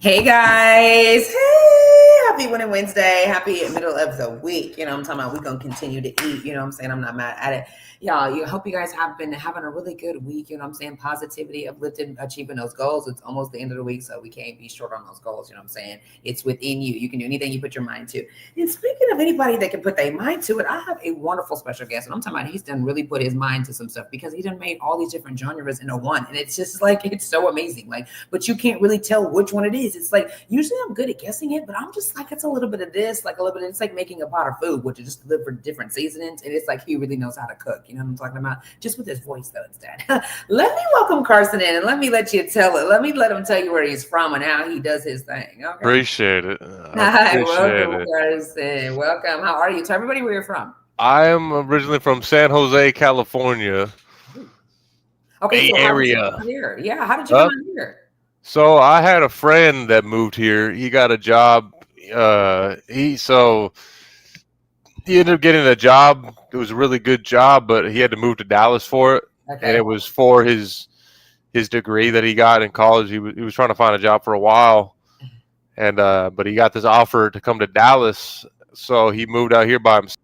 Hey guys, hey, happy Winning Wednesday, happy middle of the week. You know what I'm talking about? We're gonna continue to eat, you know what I'm saying? I'm not mad at it. Y'all, you hope you guys have been having a really good week, you know what I'm saying? Positivity, uplifting, achieving those goals. It's almost the end of the week, so we can't be short on those goals, you know what I'm saying? It's within you. You can do anything you put your mind to. And speaking of anybody that can put their mind to it, I have a wonderful special guest, and I'm talking about he's done really put his mind to some stuff because he done made all these different genres into one, and it's just like it's so amazing. Like, but you can't really tell which one it is. It's like usually I'm good at guessing it, but I'm just like it's a little bit of this, like a little bit. It's like making a pot of food, which is just live for different seasonings, and it's like he really knows how to cook. You know what I'm talking about? Just with his voice though instead. Let me welcome Carson in, and let me let you tell it. Let me let him tell you where he's from and how he does his thing. Okay. Appreciate it. Hi, Appreciate welcome, it. Carson. Welcome. How are you? Tell everybody where you're from. I am originally from San Jose, California, Okay, Bay so how did you Area. come here? Yeah, how did you come Huh? out here? So I had a friend that moved here. He got a job. He ended up getting a job. It was a really good job, but he had to move to Dallas for it, and Okay. it was for his degree that he got in college. He was trying to find a job for a while, and but he got this offer to come to Dallas, so he moved out here by himself.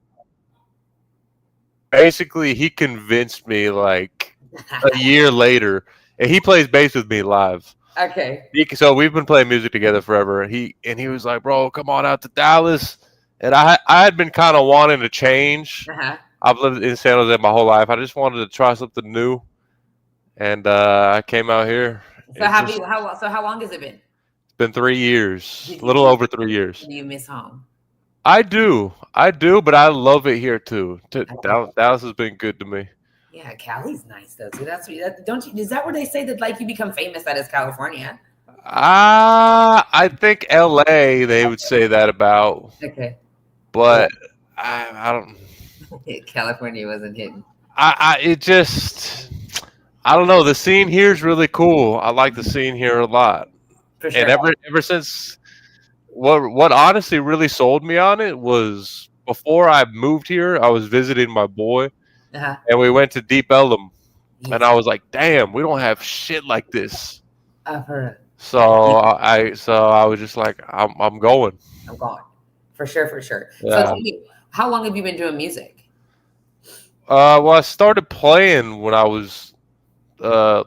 Basically, he convinced me like a year later, and he plays bass with me live. Okay. So we've been playing music together forever. And he was like, "Bro, come on out to Dallas." And I had been kind of wanting to change. Uh-huh. I've lived in San Jose my whole life. I just wanted to try something new, and I came out here. So It just how long has it been? it's been 3 years, Did a you little do over 3 years. you miss home? I do, but I love it here too. Okay. Dallas has been good to me. Yeah, Cali's nice though too. That's don't you? Is that where they say that like you become famous at is California? I think LA they would say that about, Okay. Well, but I don't. California wasn't hitting I it just I don't know. The scene here is really cool. I like the scene here a lot, for and sure. ever since what honestly really sold me on it was before I moved here. I was visiting my boy, Uh-huh. and we went to Deep Ellum, and Yes, I was like, "Damn, we don't have shit like this." I've heard. So I was just like, I'm going. I'm gone. For sure, for sure. So tell Yeah. me, how long have you been doing music? Well, I started playing when I was uh,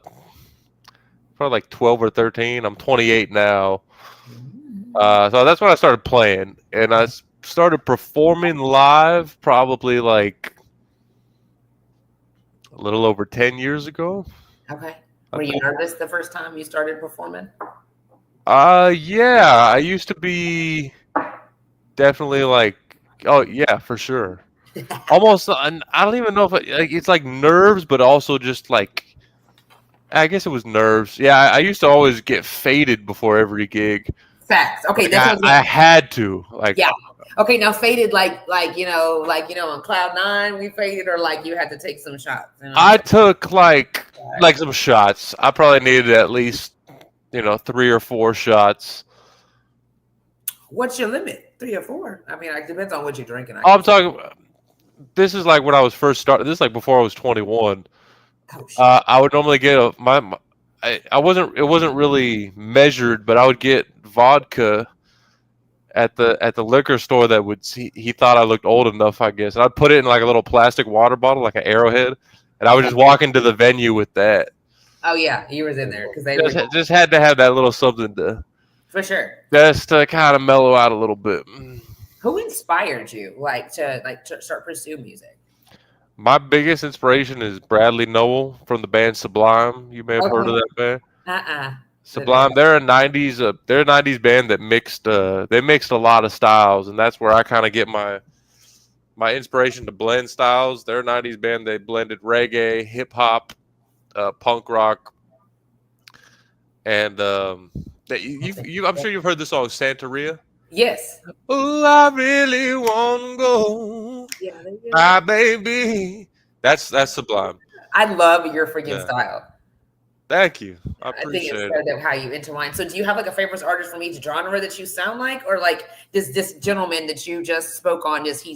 probably like 12 or 13. I'm 28 now. So that's when I started playing, and started performing live probably like a little over 10 years ago. Okay. I Were you think. nervous the first time you started performing? Yeah, I used to be definitely like, oh yeah, for sure. Almost, I don't even know if it's like nerves, but also just like, I guess it was nerves. Yeah, I used to always get faded before every gig. Facts. Okay, Like that's what I was I gonna. had to. Like Yeah. Okay, now faded like on cloud nine we faded, or like you had to take some shots. You know what I'm I saying? took Right. like some shots. I probably needed at least 3 or 4 shots. What's your limit? Three or four? I mean, it depends on what you're drinking, I Oh, I'm guess. talking. This is like when I was first started. This is like before I was 21. Oh shit. I would normally get I wasn't. It wasn't really measured, but I would get vodka at the liquor store that would see. He thought I looked old enough, I guess, and I'd put it in like a little plastic water bottle, like an Arrowhead, and I would Okay. just walk into the venue with that. Oh yeah, you was in there because they were Just had to have that little something to for sure. just to kind of mellow out a little bit. Who inspired you like to start pursue music? My biggest inspiration is Bradley Noel from the band Sublime. You may have heard of Okay. that band. Uh-uh. Sublime, they're a '90s band that mixed a lot of styles, and that's where I kind of get my inspiration to blend styles. They're a '90s band. They blended reggae, hip hop, punk rock, and I'm sure you've heard the song Santeria. Yes. Oh, I really wanna go, Yeah, my baby. That's Sublime. I love your freaking Yeah. style. Thank you. I I think it's appreciate it. kind of how you intertwine. So, do you have like a favorite artist from each genre that you sound like, or like this gentleman that you just spoke on? Does he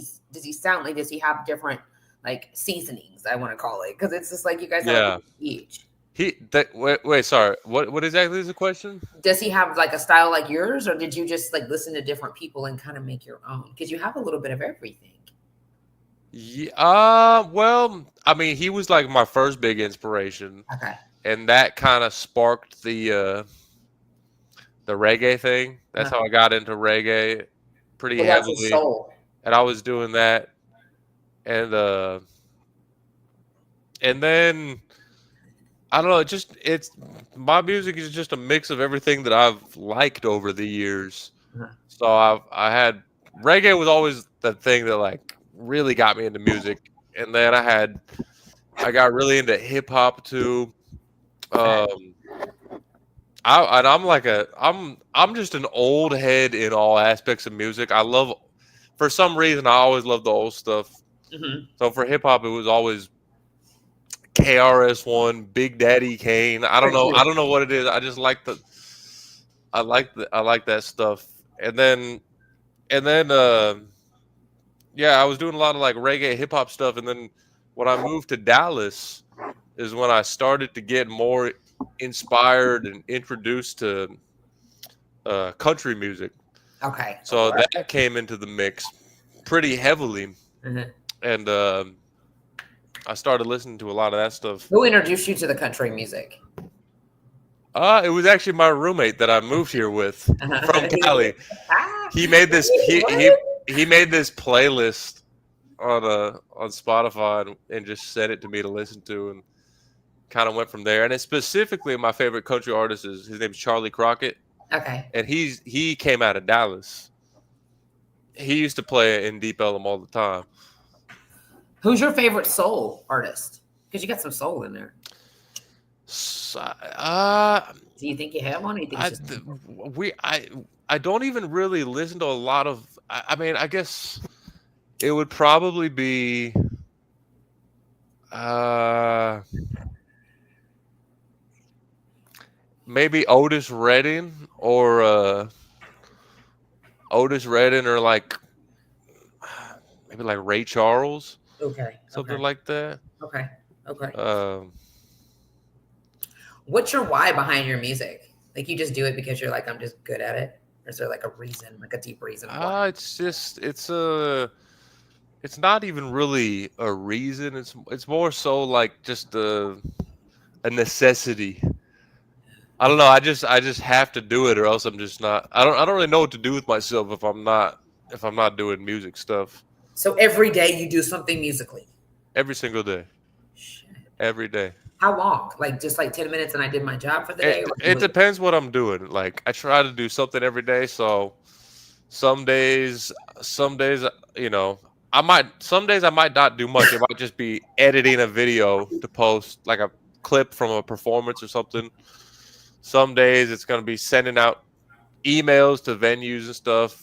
sound like? Does he have different like seasonings? I want to call it because it's just like you guys have Yeah. each. Wait, sorry. What exactly is the question? Does he have like a style like yours, or did you just like listen to different people and kind of make your own? Because you have a little bit of everything. Yeah, well, I mean, he was like my first big inspiration, Okay. and that kind of sparked the reggae thing. That's how I got into reggae pretty What about your heavily, soul? and I was doing that, and and then I don't know. It's my music is just a mix of everything that I've liked over the years. Uh-huh. So I had reggae was always the thing that like really got me into music, and then I got really into hip hop too. Okay. I'm like I'm just an old head in all aspects of music. I love for some reason I always love the old stuff. Mm-hmm. So for hip hop, it was always KRS-One, Big Daddy Kane. I don't know. I don't know what it is. I just like I like that stuff. And then yeah, I was doing a lot of like reggae hip hop stuff. And then when I moved to Dallas is when I started to get more inspired and introduced to country music. Okay. So that came into the mix pretty heavily. Mm-hmm. And I started listening to a lot of that stuff. Who introduced you to the country music? It was actually my roommate that I moved here with from Cali. Ah, He made this he made this playlist on Spotify and just sent it to me to listen to and kind of went from there. And it's specifically my favorite country artist is his name's Charlie Crockett, okay. and he came out of Dallas. He used to play in Deep Ellum all the time. Who's your favorite soul artist? Because you got some soul in there. Do you think you have one? Or you think it's just... I don't even really listen to a lot of. I mean, I guess it would probably be maybe Otis Redding or like maybe like Ray Charles. Okay. Something like that. Okay. What's your why behind your music? Like you just do it because you're like, I'm just good at it? Or is there like a reason, like a deep reason why? It's not even really a reason. It's more so like just a necessity. I don't know. I just have to do it, or else I'm just not. I don't really know what to do with myself if I'm not doing music stuff. So every day you do something musically. Every single day. Shit. Every day. How long? Like just like 10 minutes and I did my job for the day? It depends what I'm doing. Like I try to do something every day. So some days, you know, some days I might not do much. It might just be editing a video to post like a clip from a performance or something. Some days it's going to be sending out emails to venues and stuff.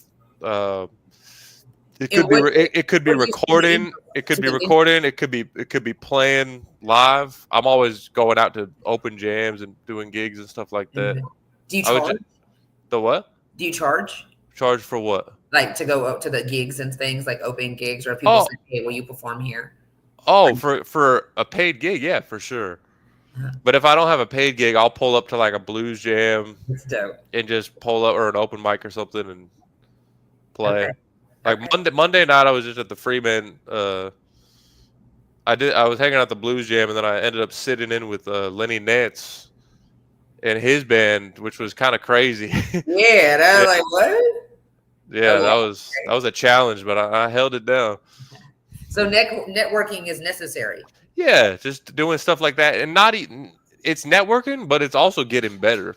It could be recording. It could be recording. It could be playing live. I'm always going out to open jams and doing gigs and stuff like that. Do you charge? The what? Do you charge? Charge for what? Like to go up to the gigs and things, like open gigs, or if people say, "Hey, will you perform here?" Oh, for a paid gig, yeah, for sure. But if I don't have a paid gig, I'll pull up to like a blues jam and just pull up or an open mic or something and play. Okay. Like Monday night, I was just at the Freeman. I was hanging out at the blues jam, and then I ended up sitting in with Lenny Nance and his band, which was kind of crazy. Yeah, that was like what? Yeah, that was a challenge, but I held it down. So networking is necessary. Yeah, just doing stuff like that, and it's networking, but it's also getting better.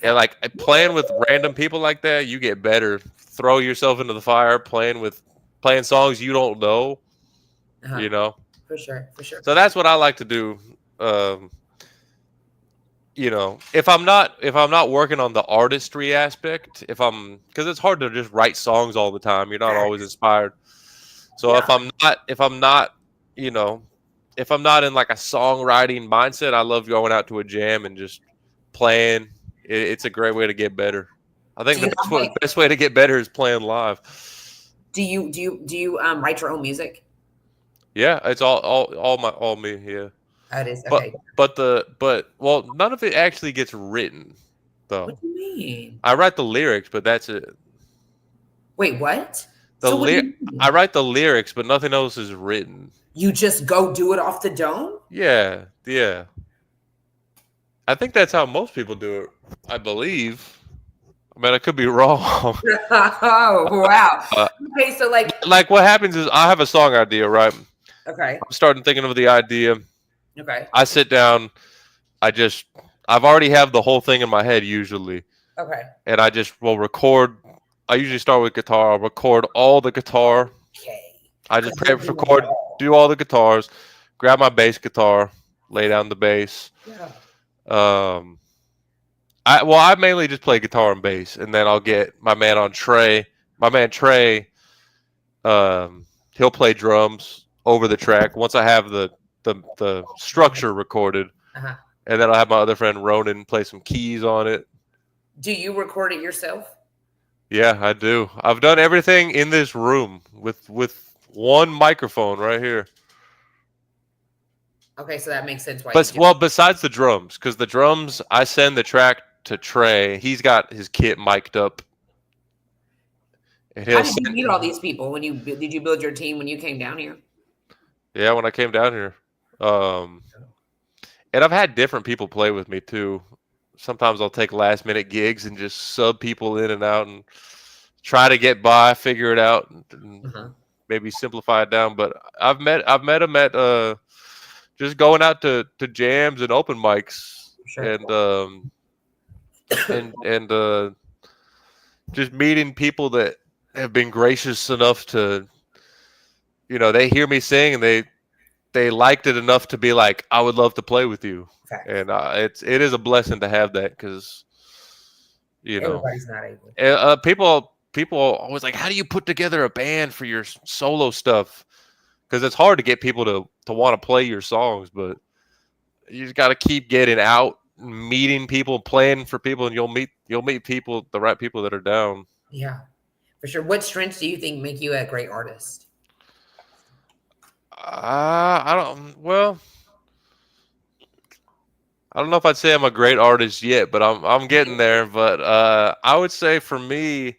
And like playing with random people like that, you get better. Throw yourself into the fire, playing songs you don't know. You know, for sure. So that's what I like to do. You know, if I'm not working on the artistry aspect, because it's hard to just write songs all the time. You're not always inspired. So if I'm not, you know, if I'm not in like a songwriting mindset, I love going out to a jam and just playing. It's a great way to get better. I think the best way to get better is playing live. Do you write your own music? Yeah, it's all me. Yeah. Oh, it is But okay. well, none of it actually gets written What though. do you mean? I write the lyrics, but that's it. Wait, what? The So what do ly- you I mean? write the lyrics, but nothing else is written. You just go do it off the dome? Yeah, yeah. I think that's how most people do it. I believe. I mean, I could be wrong. Oh, wow. uh, Okay, so like, like what happens is I have a song idea, right? okay, I'm starting thinking of the idea. okay, I sit down. I just I've already have the whole thing in my head usually, okay, and I just will record. I usually start with guitar. I'll record all the guitar. okay. I just Because you're doing it record, all. do all the guitars, grab my bass guitar, lay down the bass. Yeah. Um, I mainly just play guitar and bass, and then I'll get my man on Trey. My man Trey, he'll play drums over the track. Once I have the structure recorded, Uh-huh. and then I'll have my other friend Ronan play some keys on it. Do you record it yourself? Yeah, I do. I've done everything in this room with one microphone right here. Okay, so that makes sense why you But do. well, besides the drums, because the drums, I send the track to Trey. He's got his kit mic'd up, and How he'll did you send. meet all these people when did you build your team when you came down here? Yeah, when I came down here, um, and I've had different people play with me too. Sometimes I'll take last minute gigs and just sub people in and out and try to get by, figure it out, and Uh-huh. maybe simplify it down. But I've met him at just going out to jams and open mics Sure. and just meeting people that have been gracious enough to, they hear me sing and they liked it enough to be like, I would love to play with you. Facts. And it is a blessing to have that, because Everybody's not able. people are always like, how do you put together a band for your solo stuff? Because it's hard to get people to want to play your songs, but you just got to keep getting out, meeting people, playing for people, and you'll meet people, the right people that are down. Yeah, for sure. What strengths do you think make you a great artist? I don't. Well, I don't know if I'd say I'm a great artist yet, but I'm getting there. But I would say for me,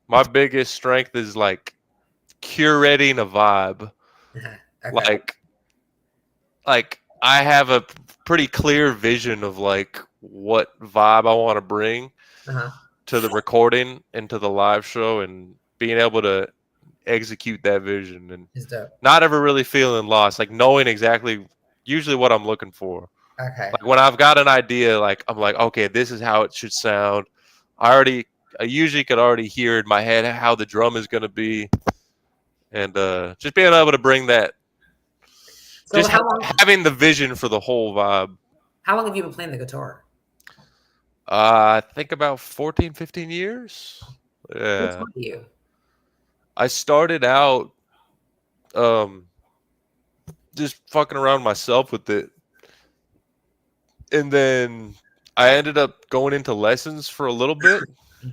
my biggest strength is like curating a vibe. Okay. Like like I have a pretty clear vision of like what vibe I want to bring Uh-huh. to the recording and to the live show, and being able to execute that vision and It's dope. not ever really feeling lost, like knowing exactly usually what I'm looking for. Okay. Like when I've got an idea, like I'm like, okay, this is how it should sound. I usually could already hear in my head how the drum is going to be, and just being able to bring that, So just having the vision for the whole vibe. how long have you been playing the guitar? I think about 14, 15 years. Who Yeah. taught you? I started out just fucking around myself with it. And then I ended up going into lessons for a little bit,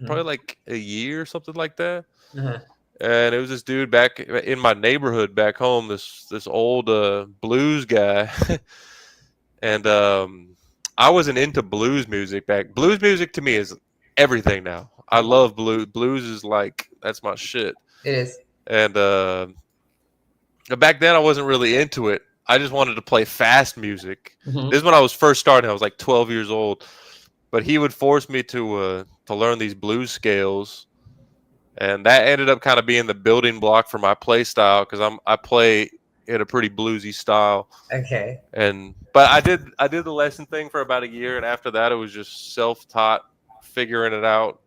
probably like a year or something like that. Uh-huh. And it was this dude back in my neighborhood back home, this old blues guy. And I wasn't into blues music back. Blues music to me is everything now. I love blues. Blues is like, that's my shit. It is. And back then I wasn't really into it. I just wanted to play fast music. This is when I was first starting. I was like 12 years old. But he would force me to learn these blues scales, and that ended up kind of being the building block for my play style, because I play in a pretty bluesy style. Okay. But I did the lesson thing for about a year, and after that it was just self-taught, figuring it out.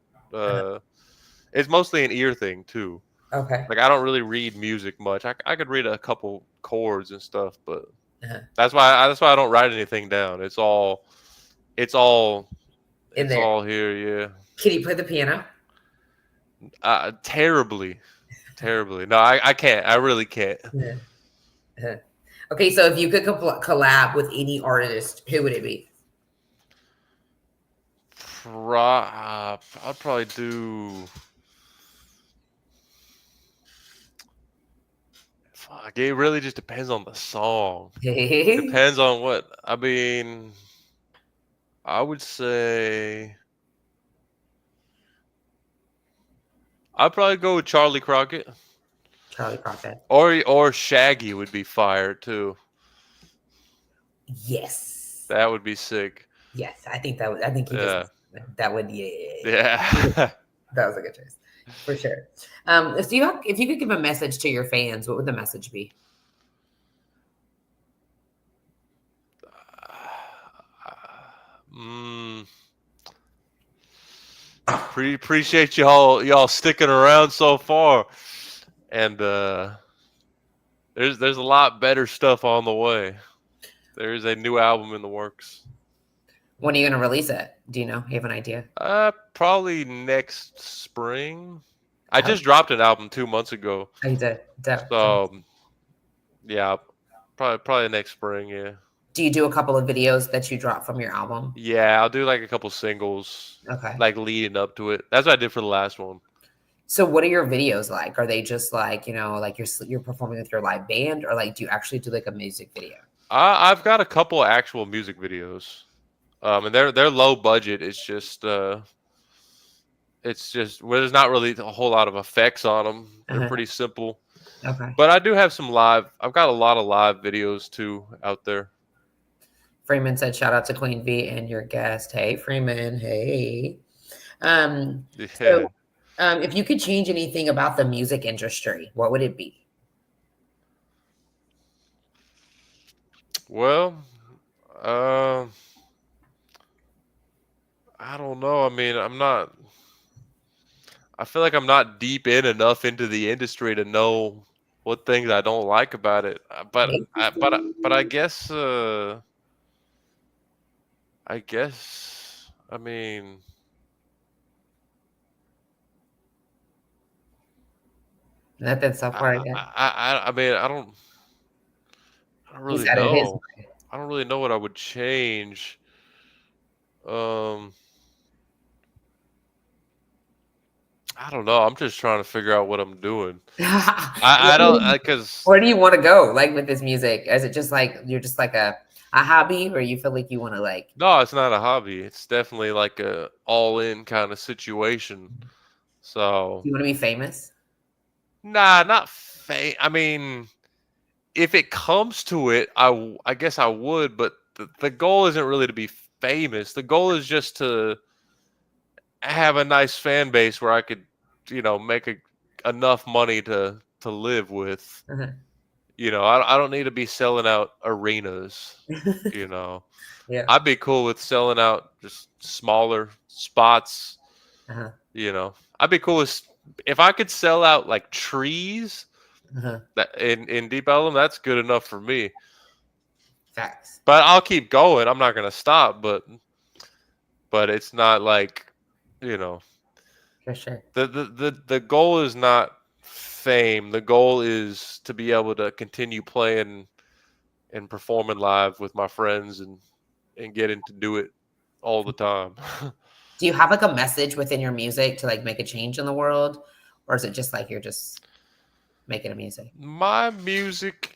It's mostly an ear thing too. Okay. Like I don't really read music much. I could read a couple chords and stuff, but Uh-huh. that's why I don't write anything down. It's all In there. all here. Yeah. Can you play the piano? Terribly. No, I can't. I really can't. Yeah. Uh-huh. Okay, so if you could collab with any artist, who would it be? I'd probably do. Fuck, it really just depends on the song. Depends on what. I mean, I would say I'd probably go with Charlie Crockett. Charlie Crockett. Or Shaggy would be fire too. Yes. That would be sick. Yes, I think that would. I think you Yeah. just that would. Yeah. Yeah. That was a good choice for sure. If you could give a message to your fans, what would the message be? Appreciate y'all sticking around so far, and there's a lot better stuff on the way. There is a new album in the works. When are you going to release it? Do you know? You have an idea? Probably next spring. I just dropped an album 2 months ago. Oh, you did. So yeah, probably next spring. Yeah. Do you do a couple of videos that you drop from your album? Yeah, I'll do like a couple singles. Okay. Like leading up to it. That's what I did for the last one. So what are your videos like? Are they just like, like you're performing with your live band, or like do you actually do like a music video? I've got a couple actual music videos. And they're low budget. It's just well, there's not really a whole lot of effects on them. They're pretty simple. Okay. But I do have some live. I've got a lot of live videos too out there. Freeman said, "Shout out to QueenV and your guest." Hey, Freeman. Hey. Yeah. So, if you could change anything about the music industry, what would it be? Well, I don't know. I mean, I feel like I'm not deep enough into the industry to know what things I don't like about it. But I guess I mean, Nothing so far. I mean, I don't really know. I don't really know what I would change. I don't know. I'm just trying to figure out what I'm doing. I don't, because where do you want to go, like with this music? Is it just like you're just like a hobby, or you feel like you want to like? No, it's not a hobby. It's definitely like a all-in kind of situation. So Do you want to be famous? nah, not fame. I mean, if it comes to it, I guess I would. But the goal isn't really to be famous. The goal is just to have a nice fan base where I could, make enough money to live with. I don't need to be selling out arenas. Yeah. I'd be cool with selling out just smaller spots. I'd be cool with if I could sell out like trees that in Deep Ellum. That's good enough for me. Facts. But I'll keep going. I'm not gonna stop. But it's not like. For sure. The goal is not fame. The goal is to be able to continue playing and performing live with my friends and getting to do it all the time. Do you have like a message within your music to like make a change in the world, or is it just like you're just making a music? My music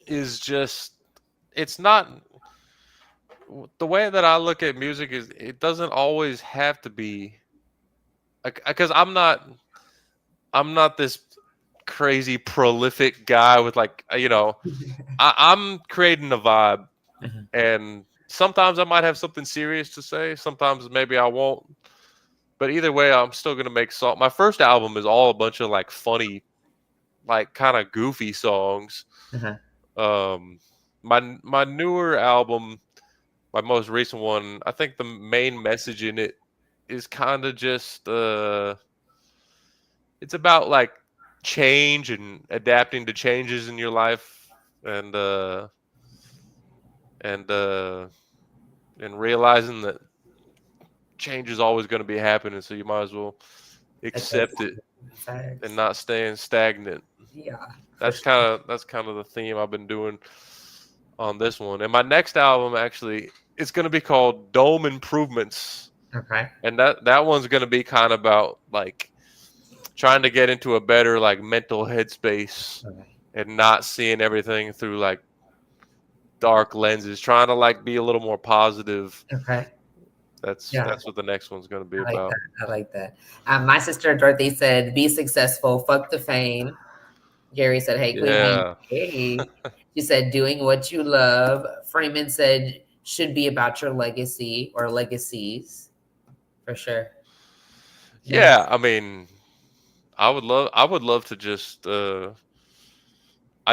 is just, it's not, the way that I look at music is it doesn't always have to be, because I'm not this crazy prolific guy with like, I'm creating a vibe, and sometimes I might have something serious to say. Sometimes maybe I won't. But either way, I'm still gonna make song. My first album is all a bunch of like funny, like kind of goofy songs. My newer album, my most recent one, I think the main message in it is kind of just it's about like change and adapting to changes in your life, and realizing that change is always going to be happening, so you might as well accept it and not staying stagnant. Yeah, that's kind of the theme I've been doing on this one. And my next album, actually, it's going to be called Dome Improvements. Okay. And that one's going to be kind of about like trying to get into a better like mental headspace. Okay. and not seeing everything through like dark lenses, trying to like be a little more positive. Okay. That's Yeah. what the next one's going to be I like about. that. I like that. My sister Dorothy said, "Be successful. Fuck the fame." Gary said, "Hey, QueenV." Yeah. Hey. She said, "Doing what you love." Freeman said, "Should be about your legacy or legacies." For sure. Nice. Yeah, I mean, I would love to just I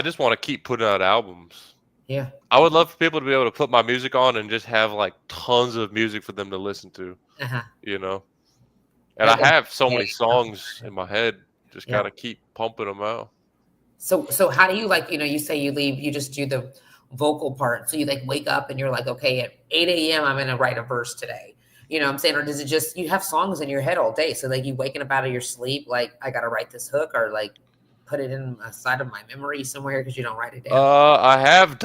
just want to keep putting out albums. Yeah. I would love for people to be able to put my music on and just have like tons of music for them to listen to, Uh-huh. you know. And I have so Yeah. many songs in my head, just Yeah. gotta keep pumping them out. So how do you like, you say you leave, you just do the vocal part. So you like wake up and you're like, okay, at 8 a.m. I'm gonna write a verse today. You know what I'm saying? Or does it just you have songs in your head all day? So like you waking up out of your sleep, like I gotta write this hook or like put it in a side of my memory somewhere because you don't write it down. I have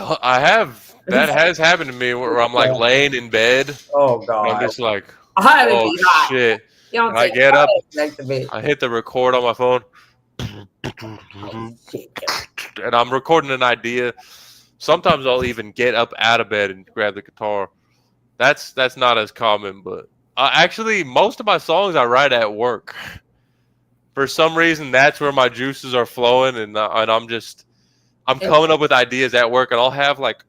that has happened to me where I'm like laying in bed and Oh I'm God. just like, I would oh be hot. shit. You don't And I take get up, back to me. I hit the record on my phone, Oh shit. and I'm recording an idea. Sometimes I'll even get up out of bed and grab the guitar. That's not as common, but actually most of my songs I write at work. For some reason, that's where my juices are flowing, and I'm coming up with ideas at work, and I'll have like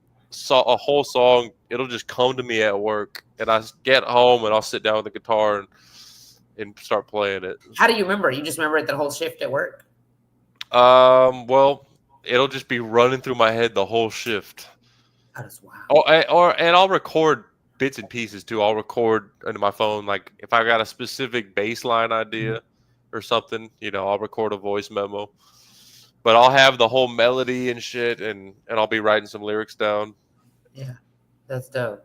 a whole song. It'll just come to me at work, and I get home and I'll sit down with the guitar and start playing it. How do you remember? You just remember it the whole shift at work? Well, it'll just be running through my head the whole shift. That is wild. And I'll record bits and pieces too. I'll record into my phone, like if I got a specific bass line idea or something, I'll record a voice memo. But I'll have the whole melody and shit, and I'll be writing some lyrics down. Yeah, that's dope.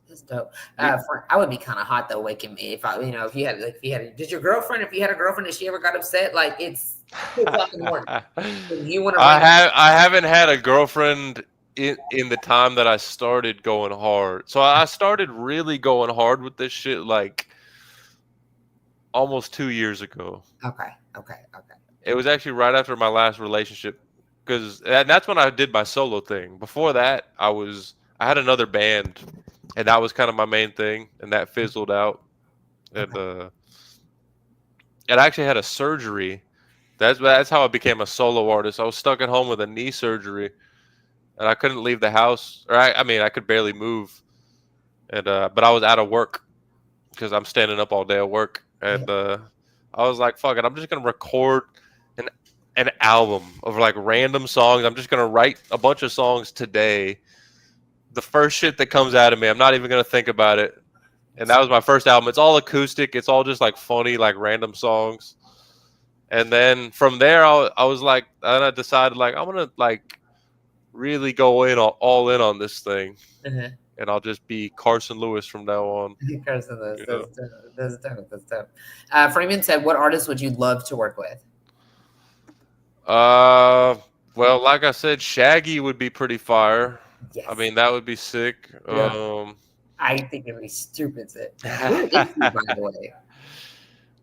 That's dope. I would be kind of hot though, waking me if if you had, did your girlfriend, if you had a girlfriend, if she ever got upset, like it's 2 o'clock in the morning, you want to I haven't had a girlfriend in the time that I started going hard. So I started really going hard with this shit like almost 2 years ago. Okay. It was actually right after my last relationship, and that's when I did my solo thing. Before that, I had another band, and that was kind of my main thing, and that fizzled out. And I actually had a surgery. That's how I became a solo artist. I was stuck at home with a knee surgery, and I couldn't leave the house. Or I mean, I could barely move, and but I was out of work because I'm standing up all day at work, and I was like, "Fuck it, I'm just gonna record an album of like random songs. I'm just gonna write a bunch of songs today. The first shit that comes out of me, I'm not even gonna think about it." And that was my first album. It's all acoustic. It's all just like funny, like random songs. And then from there, I was like, and I decided like I'm gonna like really go all in on this thing, and I'll just be Carson Lewis from now on. Carson Lewis, that's dope. Freeman said, "What artist would you love to work with?" Well, like I said, Shaggy would be pretty fire. Yes. I mean, that would be sick. Yeah. I think it'd be stupid. Where is he, by the way?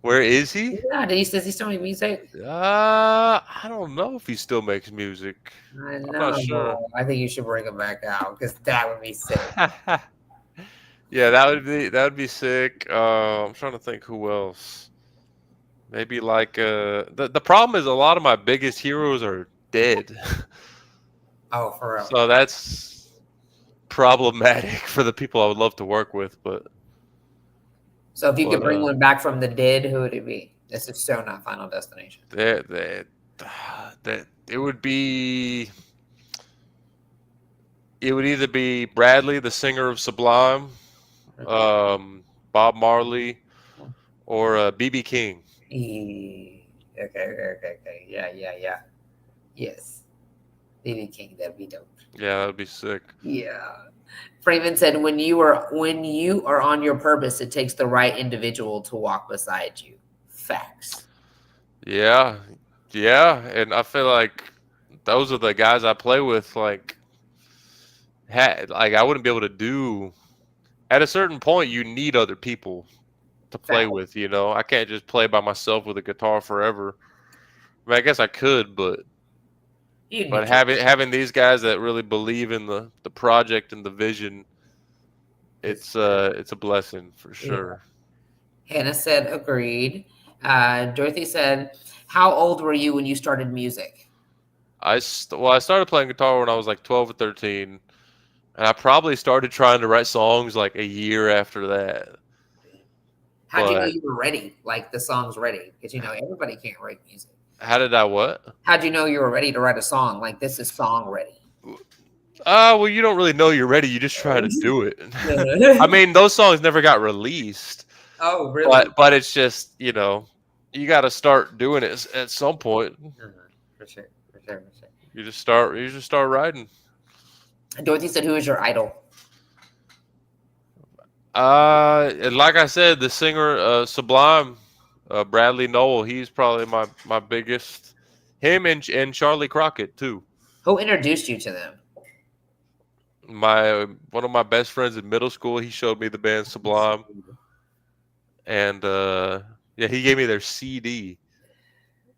Where is he? Yeah, does he still make music? I don't know if he still makes music. I'm not sure. I think you should bring him back out because that would be sick. Yeah, that would be sick. I'm trying to think who else. Maybe like the problem is a lot of my biggest heroes are dead. Oh, for real. So that's problematic for the people I would love to work with, but so if you could bring one back from the dead, who would it be? This is so not Final Destination. It would be. It would either be Bradley, the singer of Sublime, Bob Marley, or BB King. Okay. Yeah. Yes. BB King, that'd be dope. Yeah, that'd be sick. Yeah. Freeman said, when you are on your purpose, it takes the right individual to walk beside you. Facts. Yeah. And I feel like those are the guys I play with. Like I wouldn't be able to do. At a certain point, you need other people to play with. I can't just play by myself with a guitar forever. I mean, I guess I could, but You But niche it. having these guys that really believe in the project and the vision, it's a blessing for Yeah. sure. Hannah said, agreed. Dorothy said, how old were you when you started music? I started playing guitar when I was like 12 or 13, and I probably started trying to write songs like a year after that. How'd you know But you were ready? Like the song's ready? Because everybody can't write music. how did I what? How'd you know you were ready to write a song? Like this is song ready. Well, you don't really know you're ready. You just try to do it. I mean, those songs never got released, Oh, really? but it's just you got to start doing it at some point. For sure, for sure, for sure. You just start writing. Dorothy said, who is your idol? And like I said, the singer Sublime, Bradley Noel, he's probably my biggest. Him and Charlie Crockett too. Who introduced you to them? One of my best friends in middle school, he showed me the band Sublime, and yeah, he gave me their CD,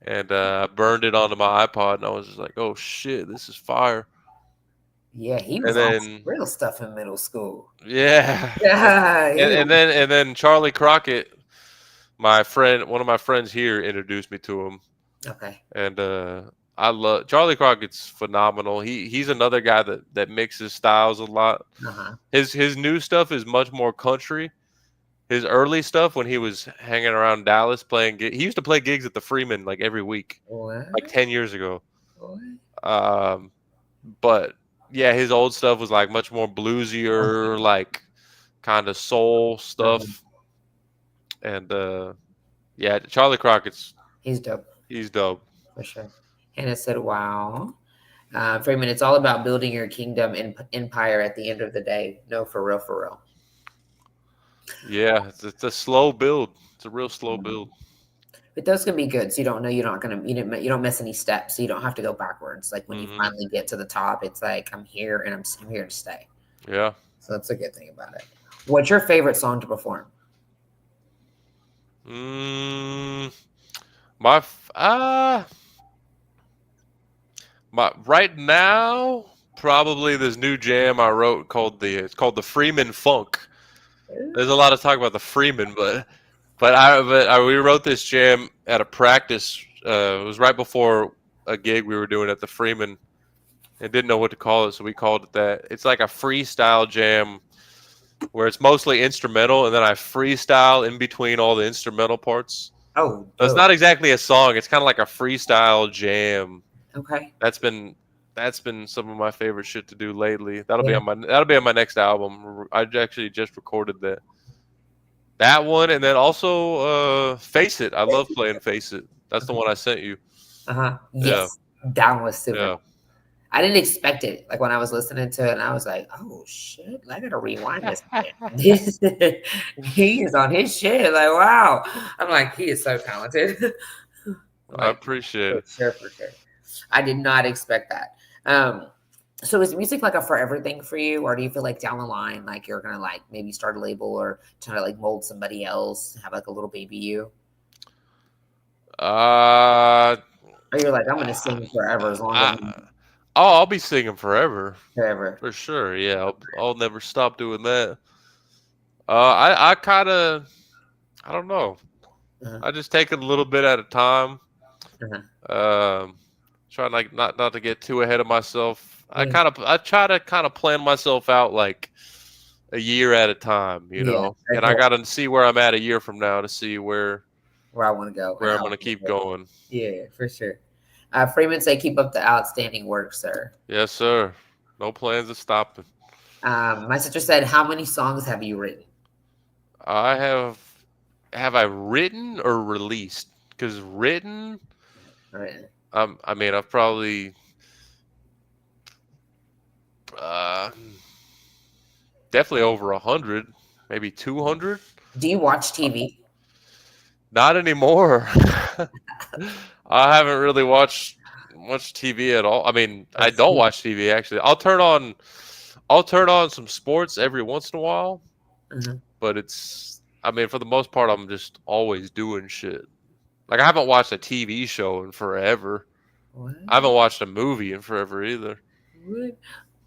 and I burned it onto my iPod, and I was just like, oh shit, this is fire. Yeah, he And was on some then real stuff in middle school. yeah, Yeah, and then Charlie Crockett, one of my friends here introduced me to him. Okay. And I love Charlie Crockett's phenomenal. He's another guy that mixes styles a lot. His new stuff is much more country. His early stuff when he was hanging around Dallas playing he used to play gigs at the Freeman like every week, like 10 years ago. But yeah, his old stuff was like much more bluesier, like kind of soul stuff. And yeah, Charlie Crockett's he's dope. He's dope. For sure. Hannah said, wow. Freeman, it's all about building your kingdom and empire at the end of the day. No, for real, for real. Yeah, it's a slow build. It's a real slow build. But those can be good. So you don't know you're not gonna you don't miss any steps. So you don't have to go backwards. Like when you finally get to the top, it's like I'm here and I'm here to stay. Yeah. So that's a good thing about it. What's your favorite song to perform? My right now probably this new jam I wrote it's called the Freeman Funk. There's a lot of talk about the Freeman, but we wrote this jam at a practice. It was right before a gig we were doing at the Freeman, and didn't know what to call it, so we called it that. It's like a freestyle jam where it's mostly instrumental, and then I freestyle in between all the instrumental parts. Oh, so it's not exactly a song. It's kind of like a freestyle jam. Okay. That's been some of my favorite shit to do lately. That'll be on my next album. I actually just recorded that one, and then also Face It. I love playing Face It. That's the one I sent you. Yes, Yeah. that was super. Yeah. I didn't expect it. Like when I was listening to it, and I was like, "Oh shit! I gotta rewind this." He is on his shit. Like, wow! I'm like, he is so talented. I appreciate it. For sure. I did not expect that. So is music like a forever thing for you, or do you feel like down the line, like you're gonna like maybe start a label or try to like mold somebody else, have like a little baby you? Or you're like, I'm gonna sing forever as long as I'll be singing forever. Forever. For sure. Yeah, I'll never stop doing that. I kind of, I don't know. I just take it a little bit at a time. Trying like not to get too ahead of myself. I try to kind of plan myself out like a year at a time, you know. And I got to see where I'm at a year from now to see where I want to go, where I'm going to keep going. Yeah, for sure. Freeman say, keep up the outstanding work, sir. Yes, sir. No plans of stopping. My sister said, how many songs have you written? I have I written or released? Because written, I mean, I've probably definitely over 100, maybe 200. Do you watch TV? Not anymore. I haven't really watched much TV at all. I mean, I don't watch TV actually. I'll turn on some sports every once in a while. But I mean, for the most part, I'm just always doing shit. Like I haven't watched a TV show in forever. What? I haven't watched a movie in forever either.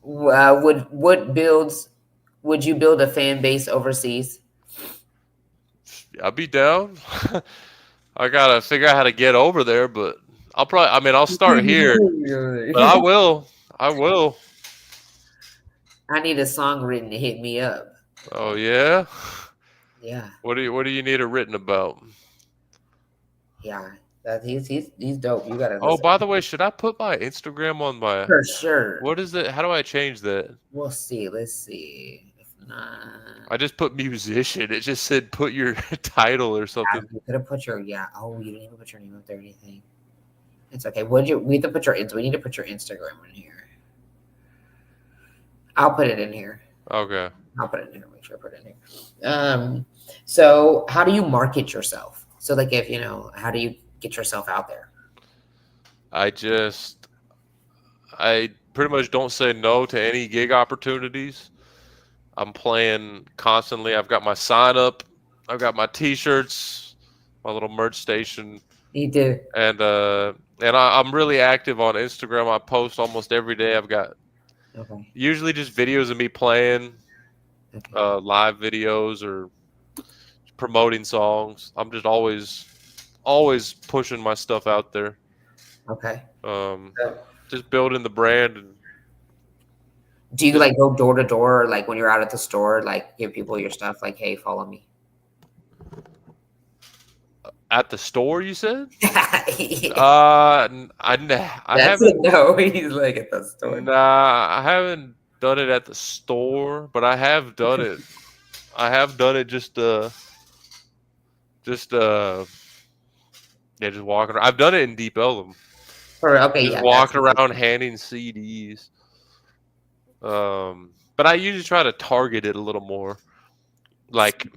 Would you build a fan base overseas? I'll be down. I gotta figure out how to get over there, but I mean, I'll start here, but I will. I will. I need a song written to hit me up. Oh yeah. Yeah, What do you need it written about? yeah. He's dope. You gotta Oh, listen. by the way, should I put my Instagram on my? For sure. What is it? How do I change that? We'll see. Let's see. If not, I just put musician. It just said put your title or something. you could have put your Oh, you didn't even put your name up there or anything. It's okay. We need to put your Instagram in here. I'll put it in here. Okay. I'll put it in here. Make sure I put it in here. So how do you market yourself? So like if how do you get yourself out there? I pretty much don't say no to any gig opportunities. I'm playing constantly. I've got my sign up. I've got my T-shirts, my little merch station. You do. And I'm really active on Instagram. I post almost every day. I've got usually just videos of me playing, live videos or promoting songs. I'm just always pushing my stuff out there. Okay. Just building the brand. And do you like go door to door, or like when you're out at the store, like give people your stuff, like, hey, follow me? At the store, you said? I haven't. No, he's like at the store. Nah, I haven't done it at the store, but I have done it. I have done it just walking around. I've done it in Deep Ellum. Just walking around handing CDs. But I usually try to target it a little more. Like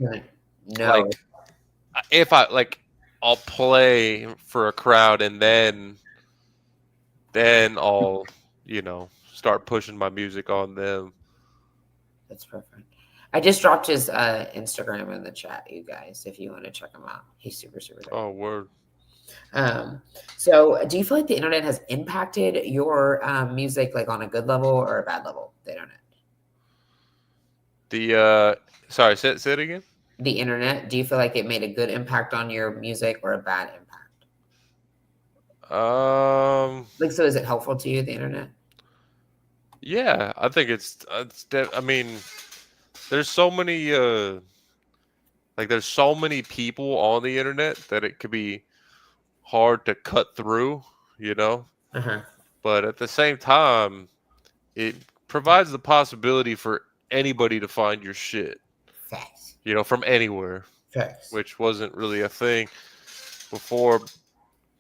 if I'll play for a crowd and then I'll, start pushing my music on them. That's perfect. I just dropped his Instagram in the chat, you guys, if you want to check him out. He's super, super dope. Oh, word. So do you feel like the internet has impacted your music like on a good level or a bad level? The internet. Sorry, say it again. The internet. Do you feel like it made a good impact on your music or a bad impact? So is it helpful to you, the internet? Yeah, I think I mean, there's so many there's so many people on the internet that it could be hard to cut through, But at the same time, it provides the possibility for anybody to find your shit. Facts. From anywhere. Facts. Which wasn't really a thing before.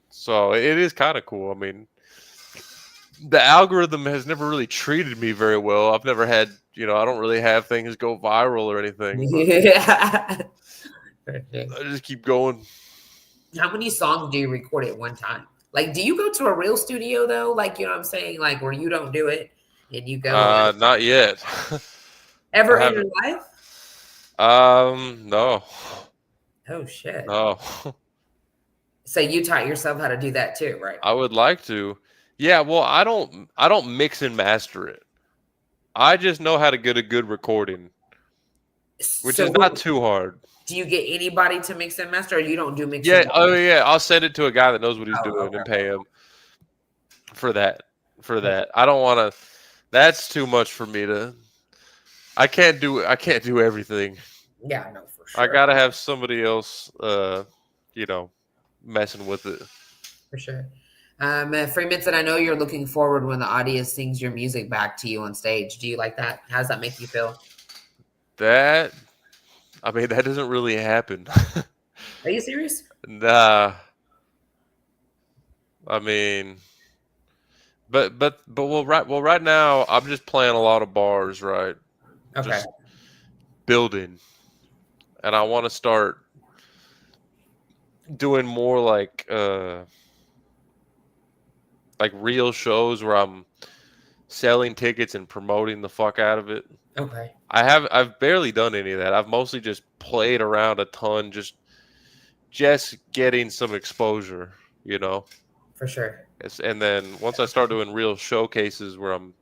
So it is kind of cool. I mean, the algorithm has never really treated me very well. I've never had, I don't really have things go viral or anything. Yeah. I just keep going. How many songs do you record at one time? Like, do you go to a real studio though? Like, you know what I'm saying? Like where you don't do it and you go. Not yet. Ever in your life? No. Oh shit. No. So you taught yourself how to do that too, right? I would like to. Yeah, well, I don't mix and master it. I just know how to get a good recording, which is not too hard. Do you get anybody to mix and master, or you don't do mix? Yeah, yeah. I'll send it to a guy that knows what he's doing and pay him for that. I don't want to. That's too much for me to. I can't do everything. Yeah, no, for sure. I gotta have somebody else, messing with it. For sure. Freeman said, I know you're looking forward when the audience sings your music back to you on stage. Do you like that? How does that make you feel? That doesn't really happen. Are you serious? Nah. I mean, but right now I'm just playing a lot of bars, right? Okay. Just building, and I want to start doing more like real shows where I'm selling tickets and promoting the fuck out of it. Okay. I've barely done any of that. I've mostly just played around a ton, just getting some exposure, For sure. And then once I start doing real showcases where I'm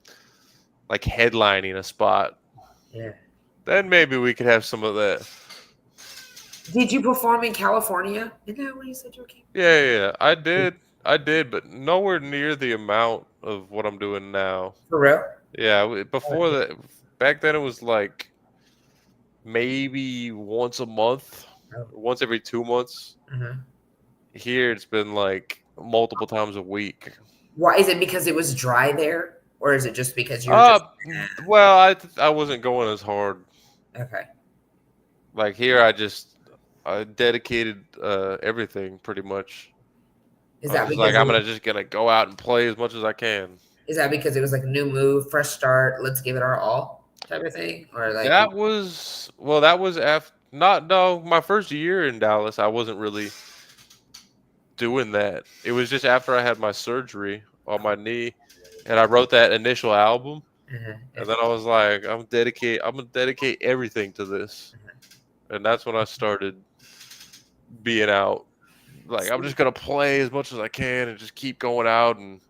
like headlining a spot, Yeah. then maybe we could have some of that. Did you perform in California? Isn't that where you said you came? Yeah. I did, but nowhere near the amount of what I'm doing now. For real? Yeah, before that, back then it was like maybe once a month, Oh. once every 2 months. Mhm. Here it's been like multiple times a week. Why is it because it was dry there, or is it just because you were just Well, I wasn't going as hard. okay? Like here, I dedicated everything pretty much. Is I was that just like, because I'm just gonna go out and play as much as I can. it was like a new move, fresh start, let's give it our all type of thing, or like That was after not no my first year in Dallas. I wasn't really doing that. It was just after I had my surgery on my knee, and I wrote that initial album, and then I was like, I'm gonna dedicate everything to this, and that's when I started being out. Like I'm just gonna play as much as I can and just keep going out and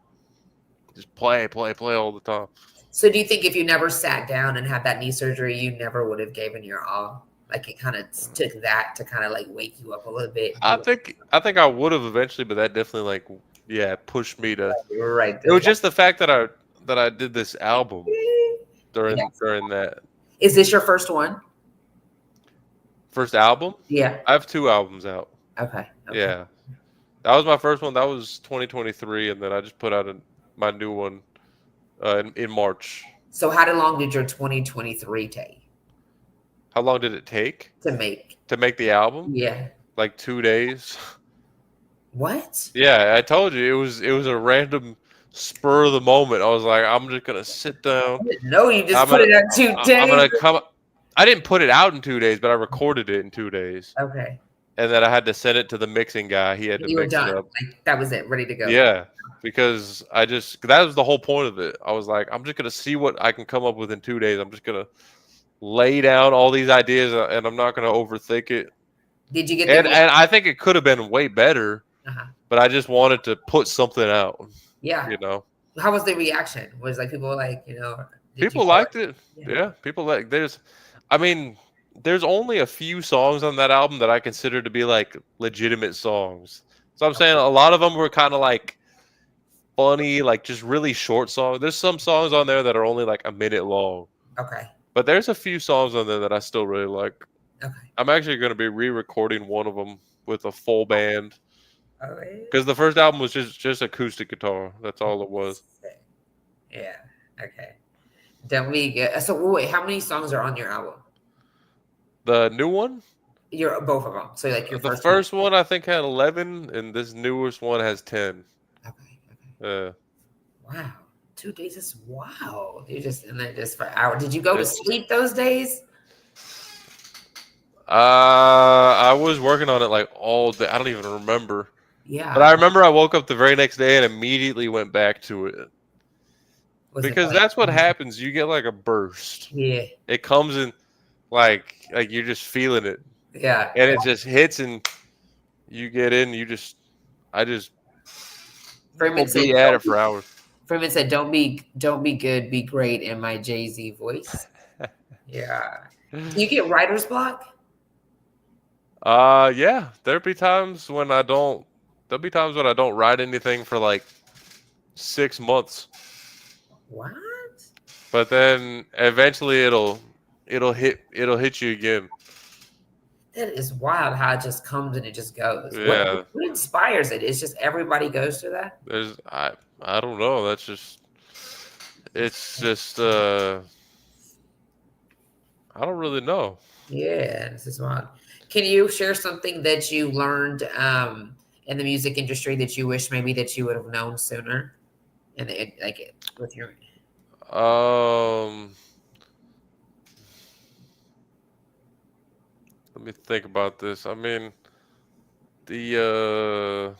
just play all the time. So do you think if you never sat down and had that knee surgery, you never would have given your all? Like it kind of took that to kind of like wake you up a little bit. I think I would have eventually, but that definitely pushed me to. You were right It there. was just the fact that I did this album Yeah. during that Is this your first one? first album. Yeah. I have 2 albums out. Okay. Yeah, that was my first one. That was 2023, and then I just put out my new one in March. So how long did your 2023 take How long did it take to make? to make the album? Yeah. Like 2 days. What? Yeah, I told you it was a random spur of the moment. I was like, I'm just gonna sit down. I didn't know you just I'm put gonna it on 2 days. I'm gonna come. I didn't put it out in 2 days, but I recorded it in 2 days, Okay. and then I had to send it to the mixing guy. He had to You were mix it done. up. Like that was it, ready to go. Yeah, because that was the whole point of it. I was like, I'm just gonna see what I can come up with in 2 days. I'm just gonna lay down all these ideas, and I'm not gonna overthink it. Did you get And the I think it could have been way better, uh-huh. but I just wanted to put something out. Yeah. You know, How was the reaction? Was like people were like, did people you feel liked it. Yeah, people like I mean, there's only a few songs on that album that I consider to be like legitimate songs. So I'm saying a lot of them were kind of like funny, like just really short songs. There's some songs on there that are only like a minute long. Okay. But there's a few songs on there that I still really like. Okay. I'm actually going to be re-recording one of them with a full band. Okay. Because the first album was just acoustic guitar. That's all it was. Yeah. Okay. Then we get so wait, how many songs are on your album? The new one? Your both of them. So like your The first one I think had 11, and this newest one has 10. Okay. Wow. 2 days is wow. You just and then just for hours. Did you go to sleep those days? I was working on it like all day. I don't even remember. Yeah. But I remember I woke up the very next day and immediately went back to it. Because that's what happens. You get like a burst. Yeah. It comes in like you're just feeling it. Yeah. And it just hits and you get in, I just Freeman be at it for hours. Freeman said, don't be good, be great in my Jay-Z voice. Yeah. Do you get writer's block? Yeah. There'll be times when I don't write anything for like 6 months. What? But then eventually it'll hit you again. That is wild how it just comes and it just goes. Yeah. What inspires it? It's just everybody goes to that? I don't know. It's just I don't really know. Yeah, this is wild. Can you share something that you learned in the music industry that you wish maybe that you would have known sooner? And with your let me think about this. I mean, the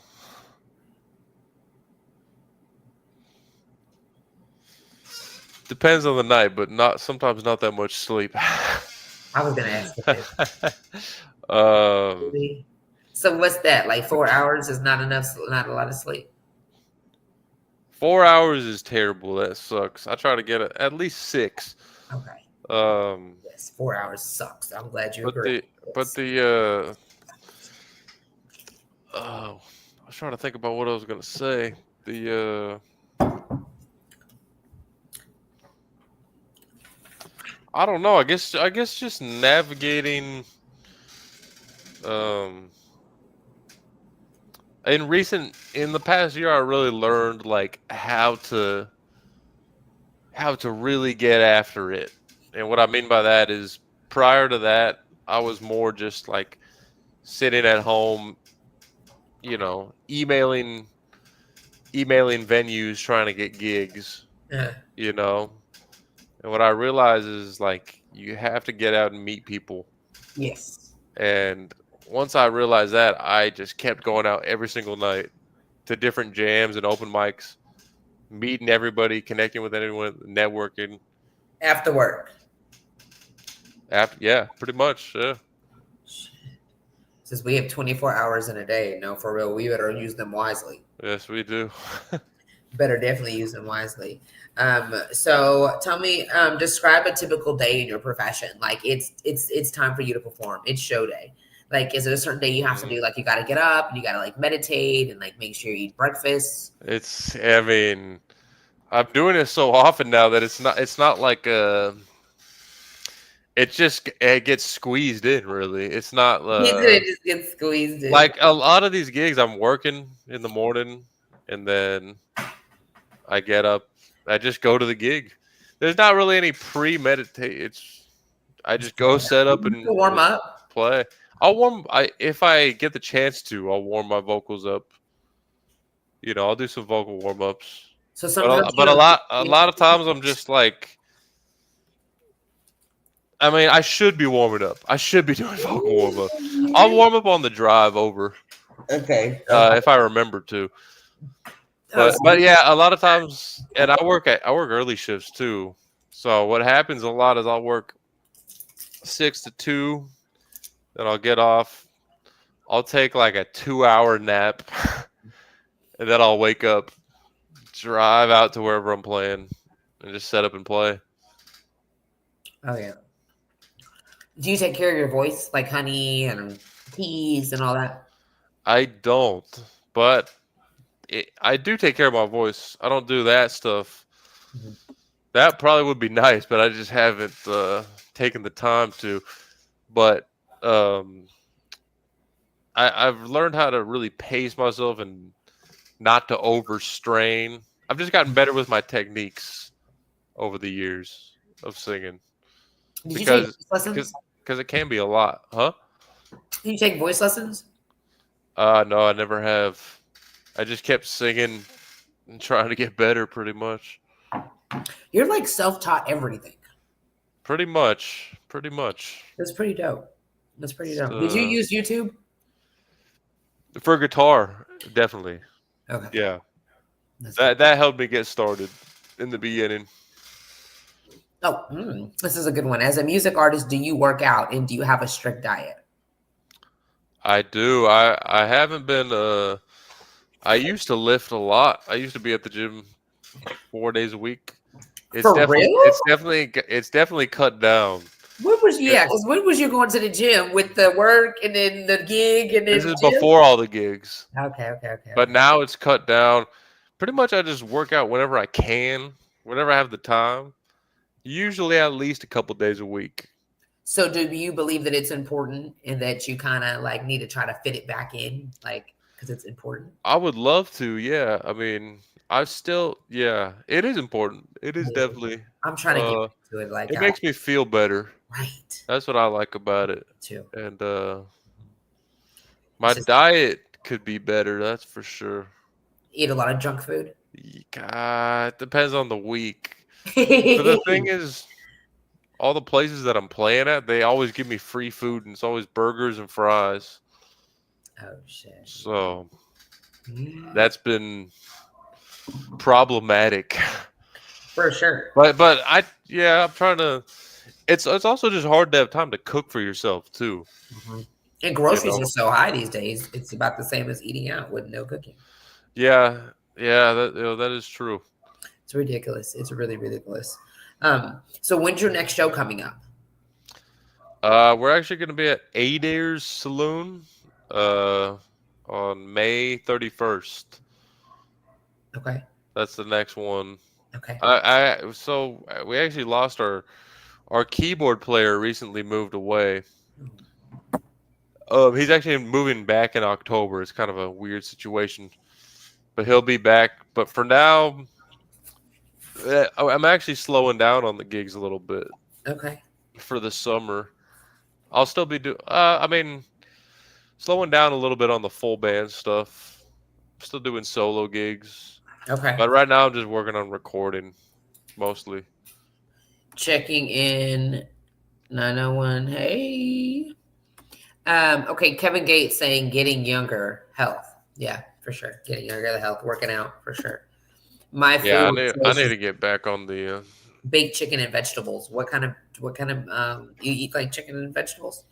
depends on the night, but sometimes not that much sleep. I was gonna ask you. So what's that? Like 4 hours is not enough, not a lot of sleep. 4 hours is terrible. That sucks. I try to get at least 6. Okay. Um, Yes, 4 hours sucks. I'm glad you but agree. the but Yes. the oh, I was trying to think about what I was gonna say. The I don't know. I guess just navigating. Um, in the past year, I really learned like how to really get after it. And what I mean by that is prior to that, I was more just like sitting at home, emailing venues trying to get gigs, Uh, you know. And what I realize is like you have to get out and meet people. yes. And once I realized that, I just kept going out every single night to different jams and open mics, meeting everybody, connecting with anyone, networking. After work. Yeah, pretty much. Yeah. Since we have 24 hours in a day, no, for real, we better use them wisely. Yes, we do. Better definitely use them wisely. So tell me, describe a typical day in your profession. Like it's time for you to perform. It's show day. Like, is it a certain day you have to do? Like, you got to get up and you got to like meditate and like make sure you eat breakfast. I mean, I'm doing it so often now that it's not like it gets squeezed in really. It's not It just gets squeezed in. like a lot of these gigs I'm working in the morning and then I get up, I just go to the gig. There's not really any premeditate. I just go set up and Warm up. play. If I get the chance to, I'll warm my vocals up. I'll do some vocal warm ups. So But sometimes but a lot of times I'm just like, I mean, I should be warming up. I should be doing vocal warm up. I'll warm up on the drive over Okay. if I remember to. But yeah, a lot of times, and I work early shifts too. So what happens a lot is I'll work 6 to 2, then I'll get off. I'll take like a 2-hour nap, and then I'll wake up, drive out to wherever I'm playing, and just set up and play. Oh yeah. Do you take care of your voice, like honey and teas and all that? I don't, but I do take care of my voice. I don't do that stuff. Mhm. That probably would be nice, but I just haven't taken the time to. But I've learned how to really pace myself and not to overstrain. I've just gotten better with my techniques over the years of singing Did you take because voice lessons? because it can be a lot, huh? Did you take voice lessons? No, I never have. I just kept singing and trying to get better, pretty much. You're like self-taught everything. Pretty much. That's pretty dope. That's pretty Just, dope. Did you use YouTube? for guitar, definitely. Okay. Yeah, That's good. that helped me get started in the beginning. Oh, this is a good one. As a music artist, do you work out and do you have a strict diet? I do. I haven't been. I used to lift a lot. I used to be at the gym 4 days a week. For real? It's definitely cut down. When was because when was you going to the gym with the work and then the gig and then This is gym? before all the gigs. Okay. But now it's cut down. Pretty much, I just work out whenever I can, whenever I have the time. Usually, at least a couple days a week. So do you believe that it's important and that you kind of like need to try to fit it back in, like, because it's important? I would love to. Yeah. I mean, yeah, it is important. It is Yeah. definitely. I'm trying to get into it. Like, It makes me feel better. right. That's what I like about it. Too. And my diet could be better. That's for sure. Eat a lot of junk food. God, it depends on the week. But the thing is, all the places that I'm playing at, they always give me free food, and it's always burgers and fries. Oh shit. So that's been problematic. For sure. But I'm trying to. It's also just hard to have time to cook for yourself too. Mm-hmm. And groceries are so high these days. It's about the same as eating out with no cooking. Yeah, Yeah, that is true. It's ridiculous. It's really ridiculous. So when's your next show coming up? We're actually going to be at Adair's Saloon on May 31st. Okay. That's the next one. Okay. So we actually lost our keyboard player recently moved away. He's actually moving back in October. It's kind of a weird situation, but he'll be back. But for now, I'm actually slowing down on the gigs a little bit. Okay. For the summer, I'll still be doing. I mean, slowing down a little bit on the full band stuff. Still doing solo gigs. Okay. But right now, I'm just working on recording mostly. Checking in 901. Hey. Okay, Kevin Gates saying getting younger, health. Yeah, for sure. Getting younger, the health, working out for sure. My food. Yeah, I need to get back on the baked chicken and vegetables. What kind of you eat like chicken and vegetables?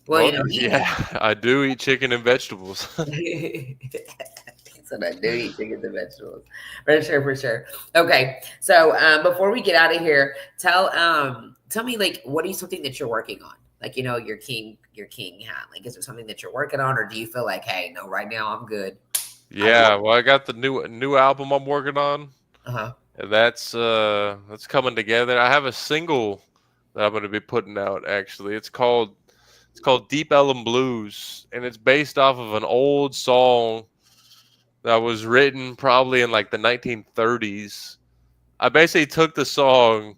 Well, you know, yeah, I do eat chicken and vegetables. He said I do eat chicken and vegetables. For sure, for sure. Okay, so before we get out of here, tell me like what is something that you're working on? Like, you know, your king hat. Like, is there something that you're working on, or do you feel like, hey, no, right now I'm good? Yeah, well, I got the new album I'm working on. Uh-huh. And that's coming together. I have a single that I'm going to be putting out actually. It's called Deep Ellum Blues, and it's based off of an old song that was written probably in like the 1930s. I basically took the song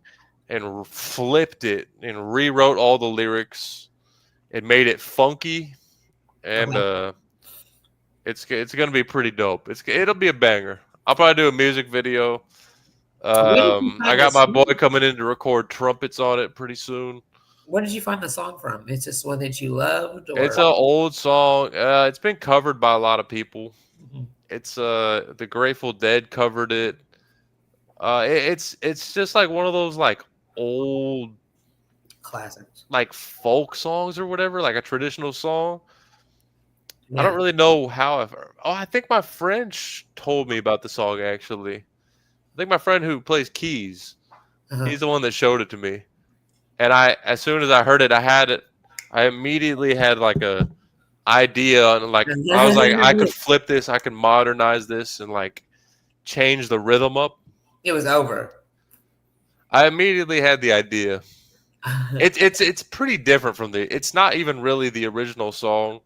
and flipped it and rewrote all the lyrics and made it funky, and it's going to be pretty dope. It'll be a banger. I'll probably do a music video. I got my boy coming in to record trumpets on it pretty soon. Where did you find the song from? It's just one that you loved, or it's an old song. It's been covered by a lot of people. Mm-hmm. It's the Grateful Dead covered it. It's just like one of those like old classics, like folk songs or whatever, like a traditional song. Yeah. I don't really know how. I think my friend told me about the song actually. I think my friend who plays keys, he's the one that showed it to me. And as soon as I heard it, I immediately had like a idea, and like I was like, I could flip this, I could modernize this, and like change the rhythm up. It was over. I immediately had the idea. It's pretty different from it's not even really the original song.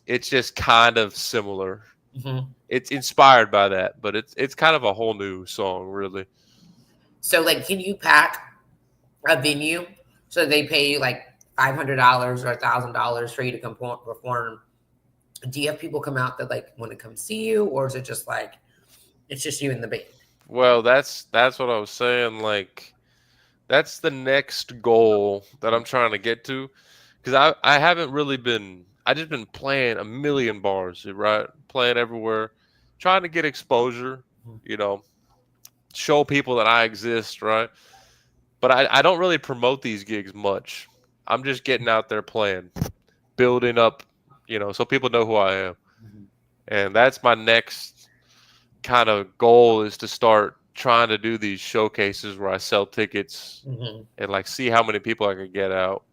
It's just kind of similar. Mm-hmm. It's inspired by that, but it's kind of a whole new song, really. So, like, can you pack a venue so they pay you like $500 or $1,000 for you to come perform? Do you have people come out that like want to come see you, or is it just like it's just you and the band? Well, that's what I was saying. Like, that's the next goal that I'm trying to get to, because I haven't really been. I just been playing a million bars, right? Playing everywhere, trying to get exposure, you know, show people that I exist, right? But I don't really promote these gigs much. I'm just getting out there playing, building up, you know, so people know who I am. Mm-hmm. And that's my next kind of goal, is to start trying to do these showcases where I sell tickets and like see how many people I can get out.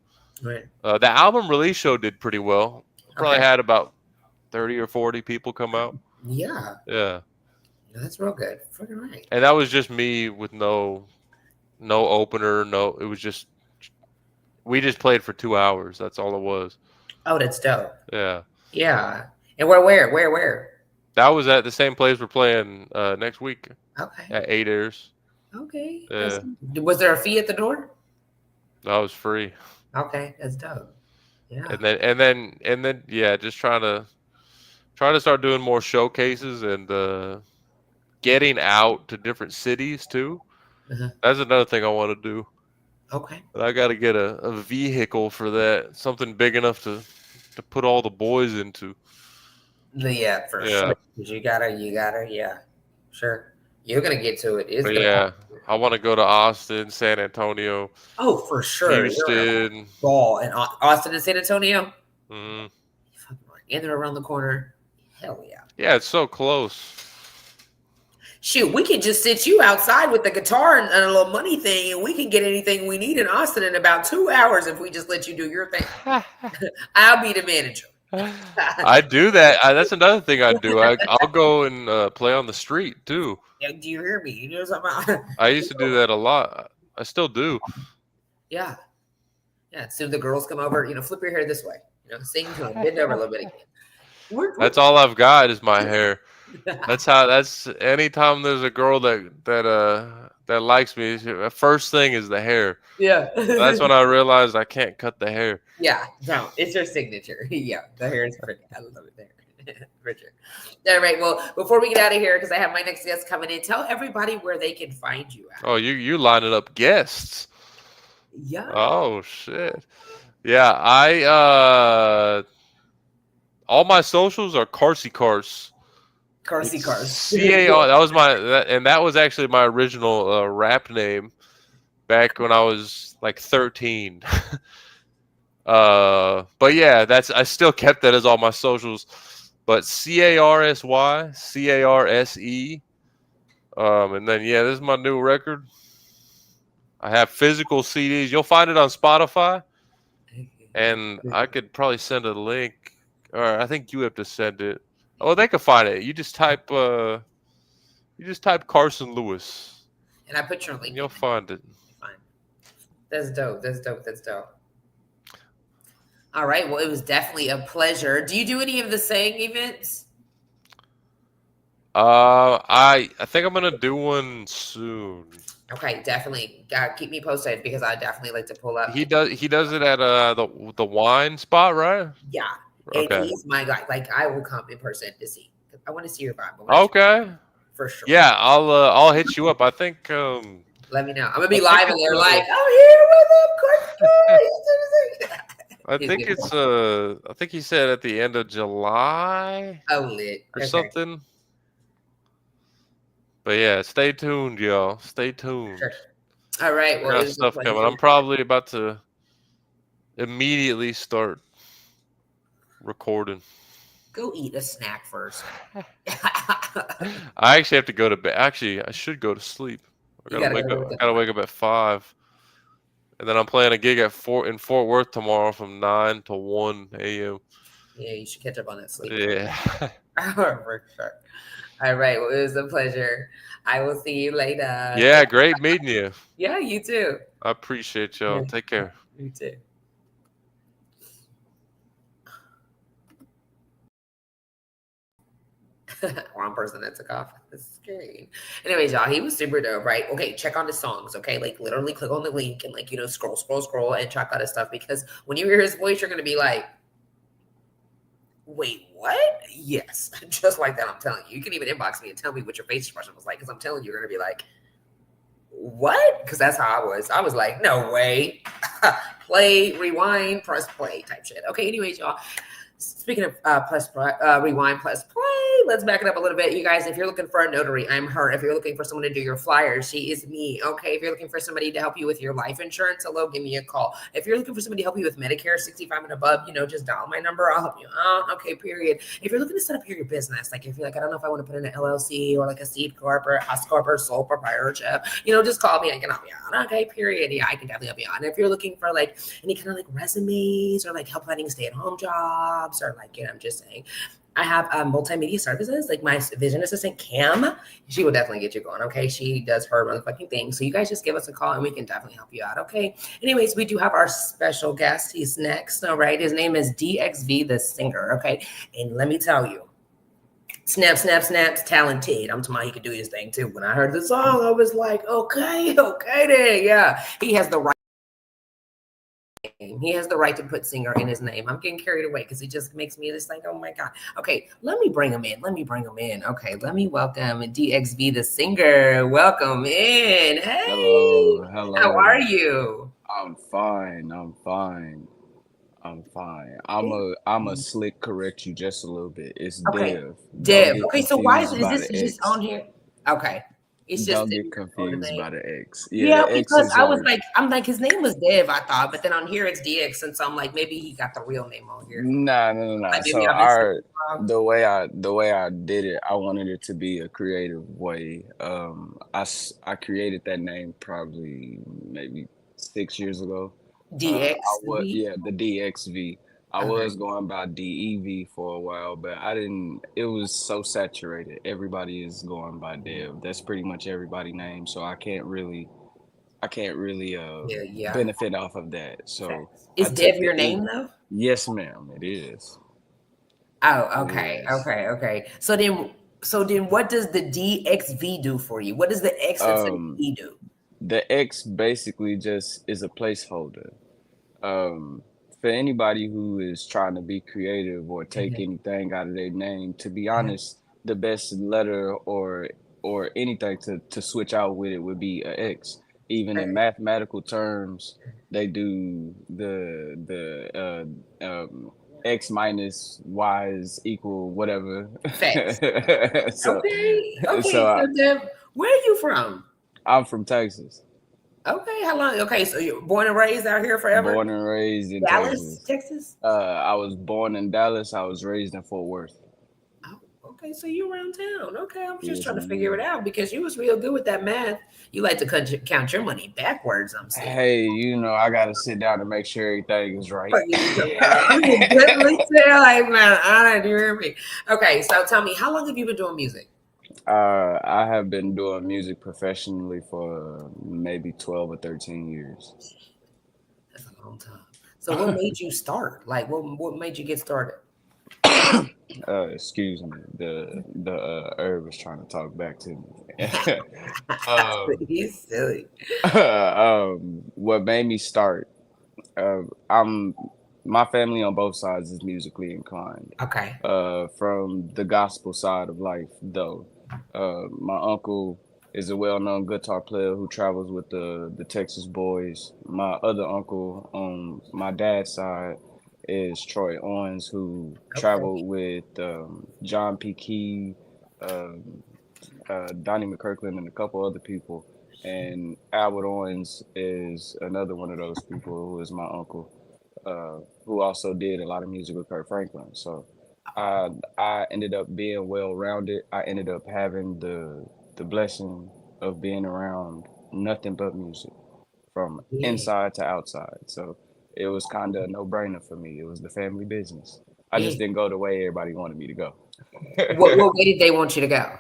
Right. The album release show did pretty well. Probably had about 30 or 40 people come out. Yeah. Yeah. That's real good. Fucking right. And that was just me with no opener. It was just, we just played for 2 hours. That's all it was. Oh, that's dope. Yeah. Yeah. And where? That was at the same place we're playing next week. Okay. At Adair's. Okay. Yeah. Was there a fee at the door? That was free. Okay, that's dope. Yeah. And then yeah, just trying to start doing more showcases and getting out to different cities too. That's another thing I want to do. Okay. But I got to get a vehicle for that, something big enough to put all the boys into. Yeah, for sure. You gotta, yeah, sure. You're gonna get to it. Yeah, I want to go to Austin, San Antonio. Oh, for sure. Houston, ball, and Austin and San Antonio. Mm-hmm. And they're around the corner. Hell yeah. Yeah, it's so close. Shoot, we can just sit you outside with the guitar and a little money thing, and we can get anything we need in Austin in about 2 hours if we just let you do your thing. I'll be the manager. I do that. That's another thing I do. I'll go and play on the street too. Do you hear me? You know something? I used to do that a lot. I still do. Yeah. Yeah. So the girls come over, flip your hair this way, sing to them, bend over a little bit again. That's all I've got is my hair. That's anytime there's a girl that likes me, the first thing is the hair. Yeah. That's when I realized I can't cut the hair. Yeah, no, it's your signature. Yeah, the hair is pretty. I love it there. Richard. All right, well, before we get out of here, because I have my next guest coming in, tell everybody where they can find you at. Oh, you lining up guests. Yeah. Oh shit. Yeah, all my socials are Carsey Cars. Carsey Cars. CAR. That was actually my original rap name back when I was like 13. But yeah, I still kept that as all my socials. But CARSY, CARSE. And then yeah, this is my new record. I have physical CDs. You'll find it on Spotify. And I could probably send a link. Or I think you have to send it. Oh, they can find it. You just type Carson Lewis. And I put your link. You'll find it. Fine. That's dope. That's dope. That's dope. All right. Well, it was definitely a pleasure. Do you do any of the saying events? I think I'm gonna do one soon. Okay, definitely. Keep me posted because I definitely like to pull up. He does it at the wine spot, right? Yeah. Okay. And he's my guy. Like I will come in person to see. I want to see your vibe. Okay. For sure. Yeah, I'll hit you up. I think let me know. I'm gonna be live and they're like, I'm here with them. I think he said at the end of July. Oh, lit. Or something. But yeah, stay tuned, y'all. Stay tuned. Sure. All right. Well, got stuff coming. I'm probably about to immediately start recording. Go eat a snack first. I actually have to go to bed. Actually, I should go to sleep. I gotta wake up at 5. And then I'm playing a gig in Fort Worth tomorrow from 9 to 1 a.m. Yeah, you should catch up on that sleep. Yeah. For sure. All right. Well, it was a pleasure. I will see you later. Yeah, great meeting you. Yeah, you too. I appreciate y'all. Take care. You too. Wrong person that took off the screen. Anyways, y'all, he was super dope, right? Okay, check on the songs, okay? Like, literally click on the link and, like, scroll and check out his stuff because when you hear his voice, you're going to be like, wait, what? Yes, just like that, I'm telling you. You can even inbox me and tell me what your face expression was like because I'm telling you, you're going to be like, what? Because that's how I was. I was like, no way. Play, rewind, press play type shit. Okay, anyways, y'all. Speaking of rewind plus play, let's back it up a little bit. You guys, if you're looking for a notary, I'm her. If you're looking for someone to do your flyers, she is me. Okay. If you're looking for somebody to help you with your life insurance, hello, give me a call. If you're looking for somebody to help you with Medicare 65 and above, just dial my number. I'll help you. Okay, period. If you're looking to set up your business, like if you're like, I don't know if I want to put in an LLC or like a seed corp or a S corp or sole proprietorship, just call me. I can help you out. Okay, period. Yeah, I can definitely help you out. And if you're looking for like any kind of like resumes or like help finding stay-at-home jobs, or like, I'm just saying, I have multimedia services, like my vision assistant, Cam. She will definitely get you going, okay? She does her motherfucking thing. So you guys just give us a call and we can definitely help you out, okay? Anyways, we do have our special guest. He's next, all right? His name is DXV, the singer, okay? And let me tell you, snaps, talented. I'm talking about he could do his thing too. When I heard the song, I was like, okay then, yeah. He has the right. He has the right to put singer in his name. I'm getting carried away because it just makes me just like, oh my God. Okay, let me bring him in. Okay, let me welcome DXV the singer. Welcome in. Hey. Hello. How are you? I'm fine. I'm a slick correct you just a little bit. It's okay. Dev. Dev. Okay, so why is this just on here? Okay. It's just Don't get different on the confused name. by the X. Yeah, Yeah, the X because is I was like like, I'm like, his name was Dev, I thought, but then on here it's DX, and so I'm like, maybe he got the real name on here. nah. Like maybe So I've been saying it wrong. the way I did it, I wanted it to be a creative way. I created that name probably maybe 6 years ago. DXV. The DXV. I Okay. was going by DEV for a while, but I didn't. It was so saturated. Everybody is going by Dev. That's pretty much everybody's name. So I can't really Yeah. benefit off of that. So Facts. I Is took Dev the your E. name though? Yes, ma'am. It is. Oh, It okay, is. okay. So then, what does the DXV do for you? What does the X instead of Um, the E do? the X basically just is a placeholder. Um, for anybody who is trying to be creative or take Mhm, anything out of their name, to be mhm. honest, the best letter or anything to switch out with it would be a X. Even in Okay. mathematical terms, they do X minus Y is equal whatever. Facts. so Okay. so Okay. So Dev, where are you from? I'm from Texas, Okay. How long? Okay. So you're born and raised out here forever? born and raised in Dallas, Texas. Texas? I was born in Dallas. I was raised in Fort Worth. Oh, okay. So you around town. Okay. I'm just Yes, trying to figure it ma'am. out because you was real good with that math. You like to count your money backwards, I'm seeing. Hey, I gotta sit down and make sure everything is right. You can definitely tell, like, man, I don't hear me. Okay, so tell me, how long have you been doing music? I have been doing music professionally for maybe 12 or 13 years. That's a long time. So what made you start? Like, what made you get started? Excuse me. The herb was trying to talk back to me. um, He's silly. what made me start? I'm My family on both sides is musically inclined. Okay. From the gospel side of life, though, my uncle is a well-known guitar player who travels with the Texas Boys. My other uncle on my dad's side is Troy Owens, who Okay. traveled with John P. Key, um, Donnie McKirkland, and a couple other people. And Albert Owens is another one of those people who is my uncle, who also did a lot of music with Kurt Franklin. So I ended up being well rounded. I ended up having the blessing of being around nothing but music from Yeah. inside to outside. So it was kind of a no brainer for me. It was the family business. I Yeah. just didn't go the way everybody wanted me to go. What way did they want you to go?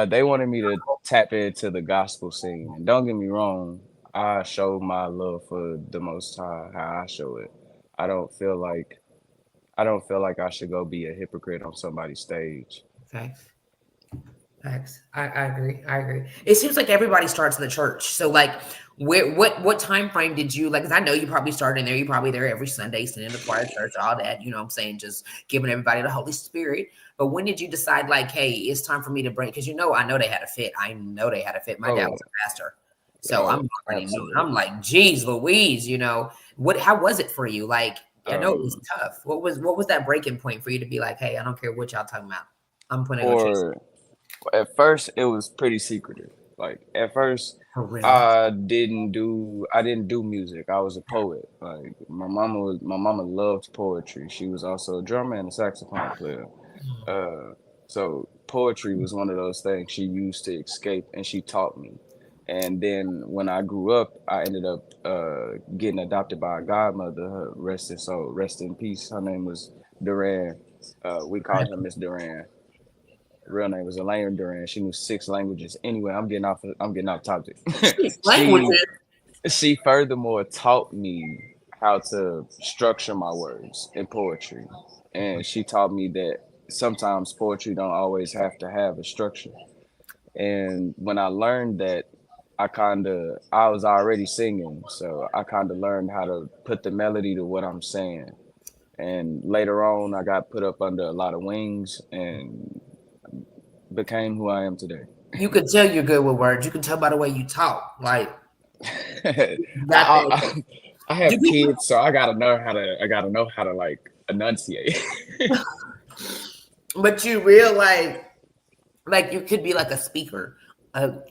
They wanted me to tap into the gospel scene. And don't get me wrong, I show my love for the Most High how I show it. I don't feel like I don't feel like I should go be a hypocrite on somebody's stage. Facts. Facts. I agree. I agree. It seems like everybody starts in the church. So like what time frame did you like? Because I know you probably started in there. You probably there every Sunday, sitting in the choir church, all that, you know what I'm saying? Just giving everybody the Holy Spirit. But when did you decide like, hey, it's time for me to bring because I know they had a fit. I know they had a fit. My dad Oh, was a pastor. So I'm already knowing. I'm absolutely. like, geez, Louise, how was it for you? Like, I know it was Um, tough. What was that breaking point for you to be like, hey, I don't care what y'all talking about. I'm gonna go chase for At first it was pretty secretive. Like at first for real. I didn't do music. I was a poet. Like my mama loved poetry. She was also a drummer and a saxophone player. So poetry was one of those things she used to escape, and she taught me. And then when I grew up, I ended up getting adopted by a godmother. Rest in peace. Her name was Duran. We called her Miss Duran. Real name was Elaine Duran. She knew 6 languages. Anyway, I'm getting off topic. 6 she languages. she furthermore taught me how to structure my words in poetry. And she taught me that sometimes poetry don't always have to have a structure. And when I learned that, I was already singing, so I kind of learned how to put the melody to what I'm saying. And later on, I got put up under a lot of wings and became who I am today. You could tell you're good with words. You can tell by the way you talk. Like I, you got that. I, I Do have people? kids, so I gotta know how to like enunciate. But you real like you could be like a speaker.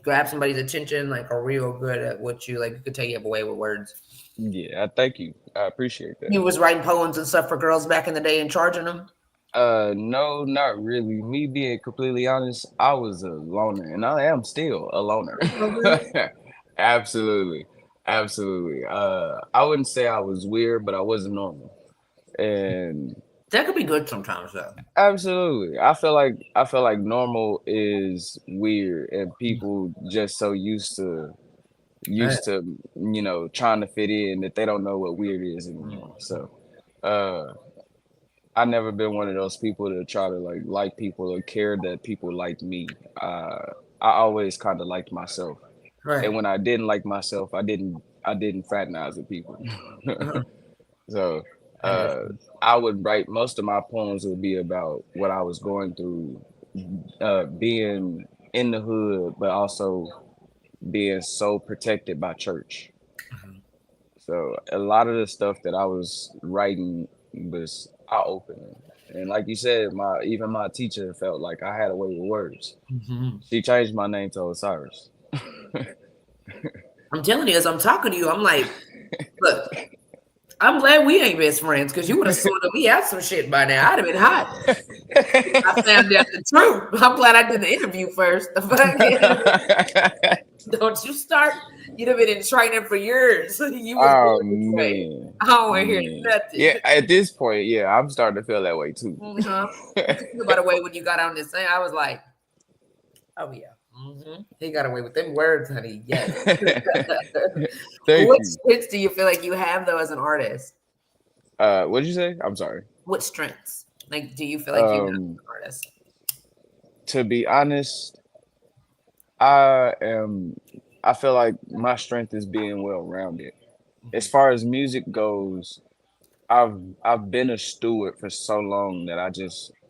grab somebody's attention, like are real good at what you like. You could take it away with words. Yeah, thank you. I appreciate that. You was writing poems and stuff for girls back in the day and charging them. No, not really. Me being completely honest, I was a loner, and I am still a loner. Absolutely, absolutely. I wouldn't say I was weird, but I wasn't normal, and That could be good sometimes, though. absolutely, I feel like normal is weird, and people just so used to trying to fit in that they don't know what weird is anymore. So, uh. I never been one of those people to try to like people or care that people like me. I always kind of liked myself, Right. and when I didn't like myself, I didn't fraternize with people. Uh-huh. So I would write most of my poems would be about what I was going through, being in the hood, but also being so protected by church. So a lot of the stuff that I was writing was eye opening. And like you said, my teacher felt like I had a way with words. She changed my name to Osiris. I'm telling you, as I'm talking to you, I'm like, look, I'm glad we ain't best friends because you would have sorted me out some shit by now. I'd have been hot. I found out the truth. I'm glad I did the interview first. Don't you start. You'd have been in training for years. You was Oh born this way. man. I don't want to hear Man. nothing. Yeah, at this point, yeah, I'm starting to feel that way too. By the way, when you got on this thing, I was like, oh yeah. He got away with them words, honey. Yes. Thank What you. strengths do you feel like you have though as an artist? What'd you say? I'm sorry. What strengths? Like, do you feel like you have as an artist? To be honest, I feel like my strength is being well rounded. As far as music goes, I've been a steward for so long that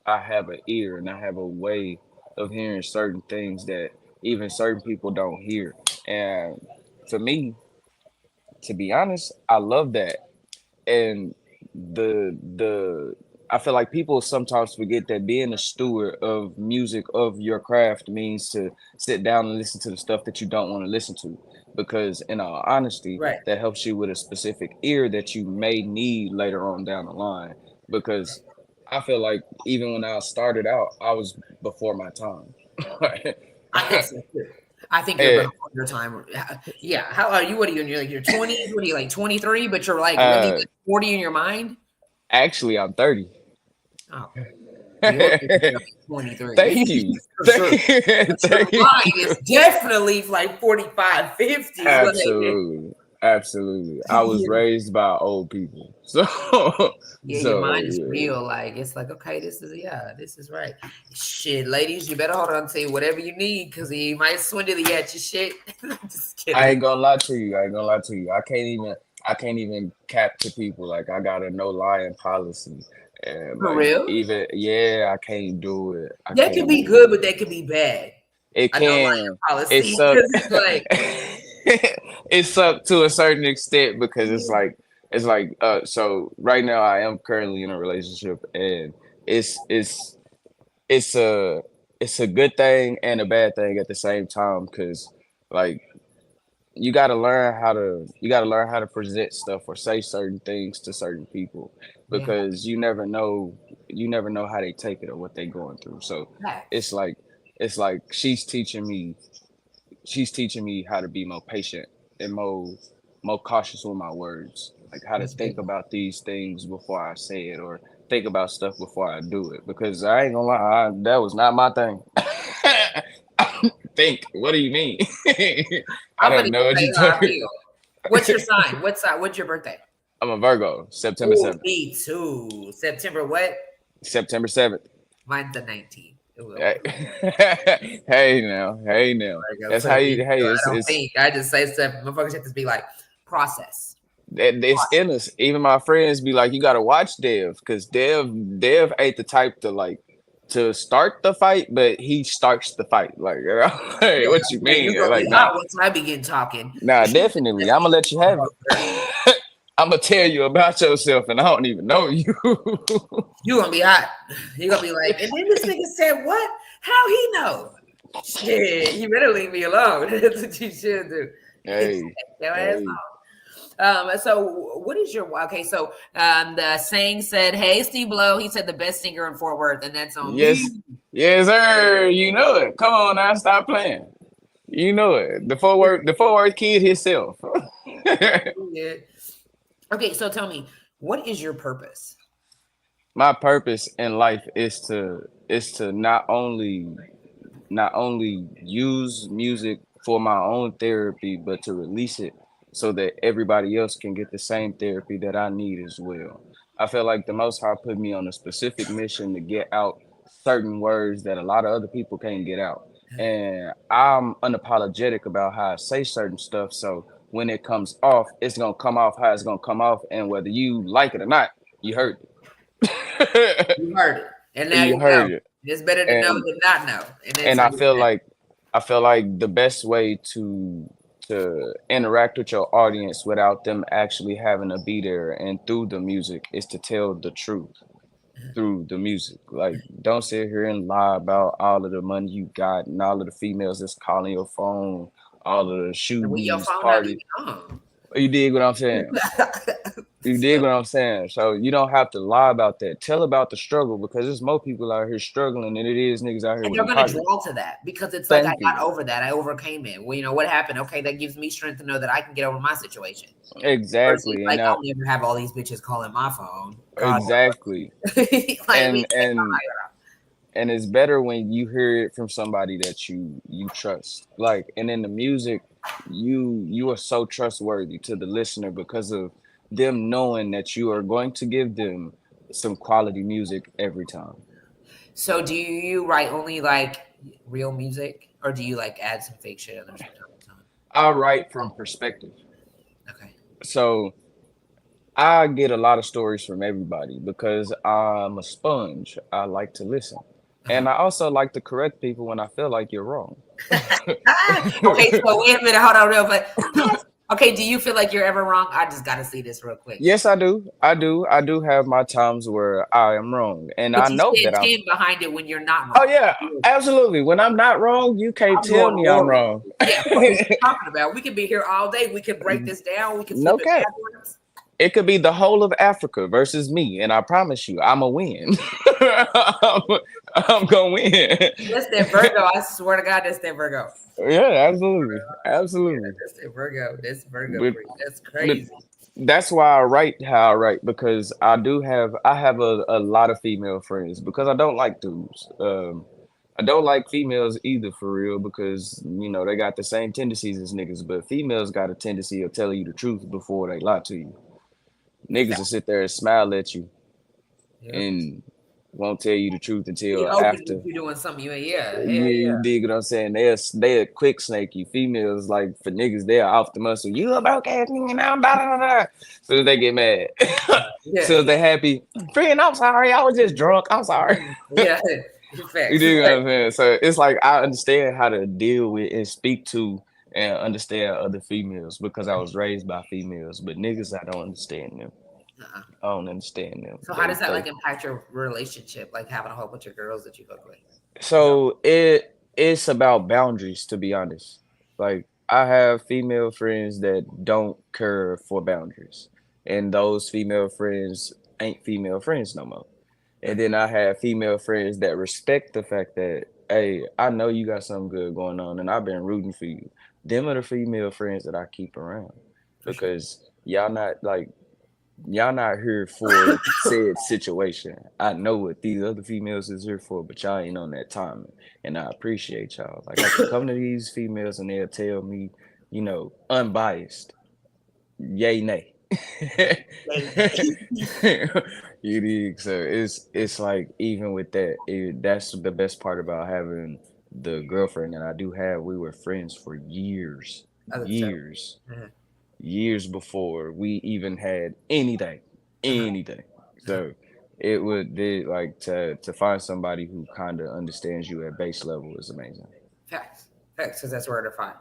I have an ear and I have a way of hearing certain things that even certain people don't hear. And for me, to be honest, I love that. And the I feel like people sometimes forget that being a steward of music of your craft means to sit down and listen to the stuff that you don't want to listen to. Because in all honesty, Right. that helps you with a specific ear that you may need later on down the line. Because I feel like even when I started out, I was before my time. I think so too. I think you're Eh, before your time. Yeah. How are you? What are you? You're like your 20s? What are you like 23? But you're like really uh, like 40 in your mind? actually, I'm 30. Oh. You're 23. Thank you. For sure. Thank Your mind you. is definitely like 45, 50. Absolutely. Absolutely. I was raised by old people. So Yeah, your so mind is yeah. real. Like it's like, okay, this is right. Shit, ladies, you better hold on to whatever you need because he might swindle you at your shit. Just kidding. I ain't gonna lie to you. I can't even cap to people. Like I got a no lying policy. And For like real? even I can't do it. I That can't could be do good, it. but that could be bad. It I don't like can. your It policy suck. because it's like It sucked to a certain extent because it's like so right now I am currently in a relationship and it's it's a it's a good thing and a bad thing at the same time because like you got to learn how to present stuff or say certain things to certain people yeah, because you never know how they take it or what they're going through. So it's facts. like it's like she's teaching me how to be more patient and more cautious with my words, like how to That's think big. about these things before I say it or think about stuff before I do it. Because I ain't gonna lie, that was not my thing. Think, what do you mean? I I'm don't gonna know what tell you're you how I talking. feel. What's your sign? What's your birthday? I'm a Virgo, September Oh, 7th. me too. September what? September 7th. Mine's the 19th. Hey now, hey now. That's how you. Hey, I it's don't it's think. I just say stuff. Motherfuckers have to be like process. it's in us. Even my friends be like, you gotta watch Dev because Dev ain't the type to like to start the fight, but he starts the fight. Like, hey, Yeah, what you yeah, you're mean? gonna Like, be hot once I begin talking. definitely. I'm gonna let you have it. I'm gonna tell you about yourself, and I don't even know you. You're gonna be hot. You're gonna be like, and then this nigga said what? How he know? Shit, you better leave me alone. That's what you should do. Hey, Your ass hey. so what is your okay? So the saying said, "Hey, Steve Blow." He said the best singer in Fort Worth, and that's on Yes, me. yes, sir. You know it. Come on now, stop playing. You know it. The Fort Worth kid himself. Yeah. Okay, so tell me, what is your purpose? My purpose in life is to not only use music for my own therapy, but to release it so that everybody else can get the same therapy that I need as well. I feel like the Most High put me on a specific mission to get out certain words that a lot of other people can't get out. And I'm unapologetic about how I say certain stuff. So when it comes off, it's gonna come off how it's gonna come off. And whether you like it or not, you heard it. You heard it, and now You you know. heard it. It's better to know And than not know, and that's and how you know. I feel like the best way to interact with your audience without them actually having to be there and through the music is to tell the truth through the music. Like, don't sit here and lie about all of the money you got and all of the females that's calling your phone, all of the And when your shootings, phone not parties. even on. You dig what I'm saying? You dig what I'm saying? So you don't have to lie about that. Tell about the struggle because there's more people out here struggling than it is niggas out here And with they're them gonna pockets. draw to that because it's like I Thank got you. over that. I overcame it. Well, you know what happened? Okay, that gives me strength to know that I can get over my situation. Versus Exactly. And like now I'll never have all these bitches calling my phone. God, exactly. like we And can't. and it's better when you hear it from somebody that you trust. Like, and in the music, you are so trustworthy to the listener because of them knowing that you are going to give them some quality music every time. So do you write only like real music, or do you like add some fake shit in there from time to time? I write from perspective. Okay. So I get a lot of stories from everybody because I'm a sponge. I like to listen. Uh-huh. And I also like to correct people when I feel like you're wrong. Okay, so wait a minute, hold on real quick. Okay, do you feel like you're ever wrong? I just gotta see this real quick. Yes, I do. I do have my times where I am wrong. And I But you know stand that I'm 10 behind it when you're not Oh wrong. yeah, absolutely. When I'm not wrong, you can't I'm tell going me I'm warrior. wrong. Yeah, what are you talking about? We could be here all day. We could break this down. We could flip No it cap. backwards. It could be the whole of Africa versus me, and I promise you, I'm a win. I'm, I'm gonna win. That's that Virgo. I swear to God, that's that Virgo. Yeah, absolutely, Yeah, absolutely. that's that Virgo. That's Virgo But, for you. That's but crazy. that's why I write how I write because I have a lot of female friends because I don't like dudes. I don't like females either for real because you know they got the same tendencies as niggas, but females got a tendency of telling you the truth before they lie to you. Niggas will sit there and smile at you Yep. and won't tell you the truth Be until open after. if you're doing something. Yeah, hell You yeah. dig what I'm saying? They'll quick snake you. Females like for niggas, they're off the muscle. You a broke ass nigga now, da da da da. Soon as they get mad. Yeah, Soon as they happy. Friend, I'm sorry, I was just drunk. I'm sorry. yeah. You Facts. dig what I'm saying? So it's like I understand how to deal with and speak to and understand other females because I was raised by females, but niggas I don't understand them. Uh-uh. I don't understand them. So how does that like impact your relationship? Like having a whole bunch of girls that you fuck with? So it's about boundaries, to be honest. Like I have female friends that don't care for boundaries, and those female friends ain't female friends no more. And then I have female friends that respect the fact that, hey, I know you got something good going on, and I've been rooting for you. Them are the female friends that I keep around For sure. because y'all not here for said situation. I know what these other females is here for, but y'all ain't on that timing. And I appreciate y'all. Like I can come to these females and they'll tell me, you know, unbiased, yay, nay. You dig? So it's like even with that, that's the best part about having the girlfriend that I do have. We were friends for years, That's dope. years Mhm. years before we even had anything, Uh-huh. anything. So it would be like to find somebody who kind of understands you at base level is amazing. Facts. Facts, because that's where to find.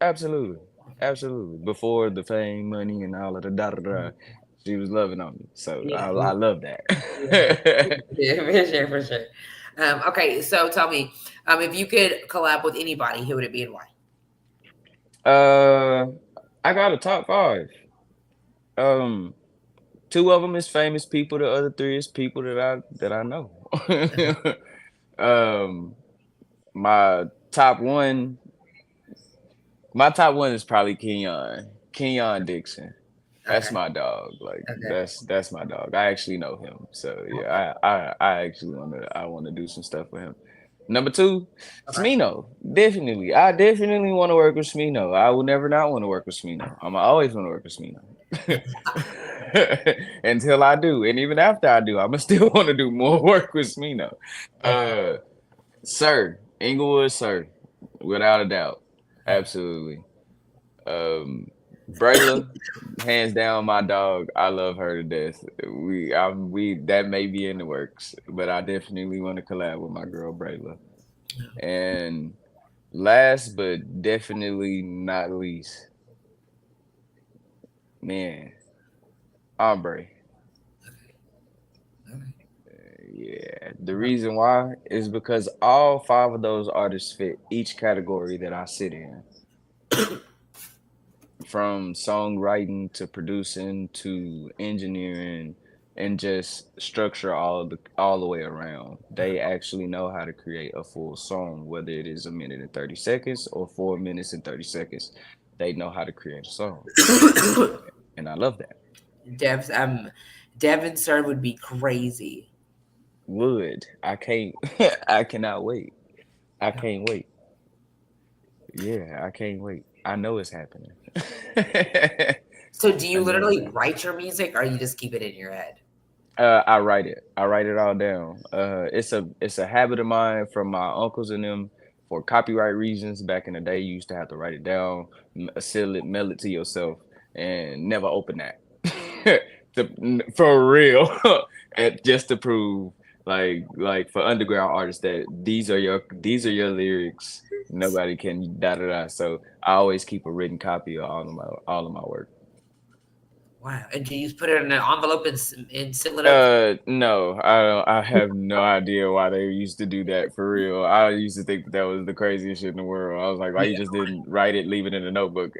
Absolutely, absolutely. Before the fame, money, and all of the da da da, she was loving on me. So Yeah. I love Yeah. that. Yeah, for sure, for sure. Okay, so tell me, if you could collab with anybody, who would it be and why? I got a top 5. Um, 2 of them is famous people. The other 3 is people that I know. um, my top one, my top one is probably Kenyon Dixon. That's Okay. my dog. Like Okay. that's my dog. I actually know him. So yeah, I actually wanna do some stuff with him. Number 2, Okay. Smino. Definitely. I definitely want to work with Smino. I will never not want to work with Smino. I'm always want to work with Smino. Until I do. And even after I do, I'ma still want to do more work with Smino. Uh Sir, Inglewood Sir, without a doubt. Absolutely. Um, Brayla, hands down, my dog. I love her to death. We that may be in the works, but I definitely want to collab with my girl Brayla. And last but definitely not least, man, Ombre. Yeah, the reason why is because all 5 of those artists fit each category that I sit in. From songwriting to producing to engineering and just structure all the way around. They actually know how to create a full song, whether it is 1 minute and 30 seconds or 4 minutes and 30 seconds. They know how to create a song, and I love that. Dev's Devin Sir would be crazy. Would I can't I cannot wait. I can't wait. Yeah, I can't wait. I know it's happening. So do you I know it's literally happening. write your music or you just keep it in your head? I write it. I write it all down. It's a habit of mine from my uncles and them for copyright reasons. Back in the day, you used to have to write it down, seal it, mail it to yourself, and never open that. For real, and just to prove, like for underground artists, that these are your lyrics. Nobody can da da da. So I always keep a written copy of all of my work. Wow. And do you just put it in an envelope and seal it up? No, I don't. I have no idea why they used to do that for real. I used to think that was the craziest shit in the world. I was like, why Yeah. you just didn't write it, leave it in a notebook?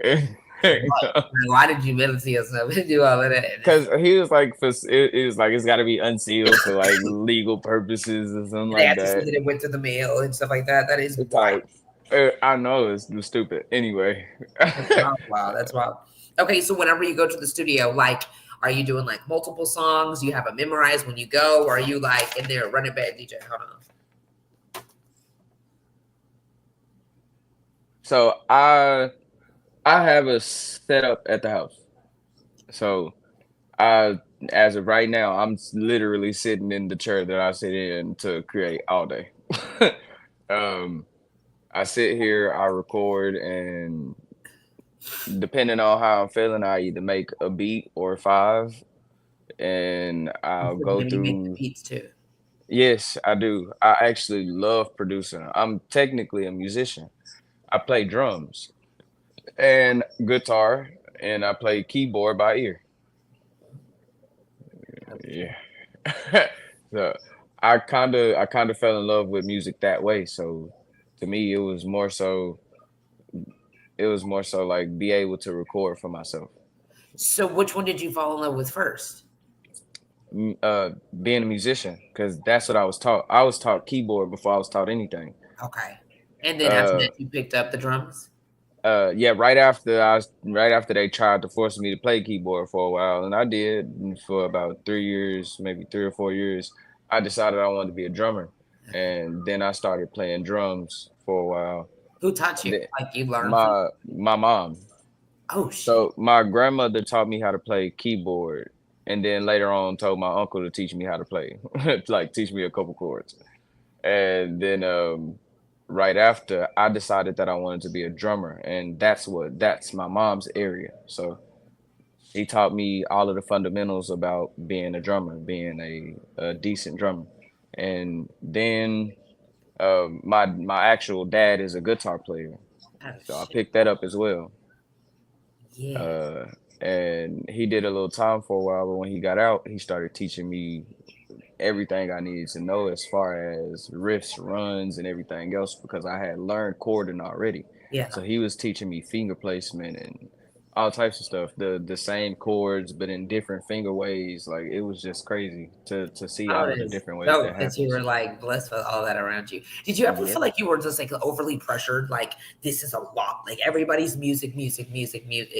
Why did you mail it to yourself and do all of that? Because he was like, it was like it's got to be unsealed for like legal purposes or something They like have to see that. that it went to the mail and stuff like that. That is It's wild. like, I know it's stupid. Anyway, That's wild. Wow, that's wild. Okay, so whenever you go to the studio, like, are you doing like multiple songs? Do you have it memorized when you go, or are you like in there running back DJ? Hold on. so I have a setup at the house. So I, as of right now, I'm literally sitting in the chair that I sit in to create all day. um, I sit here, I record, and depending on how I'm feeling, I either make a beat or 5, and I'll So go maybe you make the through. beats too. Yes, I do. I actually love producing. I'm technically a musician. I play drums and guitar, and I play keyboard by ear. Yeah. So I kind of fell in love with music that way. So to me, it was more so like be able to record for myself. So which one did you fall in love with first? Being a musician, because that's what I was taught. I was taught keyboard before I was taught anything. Okay. And then after Uh, that, you picked up the drums? yeah, right after they tried to force me to play keyboard for a while, and I did for about 3 years, maybe 3 or 4 years. I decided I wanted to be a drummer, and then I started playing drums for a while. Who taught you? The- Like you learned from? my mom. Oh, shit. So my grandmother taught me how to play keyboard, and then later on told my uncle to teach me how to play, like teach me a couple chords. And then right after, I decided that I wanted to be a drummer, and that's my mom's area. So she taught me all of the fundamentals about being a drummer, being a decent drummer. And then my actual dad is a guitar player, Oh, so I shit. picked that up as well. Yeah. And he did a little time for a while, but when he got out, he started teaching me everything I needed to know as far as riffs, runs, and everything else because I had learned chording already. Yeah. So he was teaching me finger placement and all types of stuff. The same chords, but in different finger ways. Like it was just crazy to see Oh, all it of the is different ways that dope that you happens. were like blessed with all that around you. Did you ever Yeah. feel like you were just like overly pressured? Like this is a lot. Like everybody's music.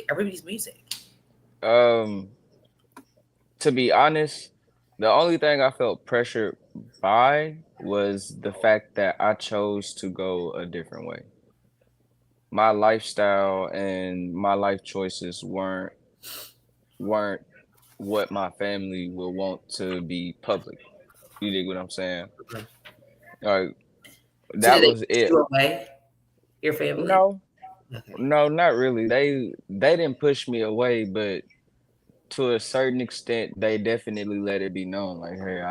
Everybody's music. To be honest, the only thing I felt pressured by was the fact that I chose to go a different way. My lifestyle and my life choices weren't what my family will want to be public. You dig what I'm saying? Okay. Like So that did they was push it. you away? Your family? No, Okay. no, not really. They didn't push me away, but to a certain extent, they definitely let it be known. Like, hey,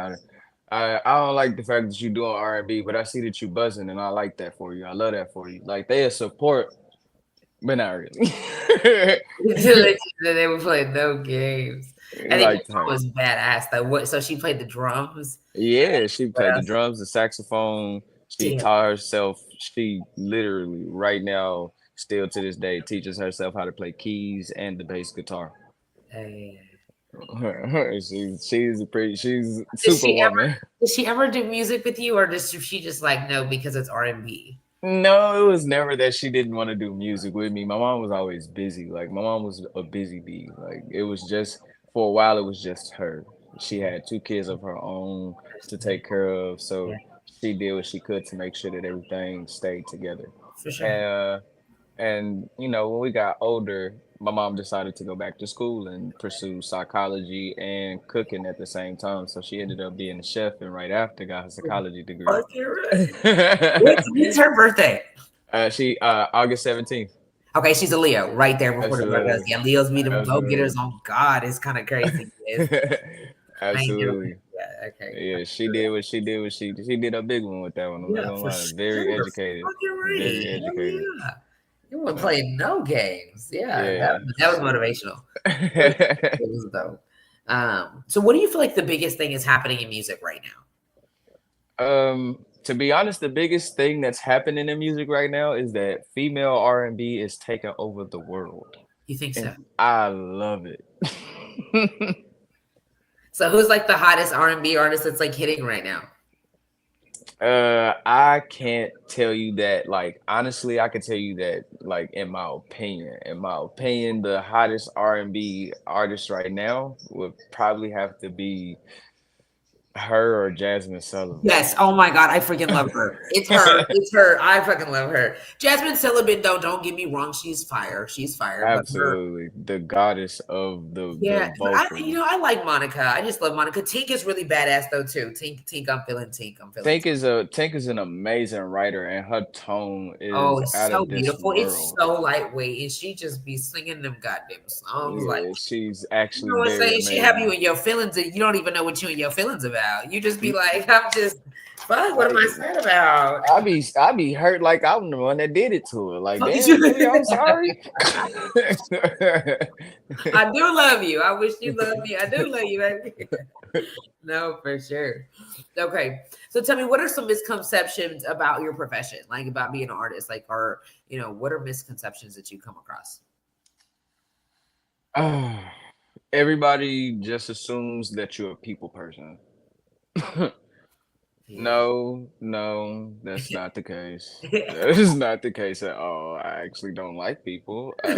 I don't like the fact that you're doing R&B, but I see that you buzzing, and I like that for you. I love that for you. Like they support, but not really. They were playing no games. I think your Like mom type. was badass though. What? So she played the drums. Yeah, she What played the else? drums, the saxophone. She Damn. taught herself. She literally right now, still to this day, teaches herself how to play keys and the bass guitar. Hey. She's Did she superwoman. Did she ever do music with you, or does she just like no because it's R&B? No, it was never that she didn't want to do music with me. My mom was always busy. Like my mom was a busy bee. Like it was just for a while it was just her. She had two kids of her own to take care of, Yeah, so she did what she could to make sure that everything stayed together. for sure. And you know, when we got older, my mom decided to go back to school and pursue psychology and cooking at the same time. So she ended up being a chef, and right after got her psychology degree. Fuck, you're right. When's her birthday? She August 17th. Okay, she's a Leo right there before the Virgos. Absolutely. Yeah, Leos be them go getters. Absolutely. Oh God, it's kind of crazy. I ain't never. Absolutely. Yeah, okay. Yeah, she did what she did what she did a big one with that one. I'm not Yeah, gonna for lie. sure. Very educated. Fucking right. Very Hell educated. yeah. You weren't So playing no games. Yeah, yeah. that was motivational. It was dope. So what do you feel like the biggest thing is happening in music right now? To be honest, the biggest thing that's happening in music right now is that female R&B is taking over the world. You think so? And I love it. So who's like the hottest R&B artist that's like hitting right now? I can't tell you that. Like honestly, I can tell you that. Like in my opinion, the hottest R&B artist right now would probably have to be her or Jasmine Sullivan. Yes. Oh my God, I freaking love her. It's her. It's her. I fucking love her. Jasmine Sullivan, though, don't get me wrong, she's fire. She's fire. Absolutely, the goddess of the But I, vocal. I like Monica. I just love Monica. Tink is really badass though too. Tink, I'm feeling Tink. I'm feeling. Tank is an amazing writer, and her tone Oh, is it's out so of this beautiful. It's world. so lightweight, and she just be singing them goddamn songs like. Yeah, she's You actually know what I'm very saying? She have you amazing. in your feelings, and you don't even know what you in your feelings about. You just be like, I'm just, fuck. What am Like I sad about? I be hurt like I'm the one that did it to her. Like, Fuck is damn, you? really, I'm sorry. I do love you. I wish you loved me. I do love you, baby. No, for sure. Okay. So tell me, what are some misconceptions about your profession? Like about being an artist? Like, or, what are misconceptions that you come across? Everybody just assumes that you're a people person. Yeah. No, that's not the case. That is not the case at all. I actually don't like people. I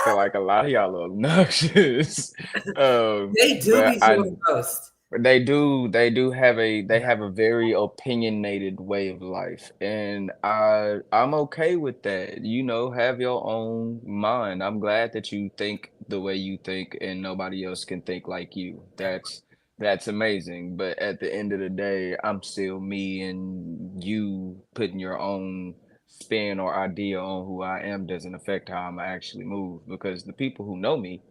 feel like a lot of y'all are obnoxious. They do But be doing most. they have a very opinionated way of life, and I'm okay with that. You know, have your own mind. I'm glad that you think the way you think and nobody else can think like you. That's amazing. But at the end of the day, I'm still me, and you putting your own spin or idea on who I am doesn't affect how I'm actually move because the people who know me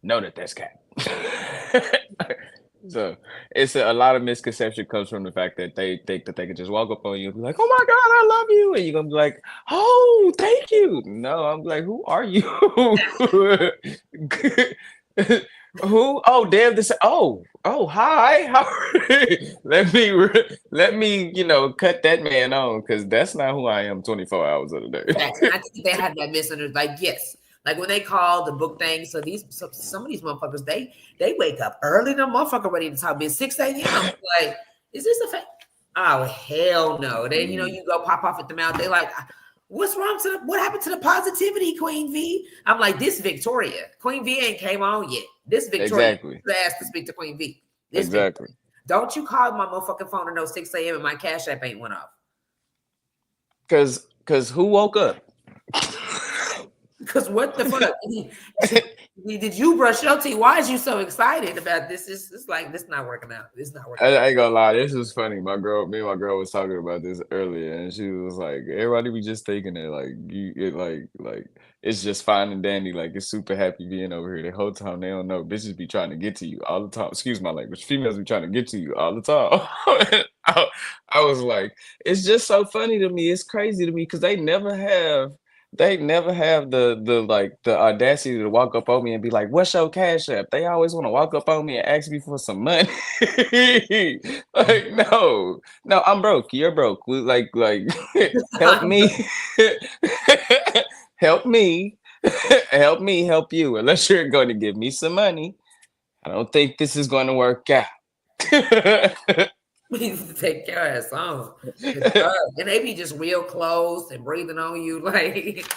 know that that's cat. So it's a lot of misconception comes from the fact that they think that they can just walk up on you and be like, "Oh my God, I love you," and you're gonna be like, "Oh, thank you." No, I'm like, "Who are you?" Who? Oh, damn! This. Hi. How? Let me, cut that man on because that's not who I am. 24 hours of the day. Facts. And I think they had that misunderstanding. Like, yes, like when they call the book thing. So some of these motherfuckers, they wake up early. The motherfucker ready to talk. Be 6 a.m. Like, is this a fact? Oh hell no! Then you go pop off at the mouth. They like, what's wrong to what happened to the positivity, Queen V? I'm like, this Victoria. Queen V ain't came on yet. This Victoria Exactly. asked to speak to Queen V. This Exactly. Victoria. Don't you call my motherfucking phone at no 6 a.m. and my Cash App ain't went off. Cause who woke up? Because what the fuck? Did you brush your teeth? Why is you so excited about this? It's like this not working out. It's not working out. I ain't gonna lie, this is funny. Me and my girl was talking about this earlier, and she was like, "Everybody be just thinking that like it's just fine and dandy, like it's super happy being over here. The whole time they don't know bitches be trying to get to you all the time. Excuse my language. Females be trying to get to you all the time." I was like, it's just so funny to me. It's crazy to me because they never have the audacity to walk up on me and be like, "What's your Cash App?" They always want to walk up on me and ask me for some money. Like, no, I'm broke. You're broke. Help me, help me, help me, help you. Unless you're going to give me some money, I don't think this is going to work out. Please take your ass on. And they be just real close and breathing on you like.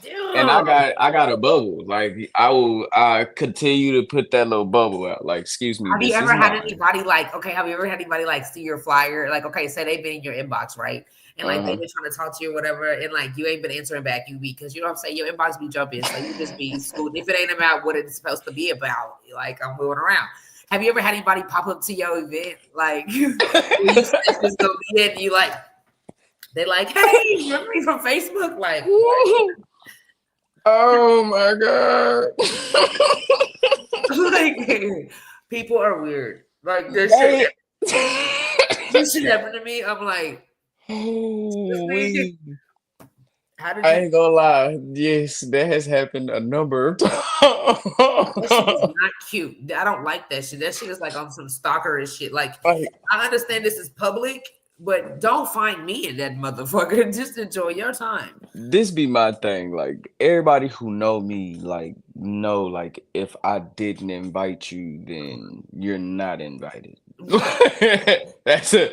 Damn. And I got a bubble. Like I continue to put that little bubble out. Like, excuse me. Have you ever had anybody like, okay, have you ever had anybody like see your flyer? Like, okay, say they've been in your inbox, right? And like they've been trying to talk to you or whatever, and like you ain't been answering back, you because you know what I'm saying, your inbox be jumping, so you just be screwed. If it ain't about what it's supposed to be about, like I'm moving around. Have you ever had anybody pop up to your event? Like you said this gonna be it, and you like they like, hey, remember me from Facebook? Like what? Oh my God. Like people are weird. Like this shit happened to me. I'm like, how did I ain't gonna lie. Yes, that has happened a number of times. That shit is not cute. I don't like that shit. That shit is like on some stalkerish shit. Like I understand this is public, but don't find me in that motherfucker. Just enjoy your time. This be my thing. Like everybody who know me, like know, like if I didn't invite you, then you're not invited. That's a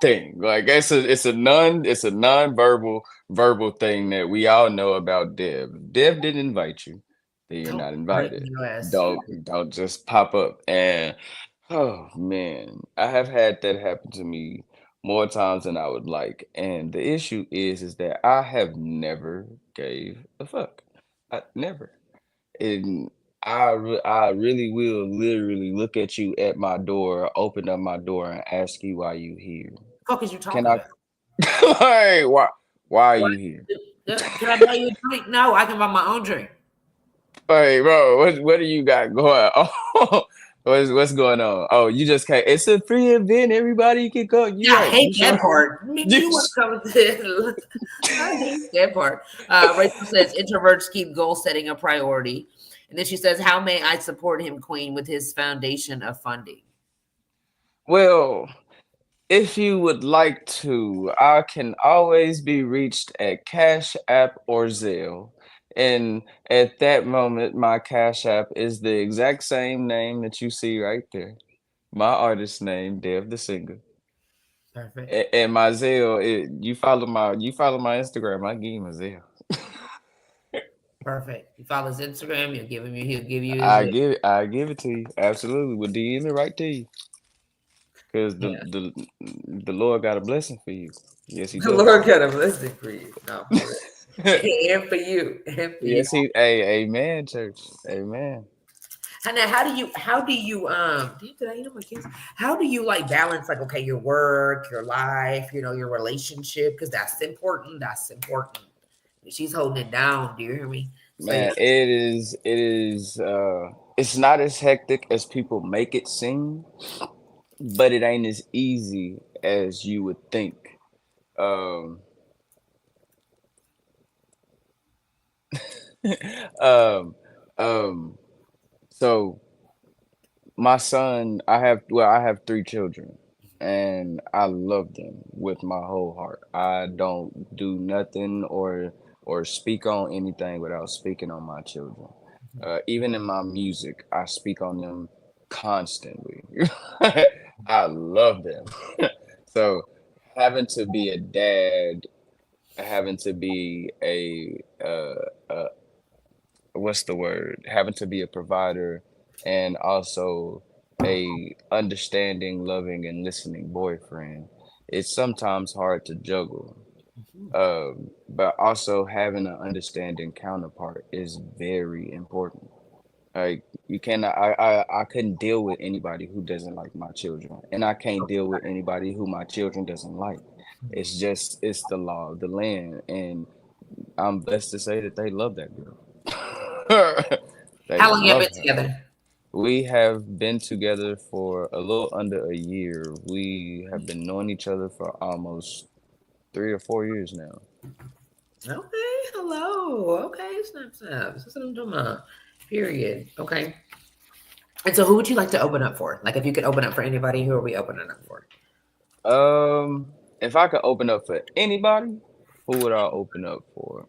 thing. Like it's a verbal thing that we all know about Dev. Dev didn't invite you, then you're not invited. Don't just pop up. And oh man, I have had that happen to me more times than I would like. And the issue is that I have never gave a fuck. I never. And I really will literally look at you at my door, open up my door, and ask you why you here. Fuck is you talking Can I? about? Hey, why are you here? Can I buy you a drink? No, I can buy my own drink. Hey, bro, what do you got going on? What's going on? Oh, you just can't. It's a free event. Everybody can go. I hate that part. You want to come to I hate that part. Rachel says introverts keep goal setting a priority. And then she says, how may I support him, Queen, with his foundation of funding? Well, if you would like to, I can always be reached at Cash App or Zelle. And at that moment, my Cash App is the exact same name that you see right there. My artist name, Dev the Singer. Perfect. And my Zelle, you follow my Instagram, I give you my Zelle. Perfect. You follow his Instagram, he'll give you his I give it to you. Absolutely. We'll DM it right to you. Because the Lord got a blessing for you. Yes, he does. The Lord got a blessing for you. No, for real. And for you. And for Yes, you. amen, church. Amen. And now how do you did I my kids? How do you like balance like okay, your work, your life, your relationship? Because that's important. That's important. She's holding it down. Do you hear me? So, Man, it is it's not as hectic as people make it seem, but it ain't as easy as you would think. Um um um so My son, I have 3 children, and I love them with my whole heart. I don't do nothing or speak on anything without speaking on my children. Even in my music, I speak on them constantly. I love them. So having to be a dad, having to be a what's the word? Having to be a provider and also a understanding, loving, and listening boyfriend. It's sometimes hard to juggle. But also having an understanding counterpart is very important. Like you cannot I couldn't deal with anybody who doesn't like my children. And I can't deal with anybody who my children doesn't like. It's the law of the land. And I'm blessed to say that they love that girl. They How long you love been her. together? We have been together for a little under a year. We have been knowing each other for almost 3 or 4 years now. Okay, hello. Okay, snap, snap. This is what I'm talking about. Period. Okay. And so, who would you like to open up for? Like, if you could open up for anybody, who are we opening up for? If I could open up for anybody, who would I open up for?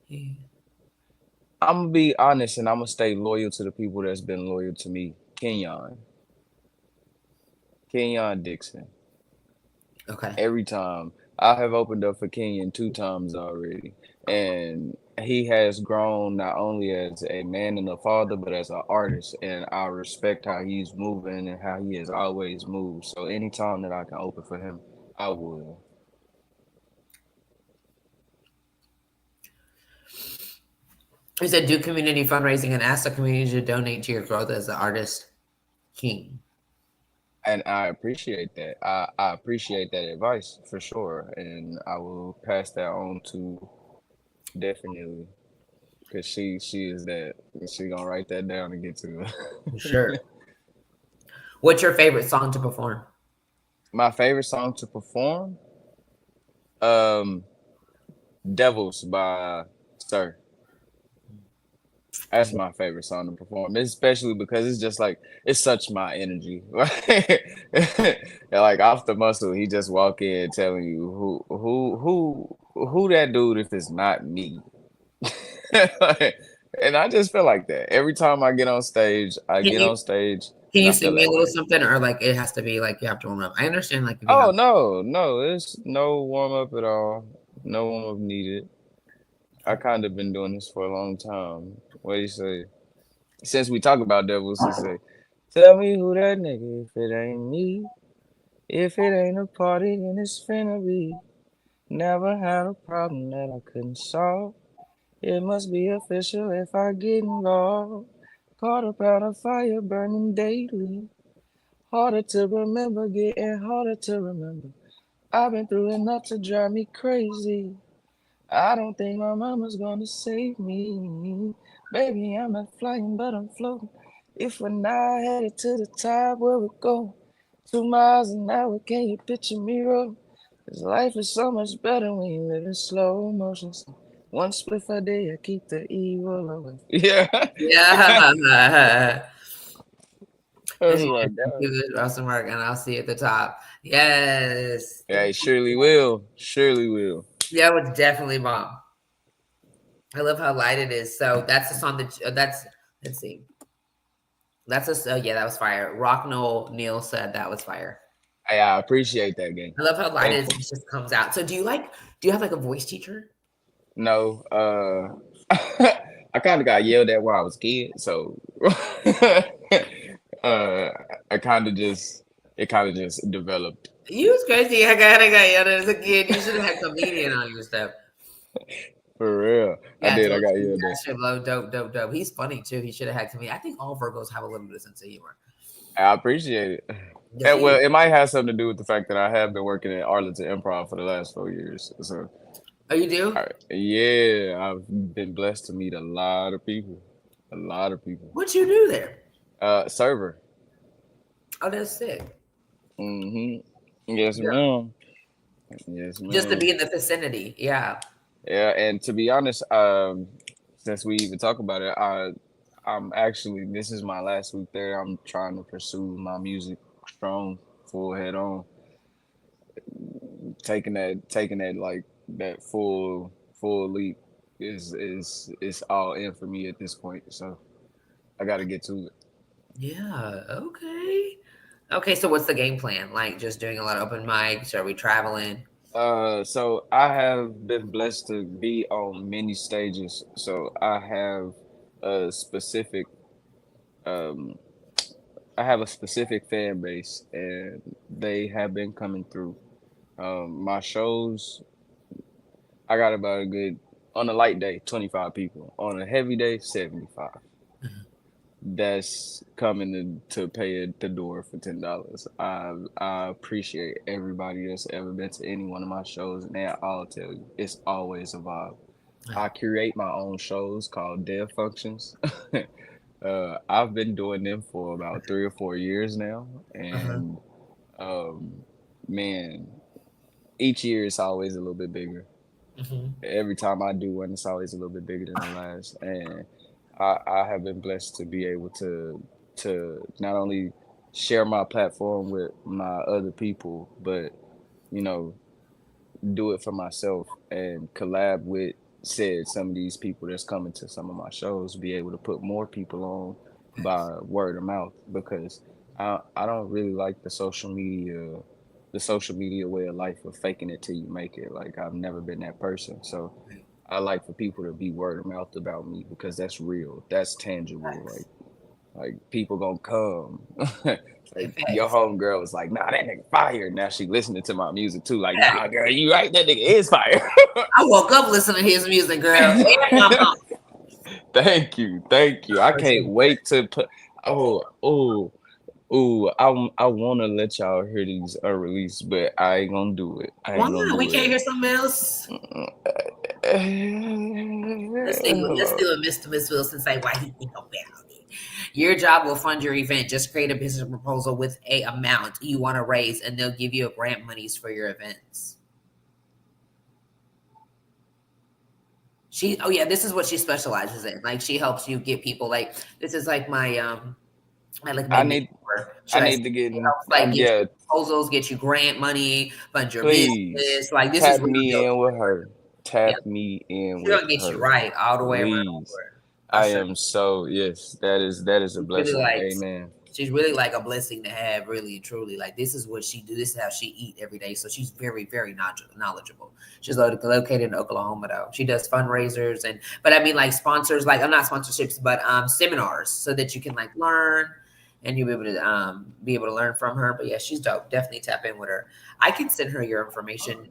Yeah. I'm gonna be honest and I'm gonna stay loyal to the people that's been loyal to me. Kenyon Dixon. Okay. Every time. I have opened up for Kenyon 2 times already. And he has grown not only as a man and a father, but as an artist. And I respect how he's moving and how he has always moved. So anytime that I can open for him, I will. You said do community fundraising and ask the community to donate to your growth as the artist king. And I appreciate that. I appreciate that advice for sure. And I will pass that on to definitely. Cause she is that. She gonna write that down and get to For sure. What's your favorite song to perform? My favorite song to perform, um, "Devils" by Sir. That's my favorite song to perform, especially because it's just like it's such my energy. Like off the muscle, he just walk in telling you who that dude if it's not me. Like, and I just feel like that every time I get on stage. I Can get you on stage can and you I feel sing me a that little way. something, or like it has to be like you have to warm up? I understand, like if you Oh have. no, it's no warm up at all. No warm up needed. I kind of been doing this for a long time. What do you say? Since we talk about devils, he say, "Tell me who that nigga if it ain't me. If it ain't a party, then it's finna be. Never had a problem that I couldn't solve. It must be official if I get involved. Caught up out of fire burning daily. Harder to remember, getting harder to remember. I've been through enough to drive me crazy. I don't think my mama's gonna save me. Baby, I'm not flying, but I'm floating. If we're not headed to the top, where we go? 2 miles an hour, can you picture me rolling? 'Cause life is so much better when you live in slow motion. So one spliff a day, I keep the evil away. Yeah. Yeah. That's And my do God. this awesome work, and I'll see you at the top. Yes. Yeah, it surely will. Surely will. Yeah, it was definitely bomb. I love how light it is. So that's the song that that's. Let's see. That's a yeah, that was fire. Rock Noel Neil said that was fire. I appreciate that game. I love how light it Thank is. you. It just comes out. So do you have like a voice teacher? No, I kind of got yelled at while I was a kid, so uh, I kind of just it kind of just developed. You was crazy. I got yelled at as a kid. You should have had comedian on your stuff. For real, I Yeah, I did. I told got you yelled that at. shit low, dope, dope, dope. He's funny too. He should have had comedian. I think all Virgos have a little bit of sense of humor. I appreciate it. Yes, And, he is. well, it might have something to do with the fact that I have been working at Arlington Improv for the last 4 years. So, Oh, you do? yeah, I've been blessed to meet a lot of people. A lot of people. What you do there? Server. Oh, that's sick. Yes, Yeah. ma'am. Yes, Just to ma'am. be in the vicinity. Yeah. Yeah, and to be honest, since we even talk about it, I'm actually, this is my last week there. I'm trying to pursue my music strong, full head on, taking that like that full leap is all in for me at this point. So I got to get to it. Yeah. Okay. Okay. So what's the game plan? Like just doing a lot of open mics? Are we traveling? So I have been blessed to be on many stages. So a specific, um, I have a specific fan base, and they have been coming through. My shows, I got about a good on a light day, 25 people. On a heavy day, 75. Mhm. That's coming to pay at the door for $10. I appreciate everybody that's ever been to any one of my shows, and they all tell you it's always a vibe. I create my own shows called DEFF functions. I've been doing them for about 3 or 4 years now, Uh-huh. and um, man, each year it's always a little bit bigger. Mhm. Every time I do one, it's always a little bit bigger than the last, and I have been blessed to be able to not only share my platform with my other people, but you know, do it for myself and collab with said some of these people that's coming to some of my shows, be able to put more people on by word of mouth because I don't really like the social media way of life of faking it till you make it. Like I've never been that person. So I like for people to be word of mouth about me because that's real. That's tangible. Facts. Like people gonna come. Like your Facts. homegirl was like, nah, that nigga fire. Now she listening to my music too. Like, nah, girl, you right, that nigga is fire. I woke up listening to his music, girl, and my mom. Thank you, thank you. I For can't sure. wait to put. Oh, oh, oh. I want to let y'all hear these unreleased, but I ain't gonna do it. I Why ain't gonna not? We do can't it. hear something else. Let's see what Mr. Miss Wilson say. Why he think about it? Your job will fund your event. Just create a business proposal with a amount you want to raise, and they'll give you a grant monies for your events. She, oh yeah, this is what she specializes in. Like she helps you get people. Like this is like my like my I need, mentor. I Should I say? need to get She in. helps like get Yeah, you proposals, get you grant money, fund your please business. Like this is tap real me deal. in with her. Yeah, Tap me in she's with gonna get you her, right all the way around. please. I'll I show am so yes. That is a you. Really blessing. like Amen. she's really like a blessing to have, really and truly. Like this is what she do. This is how she eat every day. So she's very, very knowledgeable. She's located in Oklahoma though. She does fundraisers and, but I mean like sponsors, like I'm not sponsorships, but seminars, so that you can like learn and you'll be able to learn from her. But yeah, she's dope. Definitely tap in with her. I can send her your information.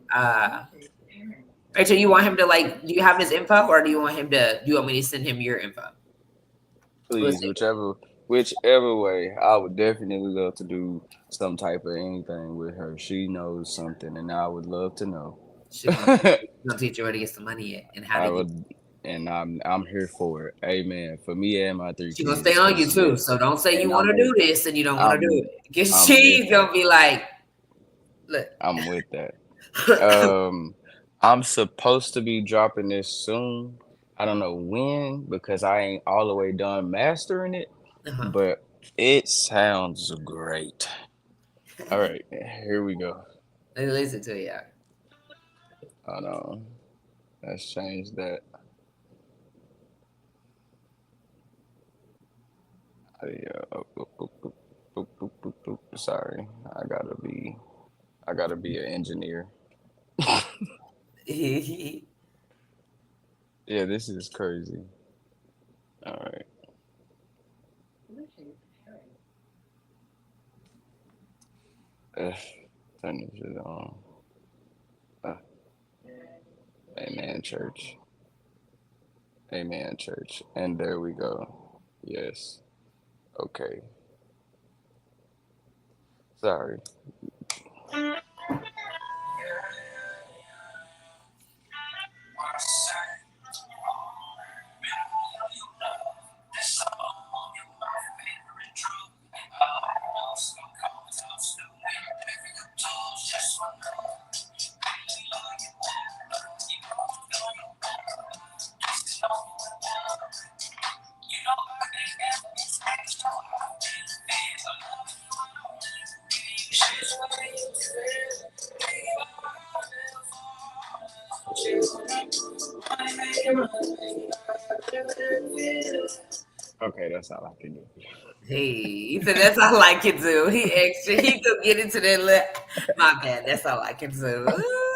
Rachel, you want him to like? Do you have his info, or do you want him to? Do you want me to send him your info? Let's Please, see. whichever way, I would definitely love to do some type of anything with her. She knows something, and I would love to know. She's gonna teach you where to get some money at and how I to get. would, and I'm here for it. Amen. For me and my three She's gonna stay kids, on you because too. So yes, don't say you and want to do this and you don't want to do I'm it. Because I'm with she's that. gonna be like, look. I'm with that. I'm supposed to be dropping this soon. I don't know when because I ain't all the way done mastering it, Uh-huh. but it sounds great. All right, here we go. Let me listen to you. Hold on. Let's change that. Yeah. Sorry, I gotta be an engineer. Yeah, this is crazy. All right, uh, turn this shit on. Uh, Amen, church. Amen, church. And there we go. Yes. Okay. Sorry. Okay, that's all I can do. Hey, so that's all I can do. He extra. He could get into that. My bad. That's all I can do.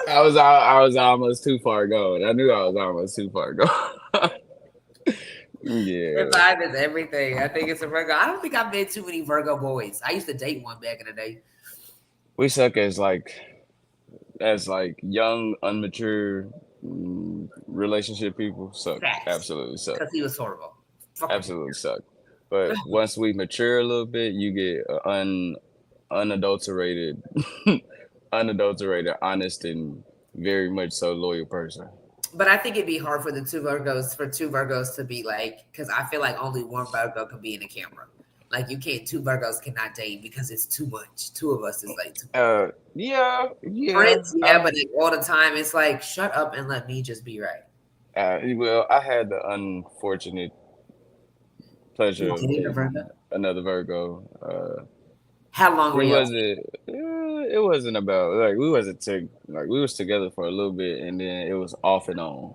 I was almost too far gone. I knew I was almost too far gone. The Yeah. vibe is everything. I think it's a Virgo. I don't think I've met too many Virgo boys. I used to date one back in the day. We suck as young, immature relationship people. Suck. Facts. Absolutely suck. Because he was horrible. Fucking Absolutely suck. But once we mature a little bit, you get unadulterated, honest, and very much so loyal person. But I think it'd be hard for two Virgos to be like, because I feel like only one Virgo can be in the camera. Like you can't, two Virgos cannot date because it's too much. Two of us is like too much. Yeah. Friends, yeah, but like all the time it's like, shut up and let me just be right. Well, I had the unfortunate pleasure of dating another Virgo. How long were you? It wasn't about like we was together for a little bit and then it was off and on.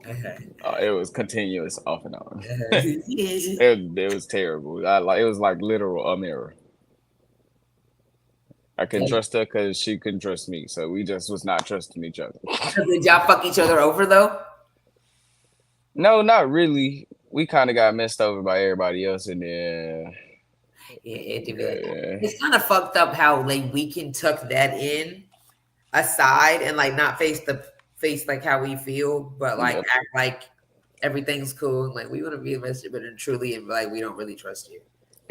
Okay. It was continuous off and on. It was terrible. It was like literal a mirror. I couldn't trust her because she couldn't trust me, so we just was not trusting each other. Did y'all fuck each other over though? No, not really. We kind of got messed over by everybody else, and then it's kind of fucked up how like we can tuck that in aside and like not face like how we feel, but like act like everything's cool and like we want to be invested, but then truly and like we don't really trust you.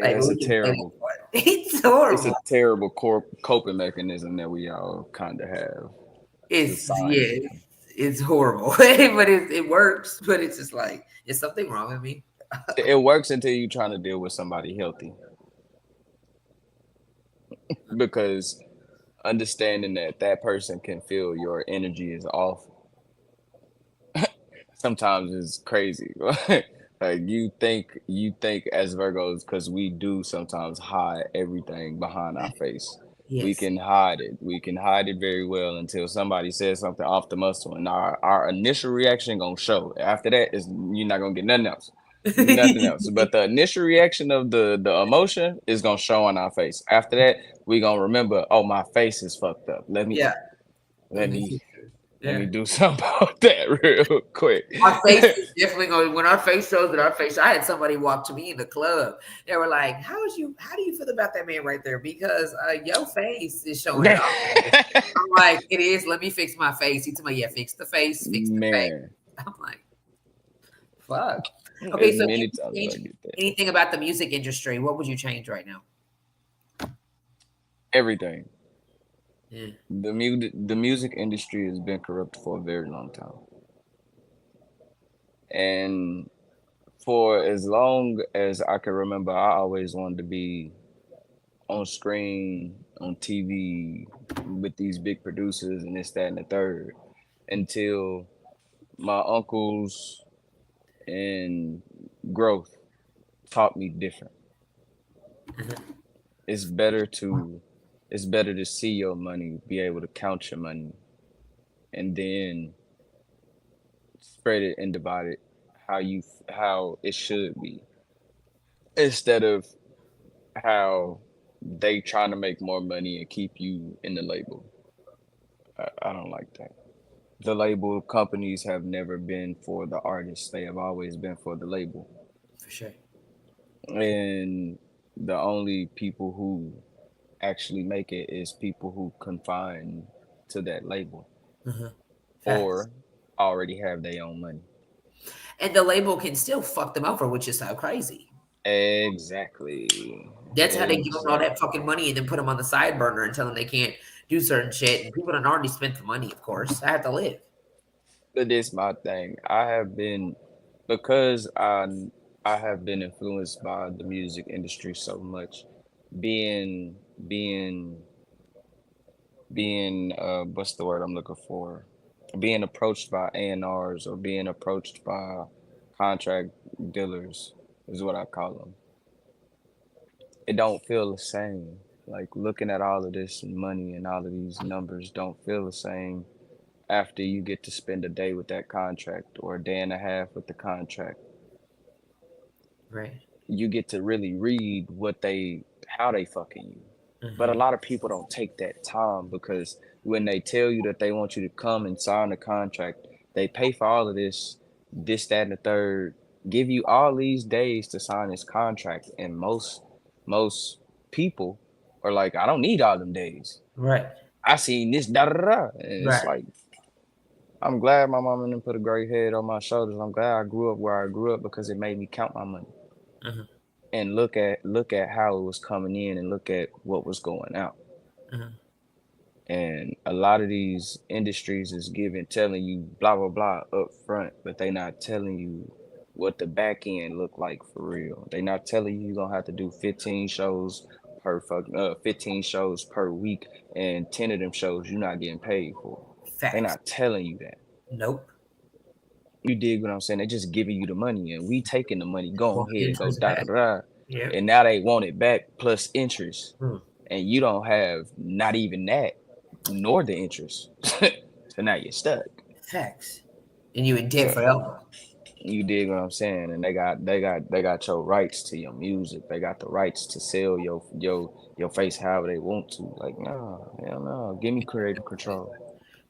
Like it's a terrible. It's horrible. It's a terrible coping mechanism that we all kind of have. It's horrible, but it works. But it's just like, is something wrong with me? It works until you're trying to deal with somebody healthy, because understanding that person can feel your energy is off sometimes is crazy. Like you think as Virgos, because we do sometimes hide everything behind our face. Yes. We can hide it very well until somebody says something off the muscle, and our initial reaction gonna show. After that is you're not gonna get nothing else. But the initial reaction of the emotion is gonna show on our face. After that, we gonna remember, oh, my face is fucked up. Let me do something about that real quick. Our face is definitely going. When our face shows that our face, I had somebody walk to me in the club. They were like, how do you feel about that man right there? Because your face is showing it off. I'm like, it is. Let me fix my face. He told me, yeah, fix the face. Fix the face. I'm like, fuck. Okay, so anything about the music industry, what would you change right now? Everything. Yeah. The music industry has been corrupt for a very long time. And for as long as I can remember, I always wanted to be on screen, on TV, with these big producers and this, that, and the third, until my uncles and growth taught me different. It's better to see your money, be able to count your money, and then spread it and divide it how it should be, instead of how they trying to make more money and keep you in the label. I don't like that. The label companies have never been for the artists. They have always been for the label. For sure. And the only people who actually make it is people who confine to that label or already have their own money. And the label can still fuck them over, which is so crazy. Exactly. That's how they give them all that fucking money and then put them on the side burner and tell them they can't do certain shit. And people don't already spent the money, of course. I have to live. But this is my thing. I have been influenced by the music industry so much. Being what's the word I'm looking for? Being approached by A&Rs or being approached by contract dealers is what I call them. It don't feel the same. Like looking at all of this money and all of these numbers don't feel the same after you get to spend a day with that contract or a day and a half with the contract, Right. you get to really read how they fucking you. But a lot of people don't take that time, because when they tell you that they want you to come and sign the contract, they pay for all of this, that, and the third, give you all these days to sign this contract, and most people are like, I don't need all them days. Right. I seen this da da da, and it's Right. like, I'm glad my mom and them put a great head on my shoulders. I'm glad I grew up where I grew up, because it made me count my money and look at how it was coming in and look at what was going out. And a lot of these industries is telling you blah blah blah up front, but they not telling you what the back end look like for real. They not telling you you're gonna have to do 15 shows per 15 shows per week, and 10 of them shows you're not getting paid for. Facts. They not telling you that. Nope. You dig what I'm saying? They just giving you the money, and we taking the money, go ahead, go interest da back. da da. Yep. And now they want it back plus interest. And you don't have not even that, nor the interest. So now you're stuck. Facts. And you in debt forever. You dig what I'm saying? And they got your rights to your music. They got the rights to sell your face however they want to. Like, no, hell no. Give me creative control.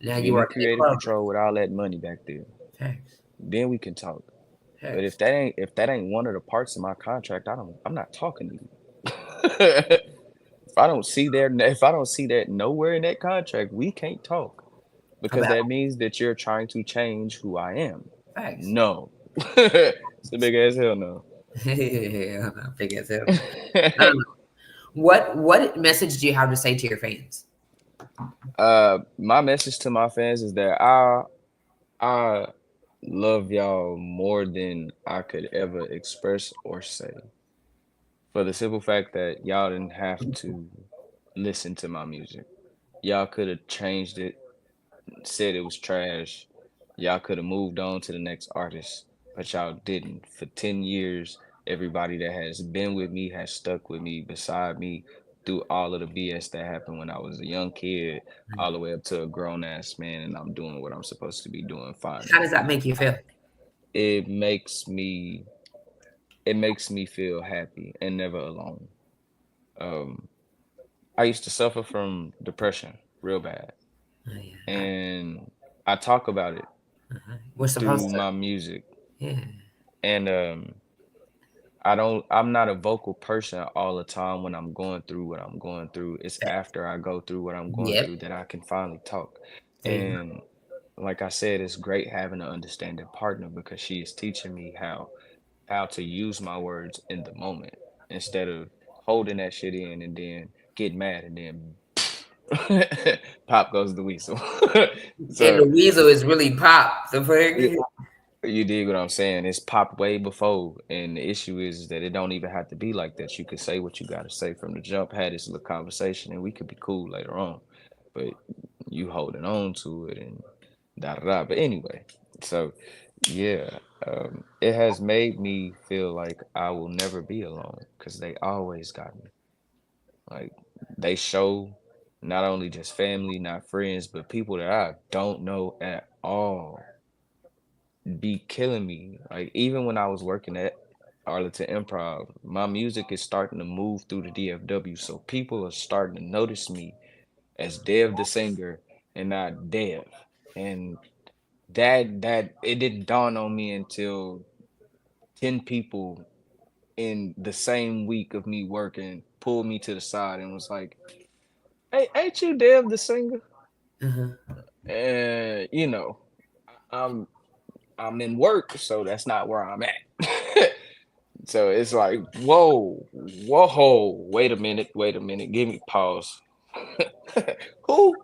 Now Give you me are creative control with all that money back there. Facts. Then we can talk. Facts. But if that ain't one of the parts of my contract, I'm not talking to you. If I don't see that nowhere in that contract, we can't talk, because that means that you're trying to change who I am. Facts. No. It's a big ass hell no. Yeah, big as hell. What message do you have to say to your fans? My message to my fans is that I love y'all more than I could ever express or say, for the simple fact that y'all didn't have to listen to my music. Y'all could have changed it, said it was trash. Y'all could have moved on to the next artist, but y'all didn't. For 10 years, everybody that has been with me has stuck with me, beside me, through all of the BS that happened when I was a young kid, all the way up to a grown-ass man, and I'm doing what I'm supposed to be doing fine. How does that make you feel? It makes me feel happy and never alone. I used to suffer from depression real bad. And I talk about it through my music. Yeah. And I'm not a vocal person all the time when I'm going through what I'm going through. It's after I go through what I'm going through that I can finally talk. And like I said, it's great having an understanding partner, because she is teaching me how to use my words in the moment, instead of holding that shit in and then get mad and then pop goes the weasel. So, and the weasel is really Pop. You dig what I'm saying? It's popped way before, and the issue is that it don't even have to be like that. You could say what you got to say from the jump, had this little conversation, and we could be cool later on. But you holding on to it and da da da. But anyway, so yeah, it has made me feel like I will never be alone, because they always got me. Like, they show not only just family, not friends, but people that I don't know at all be killing me. Like, even when I was working at Arlington Improv, my music is starting to move through the DFW, so people are starting to notice me as Dev the singer and not Dev. And that it didn't dawn on me until 10 people in the same week of me working pulled me to the side and was like, "Hey, ain't you Dev the singer?" And I'm in work, so that's not where I'm at. So it's like, whoa, wait a minute, give me pause. Who?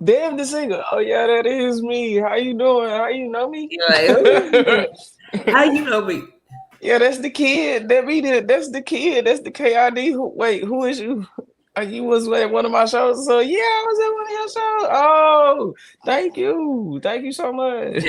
Damn the singer. Oh yeah, that is me. How you doing? How you know me? How you know me? Yeah, that's the kid. That's the kid. That's the KID. Who is you? You was at one of my shows. So yeah, I was at one of your shows. Oh, thank you so much.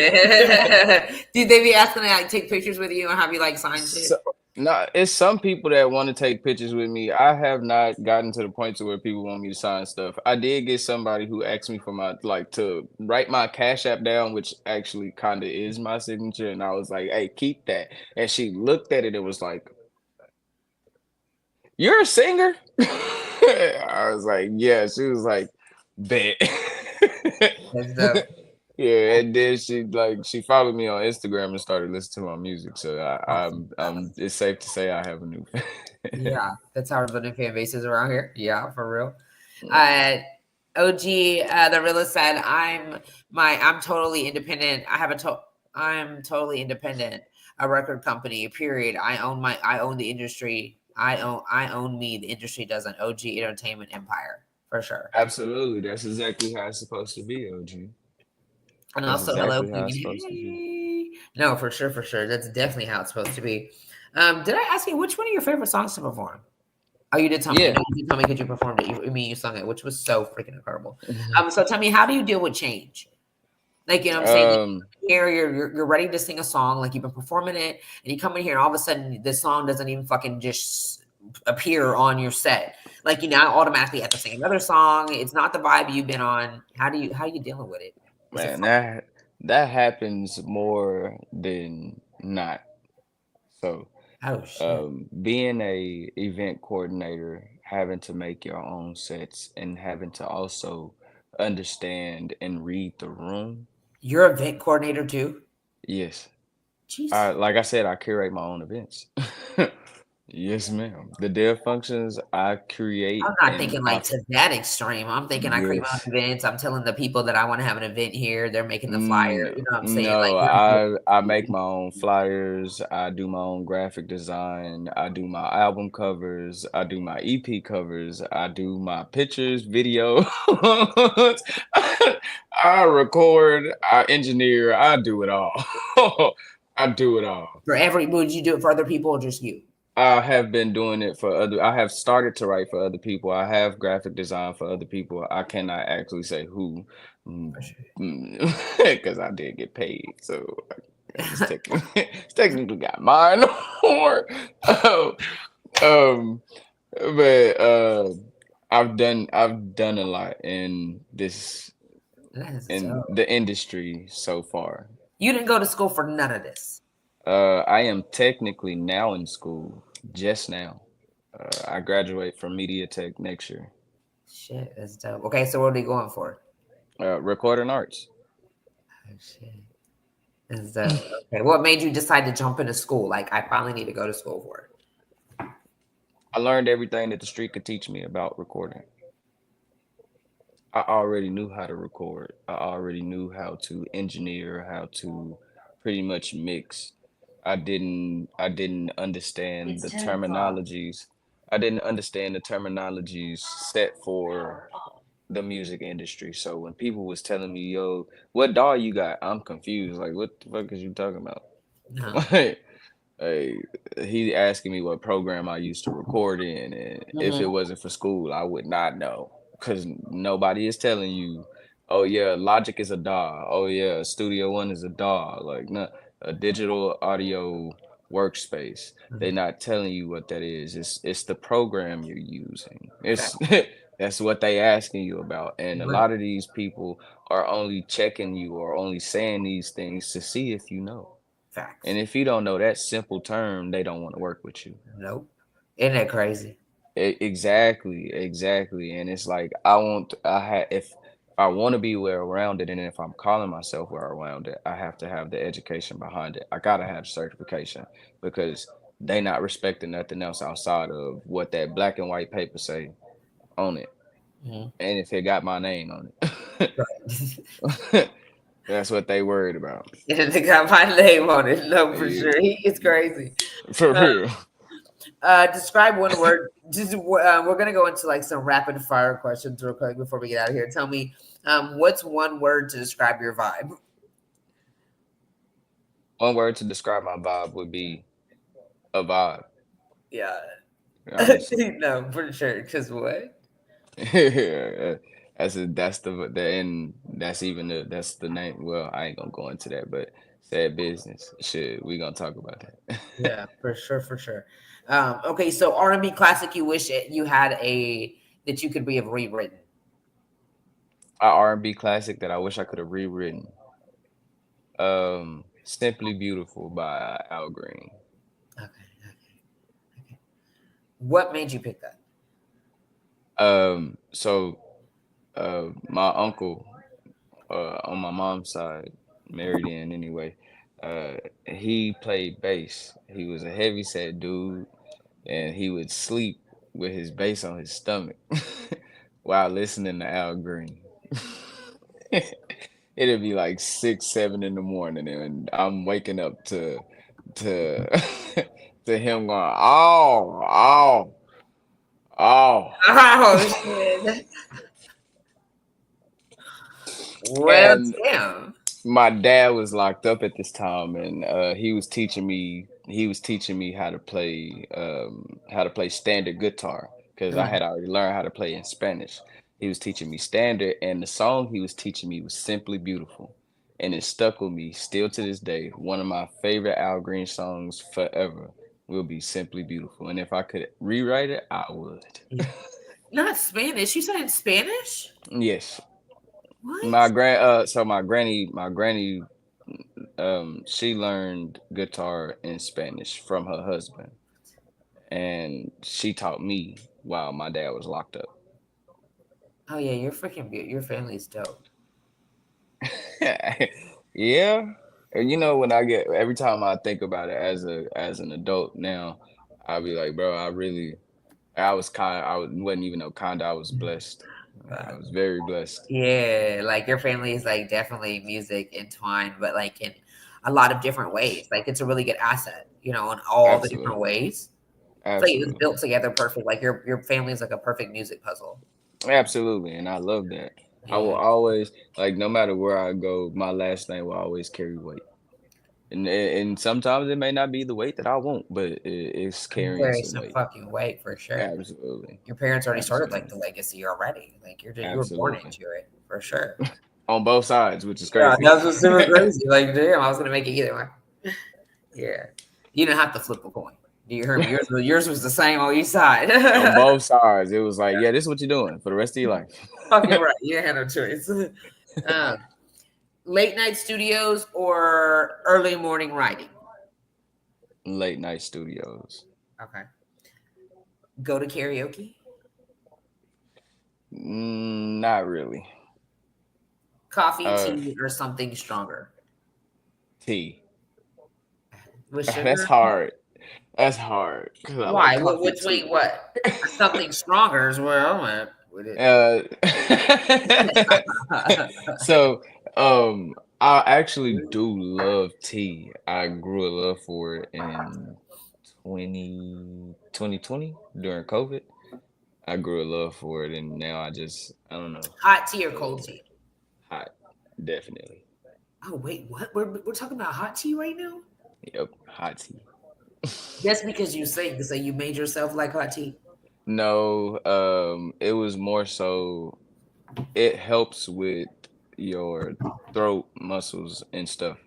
Did they be asking to like take pictures with you and have you like sign shit? No, it's some people that want to take pictures with me. I have not gotten to the point to where people want me to sign stuff. I did get somebody who asked me for my to write my Cash App down, which actually kind of is my signature, and I was like, "Hey, keep that." And she looked at it and was like, "You're a singer?" I was like, "Yeah." She was like, "Bet." That's dope. Yeah, and then she followed me on Instagram and started listening to my music. So Awesome. it's safe to say I have a new fan. Yeah, that's how we're fan bases around here. Yeah, for real. OG, the realist said, I'm totally independent. I'm totally independent. A record company, period. I own the industry. I own me. The industry doesn't. OG Entertainment Empire, for sure. Absolutely, that's exactly how it's supposed to be, OG. And That's also, hello, exactly how it's Queen. supposed to be. Hey. No, for sure, for sure. That's definitely how it's supposed to be. Did I ask you which one of your favorite songs to perform? Oh, you did tell me. Yeah. You did tell me because you performed it. You sung it, which was so freaking incredible. So tell me, how do you deal with change? Like, you know what I'm saying? Here, you're ready to sing a song, like you've been performing it, and you come in here, and all of a sudden, this song doesn't even fucking just appear on your set. Like, you now automatically have to sing another song. It's not the vibe you've been on. How are you dealing with it? Man, that happens more than not. So, Oh shit. being a event coordinator, having to make your own sets and having to also understand and read the room. You're a event coordinator too? Yes. Jeez. Like I said, I curate my own events. Yes, ma'am. The DEFF functions I create I'm not and thinking like to that extreme. I'm thinking I create my yes. own events. I'm telling the people that I want to have an event here. They're making the flyer. You know what I'm saying? Like No, you're I make my own flyers. I do my own graphic design. I do my album covers. I do my EP covers. I do my pictures, video. I record. I engineer. I do it all. I do it all. would you do it for other people or just you? I have been doing it for other. I have started to write for other people. I have graphic design for other people. I cannot actually say who, because I did get paid. So it's technically got mine. Or, but I've done a lot in the industry so far. You didn't go to school for none of this. I am technically now in school, just now. I graduate from Media Tech next year. Shit, that's dope. Okay, so what are you going for? Recording arts. Oh shit. That's dope. Okay. What made you decide to jump into school? Like, I finally need to go to school for it. I learned everything that the street could teach me about recording. I already knew how to record. I already knew how to engineer, how to pretty much mix. I didn't understand the terminologies. I didn't understand the terminologies set for the music industry. So when people was telling me, "Yo, what DAW you got?" I'm confused. Like, what the fuck is you talking about? No. Hey, he asking me what program I used to record in, and if it wasn't for school, I would not know because nobody is telling you. Oh yeah, Logic is a DAW. Oh yeah, Studio One is a DAW. Like no, a digital audio workspace. They're not telling you what that is. It's the program you're using. It's that's what they asking you about, and a lot of these people are only checking you or only saying these things to see if you know. Facts. And if you don't know that simple term, they don't want to work with you. Nope. Isn't that crazy? Exactly. And it's like if I want to be well rounded, and if I'm calling myself well rounded, I have to have the education behind it. I gotta have certification because they not respecting nothing else outside of what that black and white paper say on it. And if it got my name on it. That's what they worried about. And they got my name on it. No, for sure. It's crazy. For real. Describe one word. We're gonna go into like some rapid fire questions real quick before we get out of here. Tell me, what's one word to describe your vibe? One word to describe my vibe would be a vibe. Yeah. Honestly. No, for sure. Because what? That's the end. That's the name. Well, I ain't gonna go into that, but Sad business. Shit, we gonna talk about that. Yeah, for sure, for sure. Okay, so R&B classic you wish you had that you could have rewritten. Our R&B classic that I wish I could have rewritten. Simply Beautiful by Al Green. Okay, okay, okay. What made you pick that? So my uncle on my mom's side, married in anyway, uh he played bass. He was a heavy set dude, and he would sleep with his bass on his stomach while listening to Al Green. It'd be like 6, 7 in the morning, and I'm waking up to to him going, oh, oh, oh. Oh shit! Well, And damn. my dad was locked up at this time, and he was teaching me how to play standard guitar, because I Mm. had already learned how to play in Spanish. He was teaching me standard, and the song he was teaching me was Simply Beautiful, and it stuck with me still to this day. One of my favorite Al Green songs forever will be Simply Beautiful, and if I could rewrite it, I would. Not Spanish. You said in Spanish? Yes. What? My granny, she learned guitar in Spanish from her husband, and she taught me while my dad was locked up. Oh yeah, you're freaking your family's dope. Yeah, and when every time I think about it as an adult now, I'll be like, bro, wasn't even no kind. I was blessed. Uh, I was very blessed. yeah, like your family is like definitely music entwined, but like in a lot of different ways. Like it's a really good asset, in all the different Absolutely, ways. It's like it was absolutely. built together perfect. Like your family is like a perfect music puzzle. Absolutely, and I love that. I will Yeah, always, like, no matter where I go, my last name will always carry weight. And sometimes it may not be the weight that I want, but it's carrying very some some weight. fucking weight for sure. Absolutely, Your parents already started like absolutely, the legacy already. Like you were born absolutely. into it for sure. On both sides, which is Yeah, crazy. that's what's super crazy. Like, damn, I was gonna make it either way. Yeah, you didn't have to flip a coin. Do you hear me? Yours was the same on each side. On both sides, it was like, yeah, this is what you're doing for the rest of your life. Fucking right. You had no choice. Um, late night studios or early morning writing. Late night studios. Okay. Go to karaoke. Not really. Coffee, Uh, tea, or something stronger tea. with That's sugar. hard. That's hard because I like Why? coffee Which too. wait, what? Something stronger is where I'm at with it. Uh, so, I actually do love tea. I grew a love for it in 2020 during COVID. I grew a love for it, and now I don't know. Hot tea or cold Uh, tea? hot, definitely. Oh wait, what? We're talking about hot tea right now? Yep, hot tea. Just because you say so you made yourself like hot tea. No, it was more so it helps with your throat muscles and stuff.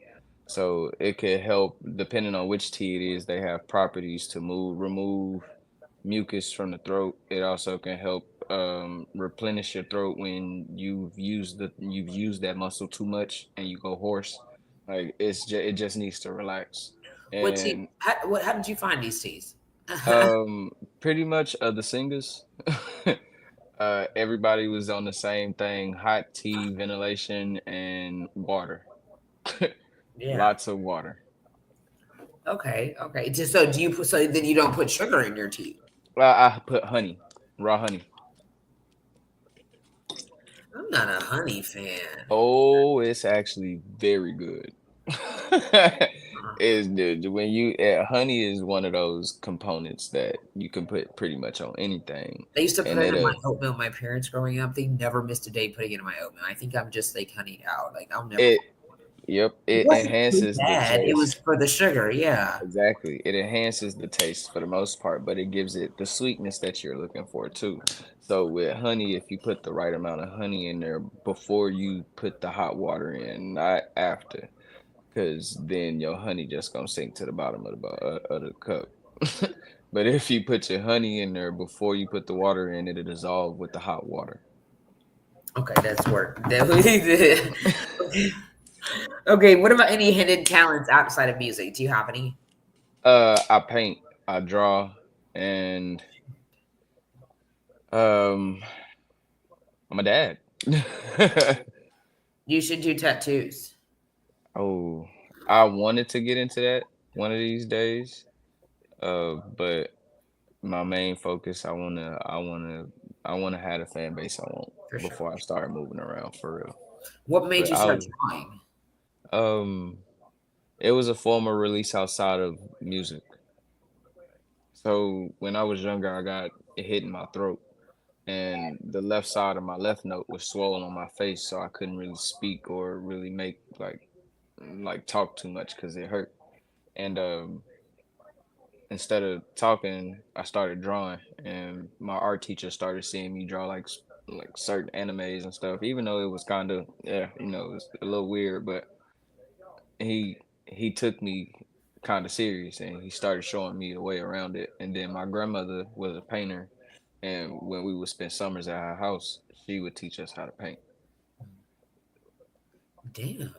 So it could help depending on which tea it is. They have properties to remove mucus from the throat. It also can help replenish your throat when you've used that muscle too much and you go hoarse. Like it just needs to relax. What tea? And How did you find these teas? um pretty much the singers everybody was on the same thing: hot tea, ventilation, and water. Yeah. Lots of water. Okay. Okay. Just so do you put so then you don't put sugar in your tea? Well, I put honey, raw honey. I'm not a honey fan. Oh, it's actually very good. Is the when you honey is one of those components that you can put pretty much on anything, They used to put and it in my oatmeal. My parents growing up, they never missed a day putting it in my oatmeal. I think I'm just like honeyed out. Like I'll never. it yep, It it wasn't too enhances the bad. It was taste. for the sugar. Yeah. Exactly. It enhances the taste for the most part, but it gives it the sweetness that you're looking for too. So with honey, if you put the right amount of honey in there before you put the hot water in, not after, because then your honey just gonna sink to the bottom of the cup. But if you put your honey in there before you put the water in, it'll dissolve with the hot water. Okay, that's work. Okay. Okay, what about any hidden talents outside of music? Do you have any? I paint, I draw, and I'm a dad. You should do tattoos. Oh, I wanted to get into that one of these days. But my main focus, I wanna have the fan base I want For sure. before I start moving around for real. What made But you start drawing? um, it was a form of release outside of music. So when I was younger, I got it hit in my throat, and the left side of my left note was swollen on my face, so I couldn't really speak or really make like talk too much because it hurt. And instead of talking, I started drawing, and my art teacher started seeing me draw like certain animes and stuff. Even though it was kind of it was a little weird, but he took me kind of serious, and he started showing me the way around it. And then my grandmother was a painter, and when we would spend summers at her house, she would teach us how to paint. Damn.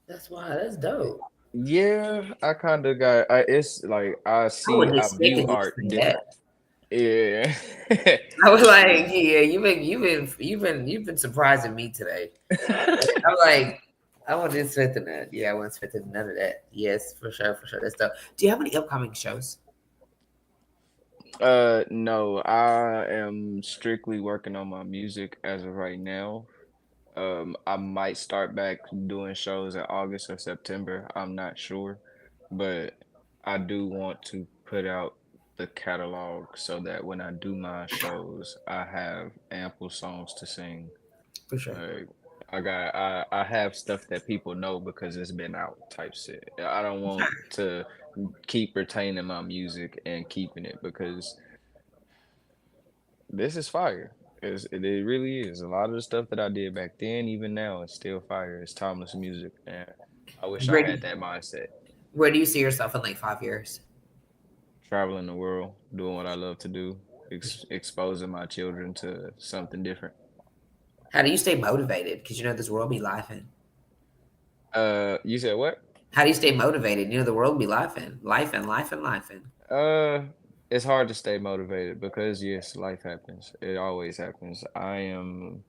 That's why. That's dope. Yeah, I kind of got. It's like I wasn't view expecting you to art say different. that. Yeah. I was like, yeah, you've been surprising me today. I'm like, I wasn't expecting that. Yeah, I wasn't expecting none of that. Yes, for sure, for sure. That's dope. Do you have any upcoming shows? No, I am strictly working on my music as of right now. I might start back doing shows in August or September. I'm not sure, but I do want to put out the catalog so that when I do my shows, I have ample songs to sing. For sure. Like I have stuff that people know because it's been out type shit. I don't want to keep retaining my music and keeping it because this is fire. It really is. A lot of the stuff that I did back then, even now, is still fire. It's timeless music, and I wish I Where had do, that mindset. where do you see yourself in like 5 years? Traveling the world, doing what I love to do, exposing my children to something different. How do you stay motivated? Because you know this world be laughing. You said what? How do you stay motivated? You know the world be laughing, laughing. It's hard to stay motivated because yes, life happens. It always happens. I am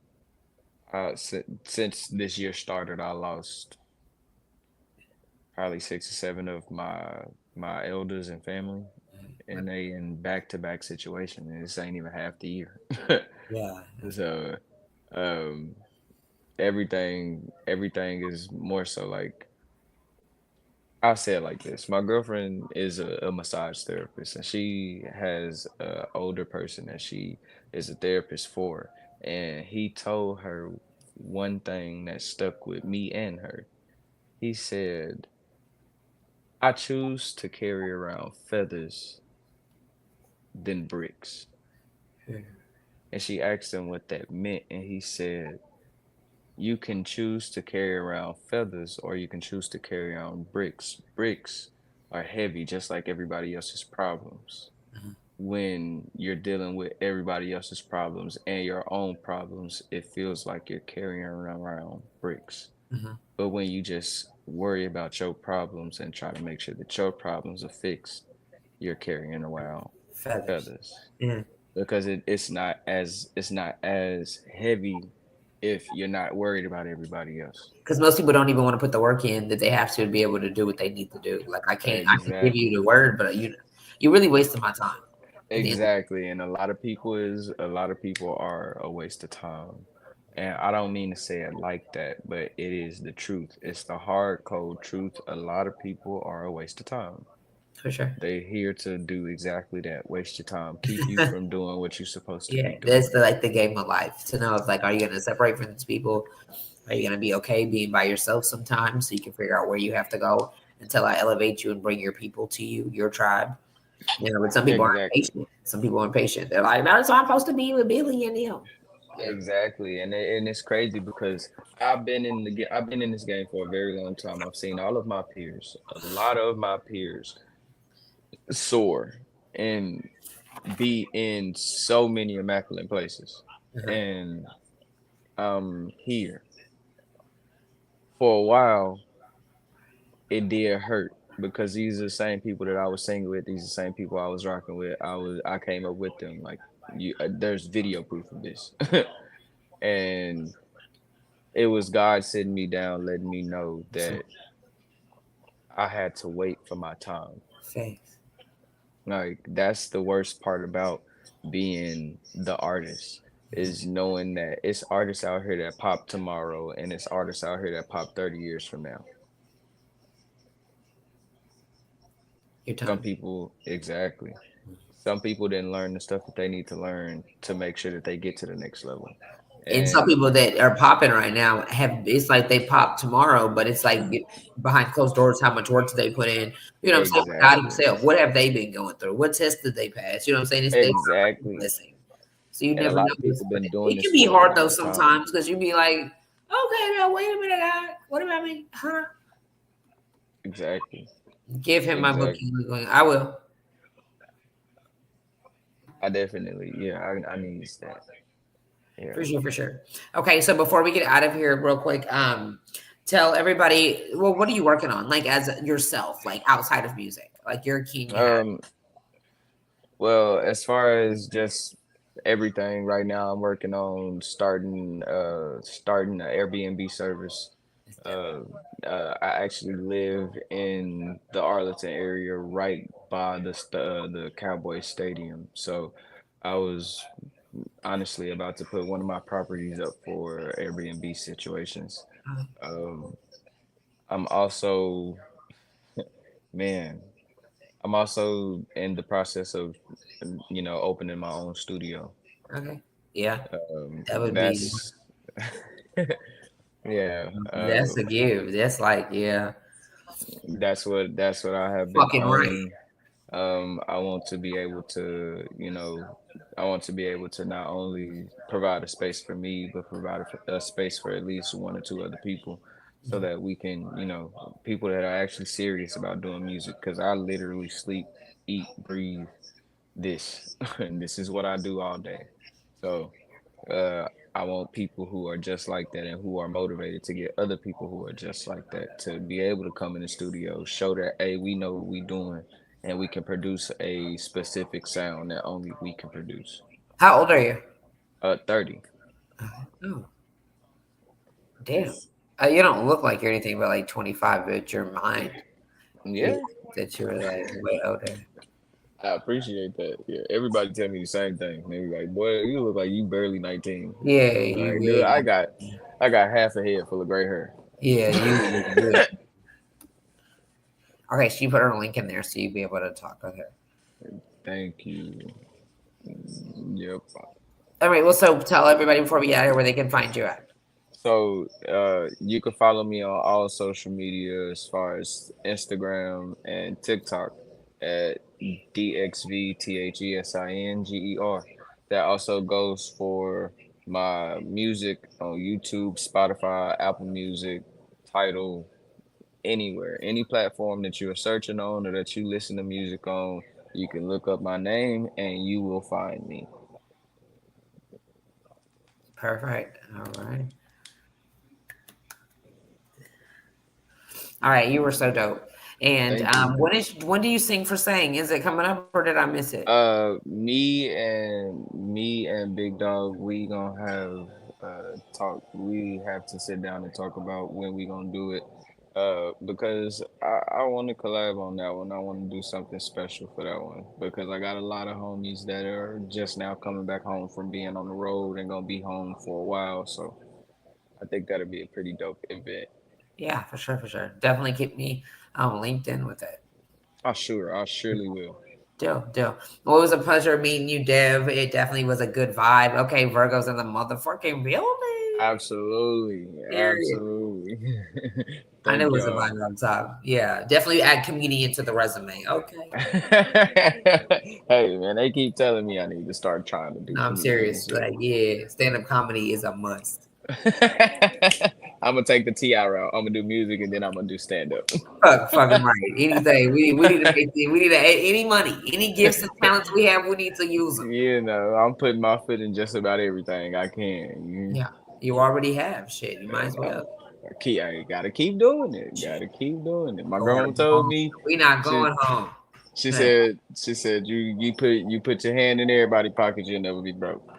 since this year started, I lost probably 6 or 7 of my elders and family, and they in back-to-back situation, and this ain't even half the year. Yeah. So, um, everything is more so like I'll say it like this. My girlfriend is a massage therapist, and she has a older person that she is a therapist for. And he told her one thing that stuck with me and her. He said, I choose to carry around feathers than bricks. And she asked him what that meant, and he said, you can choose to carry around feathers or you can choose to carry around bricks. Bricks are heavy just like everybody else's problems. When you're dealing with everybody else's problems and your own problems, it feels like you're carrying around bricks. But when you just worry about your problems and try to make sure that your problems are fixed, you're carrying around feathers. Yeah. Because it's not as heavy if you're not worried about everybody else. Because most people don't even want to put the work in that they have to be able to do what they need to do. Like I can give you the word, but you really wasting my time. Exactly. And a lot of people are a waste of time. And I don't mean to say it like that, but it is the truth. It's the hard cold truth. A lot of people are a waste of time. For sure. They're here to do exactly that, waste your time, keep you from doing what you're supposed to be doing. That's the game of life. To know if are you gonna separate from these people? Are you gonna be okay being by yourself sometimes so you can figure out where you have to go until I elevate you and bring your people to you, your tribe? You know, but some people aren't patient. Some people aren't patient. They're like, no, that's how I'm supposed to be with Billy and him. Exactly, and it's crazy because I've been in this game for a very long time. I've seen all of my peers, a lot of my peers, soar and be in so many immaculate places, Uh-huh. and here for a while. It did hurt because these are the same people that I was singing with. These are the same people I was rocking with. I came up with them. Like there's video proof of this, and it was God sitting me down, letting me know So, that I had to wait for my time. faith. Like that's the worst part about being the artist is knowing that it's artists out here that pop tomorrow and it's artists out here that pop 30 years from now. Your Some time. people, exactly. Some people didn't learn the stuff that they need to learn to make sure that they get to the next level. And some And people that are popping right now it's like they pop tomorrow, but it's like behind closed doors, how much work did they put in? You know what I'm saying? With God exactly, Himself, what have they been going through? What tests did they pass? You know what I'm saying? It's they exactly. blessing. So you And a never lot know of what's people put been in. doing It this can be for a hard though long time. sometimes because you be like, okay, now wait a minute, God, what about me? Huh? Exactly, Give Him my exactly. booking. I will. I definitely, yeah, I need that. Yeah. For sure, for sure. Okay, so before we get out of here, real quick, tell everybody, well, what are you working on, like as yourself, like outside of music, like you're a king, you have. Um. Well, as far as just everything right now, I'm working on starting an Airbnb service. Uh, I actually live in the Arlington area, right by the Cowboy Stadium. So, I was honestly about to put one of my properties up for Airbnb situations. Um, I'm also, man, I'm also in the process of, opening my own studio. Okay, yeah, that would be, That's yeah. that's a give. That's like, yeah, That's what I have been fucking right. eyeing. I want to be able to, I want to be able to not only provide a space for me, but provide a space for at least one or two other people, so that we can, people that are actually serious about doing music. Because I literally sleep, eat, breathe this, and this is what I do all day. So uh, I want people who are just like that and who are motivated to get other people who are just like that to be able to come in the studio, show that, hey, we know what we doing, and we can produce a specific sound that only we can produce. How old are you? 30. Oh, damn. You don't look like you're anything but like 25, but your mind is Yeah, that you're like way older. I appreciate that. Yeah, everybody tell me the same thing. They be like, boy, you look like you barely 19. Yeah, I'm you like, dude, really, I got half a head full of gray hair. yeah, you look good. Okay, so you put her link in there so you'll be able to talk with her. Thank you. Yep. All right, well, so tell everybody before we get out of here where they can find you at. So you can follow me on all social media as far as Instagram and TikTok at DXVTHESINGER. That also goes for my music on YouTube, Spotify, Apple Music, Tidal, anywhere, any platform that you are searching on or that you listen to music on. You can look up my name and you will find me. Perfect. All right. All right, you were so dope. And Thank you. when do you sing for Sang? Is it coming up or did I miss it? Me and Big Dog, we gonna have talk. We have to sit down and talk about when we gonna do it. Because I want to collab on that one. I want to do something special for that one because I got a lot of homies that are just now coming back home from being on the road and gonna be home for a while. So I think that'll be a pretty dope event. Yeah, for sure, for sure. Definitely keep me on LinkedIn with it. I surely will. Deal, deal. Well, it was a pleasure meeting you, Dev. It definitely was a good vibe. Okay, Virgo's in the motherfucking building. Absolutely, Period. absolutely. I know Thank it was a y'all. line on top. Yeah, definitely add comedian to the resume. Okay. Hey man, they keep telling me I need to start trying to do. No, I'm comedian serious. shit. Like, yeah, stand-up comedy is a must. I'm gonna take the TI route. I'm gonna do music and then I'm gonna do stand up. Fucking right. Anything. We need to make it. We need to any money, any gifts and talents we have. We need to use them. You know, I'm putting my foot in just about everything I can. Yeah, you already have shit. You might as well. I gotta keep doing it. Gotta keep doing it. My Going grandma told home. me We not going home. she said you put your hand in everybody's pocket, you'll never be broke.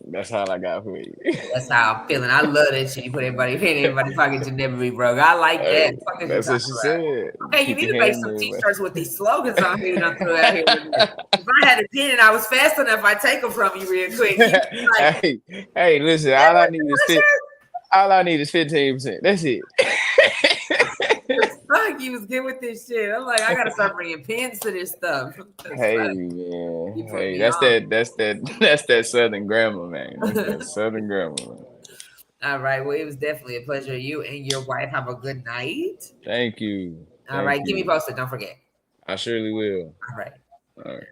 That's how I got for you. That's how I'm feeling. I love that shit. You put everybody in everybody's pocket, you never be broke. I like that. Fuck is you That's what talking she about? said. Okay, you Keep need your to make hand some moving. t-shirts with these slogans on here. Don't throw out here. If I had a pen and I was fast enough, I'd take them from you real quick. Like, hey, listen, all I need is 15%. That's it. fuck, you was good with this shit. I'm like, I gotta start bringing pens to this stuff. Hey Like, man, put hey, me that's on. that Southern grammar, man. That's that Southern grammar, man. All right. Well, it was definitely a pleasure. You and your wife have a good night. Thank you. All right. Keep me posted. Don't forget. I surely will. All right. All right.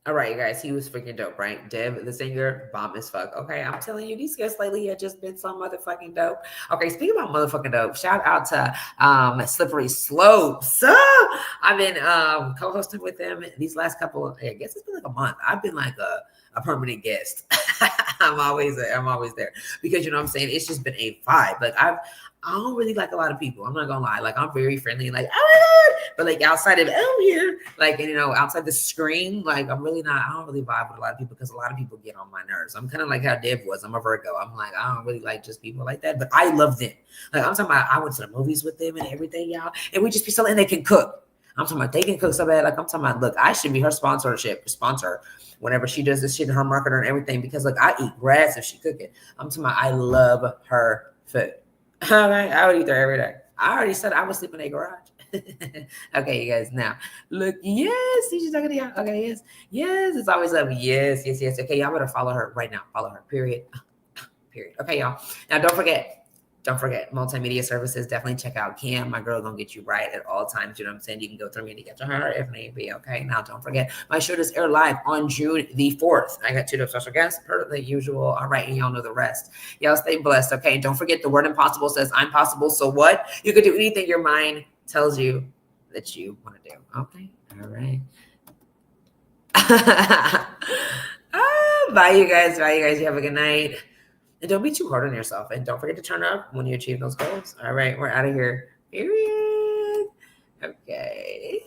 All right, you guys. He was freaking dope, right? Dev, the singer, bomb as fuck. Okay, I'm telling you, these guests lately have just been so motherfucking dope. Okay, speaking about motherfucking dope, shout out to Slippery Slopes. I've been co-hosting with them these last couple. I guess it's been like a month. I've been like a permanent guest. I'm always there because you know what I'm saying. It's just been a vibe. Like I don't really like a lot of people. I'm not gonna lie. Like I'm very friendly, like oh my god, but like outside of here, like and, you know, outside the screen, like I'm really not. I don't really vibe with a lot of people because a lot of people get on my nerves. I'm kind of like how Dev was. I'm a Virgo. I'm like I don't really like just people like that, but I love them. Like I'm talking about. I went to the movies with them and everything, y'all, and we just be selling. And they can cook. I'm talking about they can cook so bad. Like I'm talking about. Look, I should be her sponsor whenever she does this shit in her marketer and everything because like I eat grass if she cook it. I'm talking about. I love her food. All right, I would eat there every day. I already said I would sleep in a garage. Okay, you guys. Now, look, yes, she's talking to y'all. Okay, yes, it's always up. Yes. Okay, y'all better follow her right now. Follow her. Period. Okay, y'all. Now, don't forget, multimedia services. Definitely check out Cam. My girl gonna get you right at all times. You know what I'm saying? You can go through me to get to her if need be. Okay. Now, don't forget, my show does air live on June the 4th. I got 2 special guests per the usual. All right, and y'all know the rest. Y'all stay blessed. Okay. And don't forget, the word impossible says I'm possible. So what? You can do anything your mind tells you that you want to do. Okay. All right. Bye, you guys. You have a good night. And don't be too hard on yourself. And don't forget to turn up when you achieve those goals. All right, we're out of here. Period. Okay.